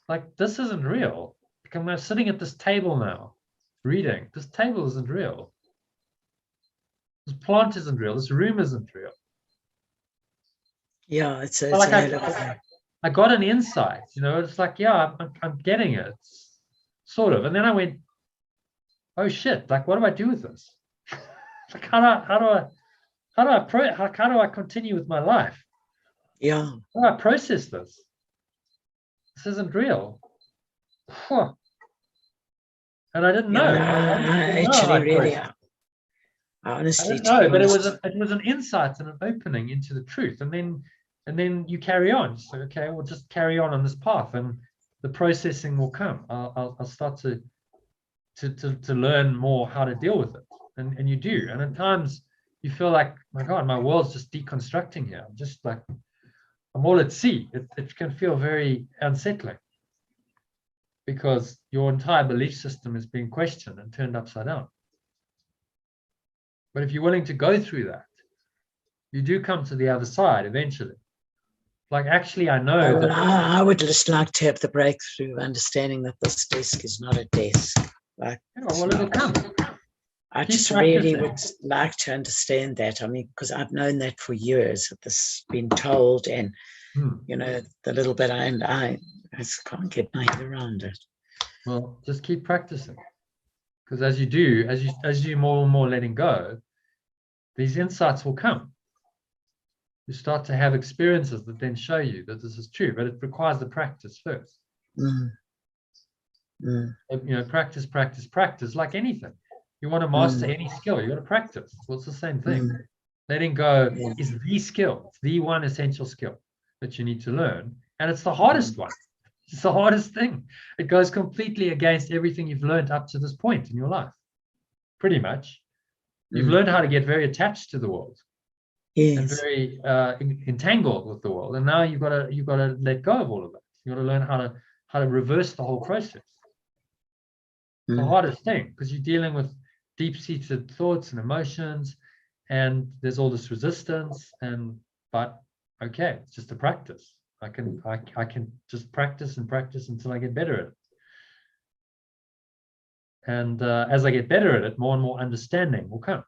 like, this isn't real. Like I'm sitting at this table now, reading. This table isn't real. This plant isn't real. This room isn't real. Yeah, it's But like I got an insight, you know, it's like, yeah, I'm getting it, sort of. And then I went, oh shit, like, what do I do with this? Like, how do I continue with my life? yeah. How do I process this? This isn't real. Huh. And I didn't know. I actually really, I honestly, No, but it was an insight and an opening into the truth, and then you carry on. So okay, we'll just carry on this path, and the processing will come. I'll start to learn more how to deal with it, and you do. And at times you feel like, my God, my world's just deconstructing here. I'm just like, I'm all at sea. It can feel very unsettling because your entire belief system is being questioned and turned upside down. But if you're willing to go through that, you do come to the other side eventually. Like, actually, I know that I would just like to have the breakthrough, understanding that this desk is not a desk. Like, well, it'll come. I Keep just really practicing. would like to understand that. I mean, because I've known that for years, that this has been told, and you know, the little bit I just can't get my head around it. Well, just keep practicing, because as you do, as you more and more letting go, these insights will come. You start to have experiences that then show you that this is true, but it requires the practice first. You know, practice, like anything. You want to master any skill, you got to practice. Well, it's the same thing. Letting go is the skill. It's the one essential skill that you need to learn, and it's the hardest one. It's the hardest thing. It goes completely against everything you've learned up to this point in your life. Pretty much. You've learned how to get very attached to the world. Yes. And very entangled with the world. And now you've got to let go of all of that. You've got to learn how to reverse the whole process. It's the hardest thing, because you're dealing with deep-seated thoughts and emotions, and there's all this resistance. But okay, it's just a practice. I can just practice and practice until I get better at it. And as I get better at it, more and more understanding will come.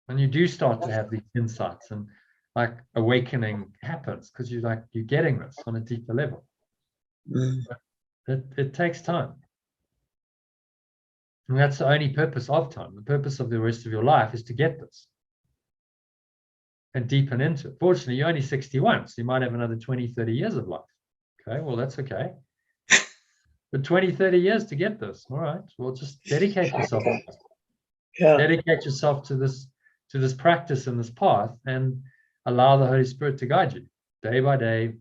And you do start to have these insights, and like awakening happens because you're getting this on a deeper level. It takes time. And that's the only purpose of time. The purpose of the rest of your life is to get this and deepen into it. Fortunately, you're only 61, so you might have another 20, 30 years of life. Okay, well, that's okay. But 20, 30 years to get this. All right, well, just dedicate yourself to this. Dedicate yourself to this practice and this path, and allow the Holy Spirit to guide you day by day,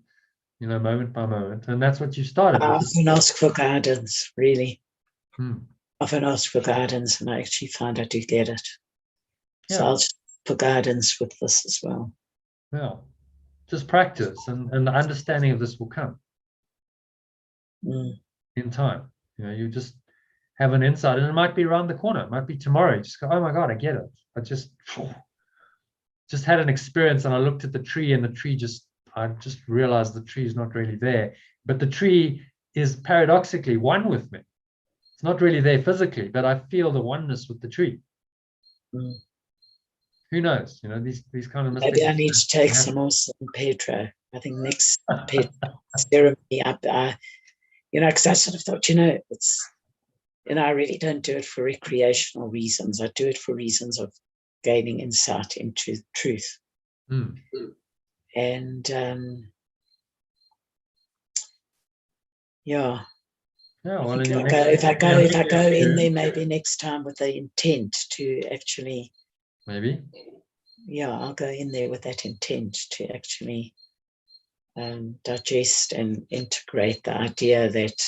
you know, moment by moment. And that's what you started with. I often ask for guidance, really. Often ask for guidance, and I actually find I do get it. So I'll just for guidance with this as well. Yeah, just practice, and the understanding of this will come in time. You know, you just have an insight, and it might be around the corner. It might be tomorrow. You just go, oh my God, I get it. I just had an experience, and I looked at the tree, and I just realized the tree is not really there. But the tree is paradoxically one with me. It's not really there physically, but I feel the oneness with the tree. Who knows? You know, these kind of mistakes. Maybe I need to take some more San Pedro. I think next ceremony, you know, because I sort of thought, you know, it's, you know, I really don't do it for recreational reasons. I do it for reasons of gaining insight into truth. And well, if I go in there maybe next time with the intent to actually, I'll go in there with that intent to actually digest and integrate the idea that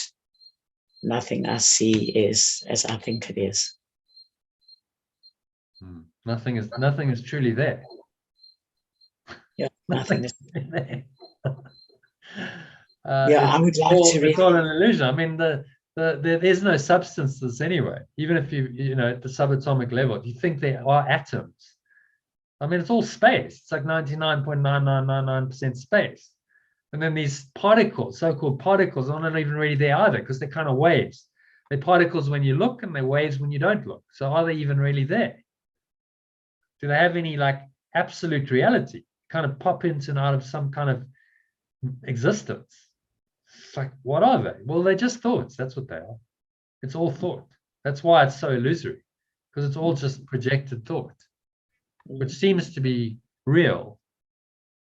nothing I see is as I think it is. Nothing is truly there. Yeah, nothing is there. Yeah, I would like to it's all an illusion. I mean, there's no substances anyway. Even if you know, at the subatomic level, you think there are atoms. I mean, it's all space. It's like 99.9999% space. And then these particles, so-called particles, are not even really there either, because they're kind of waves. They're particles when you look, and they're waves when you don't look. So are they even really there? Do they have any like absolute reality? Kind of pop into and out of some kind of existence. It's like, what are they? Well, they're just thoughts. That's what they are. It's all thought. That's why it's so illusory, because it's all just projected thought, which seems to be real.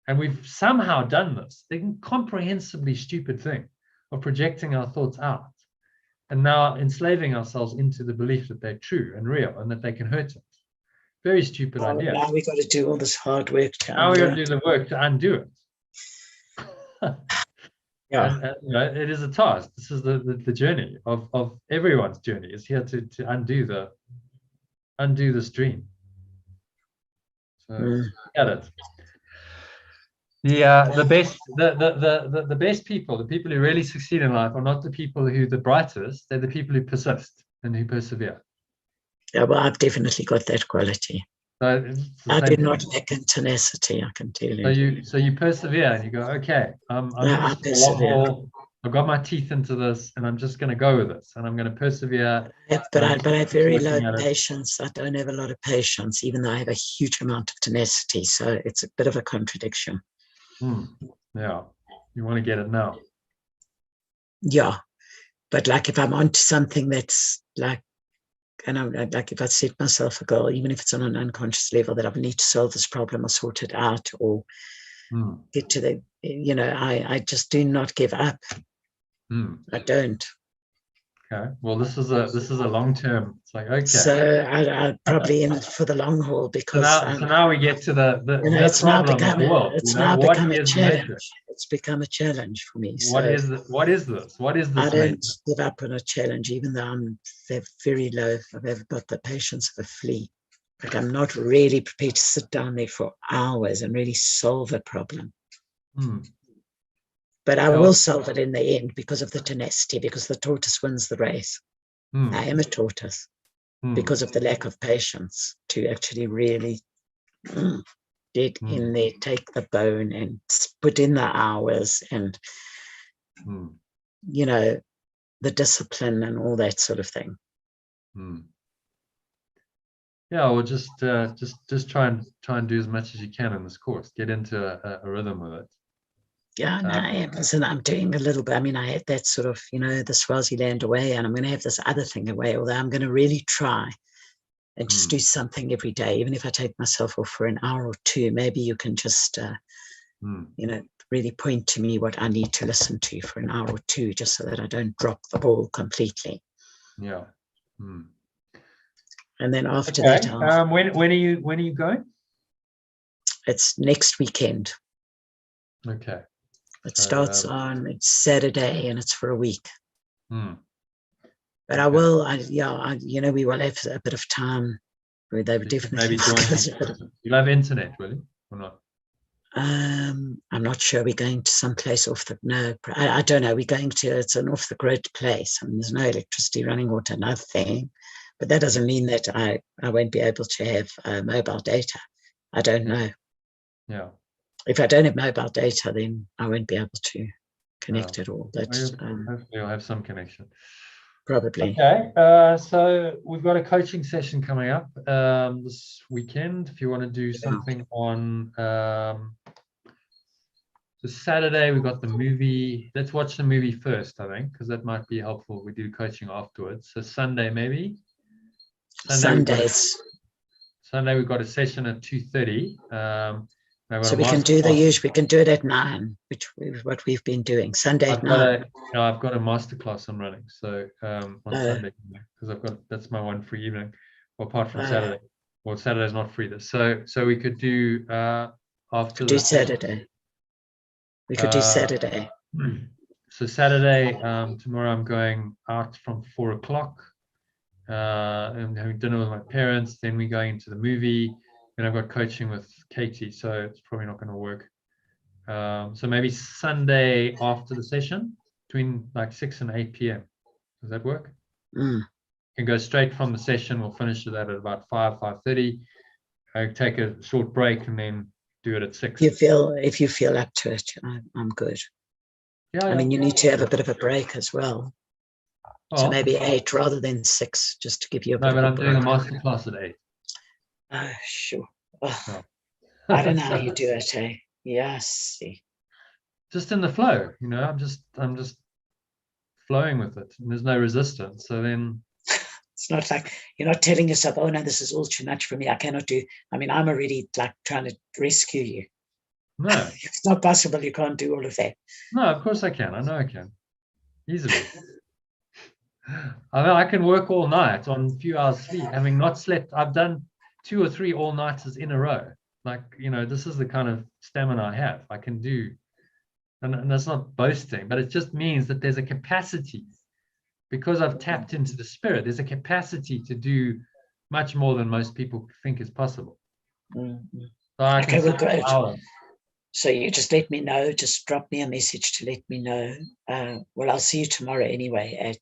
And we've somehow done this, the incomprehensibly stupid thing of projecting our thoughts out and now enslaving ourselves into the belief that they're true and real and that they can hurt us. Very stupid idea. Now we got to do all this hard work to now we undo got to do the work to undo it. Yeah. And you know, it is a task. This is the journey of everyone's journey, is here to undo this dream. So get it. The best people, the people who really succeed in life, are not the people who are the brightest. They're the people who persist and who persevere. Yeah, well, I've definitely got that quality. So I do not lack in tenacity, I can tell you. So you persevere and you go, okay, I'm I persevere. I've got my teeth into this, and I'm just going to go with this, and I'm going to persevere. But I have very low patience. I don't have a lot of patience, even though I have a huge amount of tenacity. So it's a bit of a contradiction. Yeah, you want to get it now. Yeah, but like if I'm onto something that's like, and I'm like, if I set myself a goal, even if it's on an unconscious level, that I need to solve this problem or sort it out or get to the, you know, I just do not give up. I don't. Okay. Well, this is a long term. It's like, okay. So I probably in it for the long haul, because so now we get to the it's now become a challenge. Matrix? It's become a challenge for me. What is this? What is this? I don't give up on a challenge, even though they're very low. I've got the patience of a flea. Like, I'm not really prepared to sit down there for hours and really solve a problem. But I will solve it in the end because of the tenacity, because the tortoise wins the race. I am a tortoise because of the lack of patience to actually really get in there, take the bone and put in the hours and, you know, the discipline and all that sort of thing. Yeah, well, just try and do as much as you can in this course. Get into a rhythm with it. Yeah, no, listen, I'm doing a little bit. I mean, I had that sort of, you know, the Swaziland away, and I'm going to have this other thing away, although I'm going to really try and just do something every day, even if I take myself off for an hour or two. Maybe you can just, you know, really point to me what I need to listen to for an hour or two, just so that I don't drop the ball completely. Yeah. And then after that, when are you going? It's next weekend. Okay. It starts on Saturday, and it's for a week. But I will, you know, we will have a bit of time where they would definitely You'll have internet, will you, or not? I'm not sure. We're going to some place I don't know. We're going to, it's an off the grid place, and there's no electricity, running water, nothing. But that doesn't mean that I won't be able to have mobile data. I don't know. Yeah. If I don't have mobile data, then I won't be able to connect at all. That's hopefully you'll have some connection. Probably. Okay. So we've got a coaching session coming up this weekend. If you want to do something on so Saturday, we've got the movie. Let's watch the movie first, I think, because that might be helpful. We do coaching afterwards. So Sunday, maybe. Sundays. Sunday, we've got a session at 2:30. So we can do we can do it at 9, which is what we've been doing. Sunday at 9. I've got a masterclass I'm running, so on Sunday, because that's my one free evening, apart from Saturday. Well, Saturday's not free. So we could do after the Saturday. We could do Saturday. So Saturday, tomorrow I'm going out from 4 o'clock. I'm having dinner with my parents. Then we're going into the movie. Then I've got coaching with Katie, so it's probably not going to work. So maybe Sunday after the session, between like 6 and 8 p.m. Does that work? Mm. Can go straight from the session. We'll finish it at about 5:30. Take a short break and then do it at 6. If you feel up to it, I'm good. Yeah, I mean, you need to have a bit of a break as well. So maybe 8 rather than 6, just to give you a bit no, but of I'm a doing a break. master class at 8. Oh, sure. Oh, No. I don't know how you do it, eh? Yes. Just in the flow, you know. I'm just flowing with it, and there's no resistance. So then It's not like you're not telling yourself, oh no, this is all too much for me. I cannot do. I mean, I'm already like trying to rescue you. no, It's not possible. You can't do all of that. no, of course I can. I know I can easily. I mean, I can work all night on a few hours sleep, having not slept. I've done 2 or 3 all-nighters in a row. Like, you know, this is the kind of stamina I have. I can do, and that's not boasting, but it just means that there's a capacity, because I've tapped into the spirit, there's a capacity to do much more than most people think is possible. Mm-hmm. So I Okay, can well, sit great. for hours. So you just let me know. Just drop me a message to let me know. Well, I'll see you tomorrow anyway at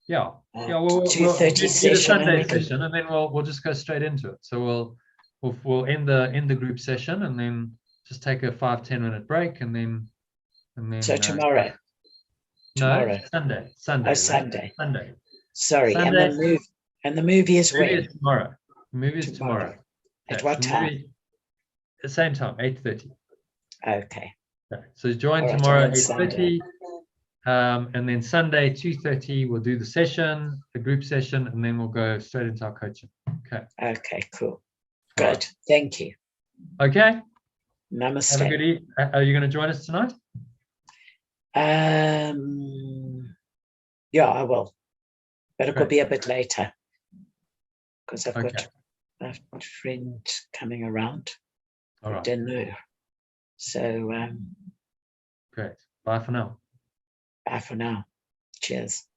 Yeah, we'll 2:30 do the session, and Sunday we can. session, and then we'll just go straight into it. So we'll end the group session, and then just take a 5-10 minute break, and then So tomorrow. No, Sunday. Oh, Right? Sunday. Sunday. Sorry, Sunday. and the movie is The movie when? is tomorrow. The movie is tomorrow. At Okay, what so time? movie, the same time, 8:30. Okay. Okay, so join All right, tomorrow and then Sunday. 8:30, and then Sunday 2:30 we'll do the session, the group session, and then we'll go straight into our coaching. Okay. Okay, cool. All Good. right. Thank you. Okay. Namaste. Have a good evening. Are you going to join us tonight? Yeah, I will. But it will Great. be a bit later because I've Okay. got a friend coming around All for right. dinner. So Great. Bye for now. bye for now. Cheers.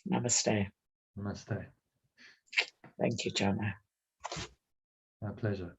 Namaste. Namaste. Thank you, Jono. My pleasure.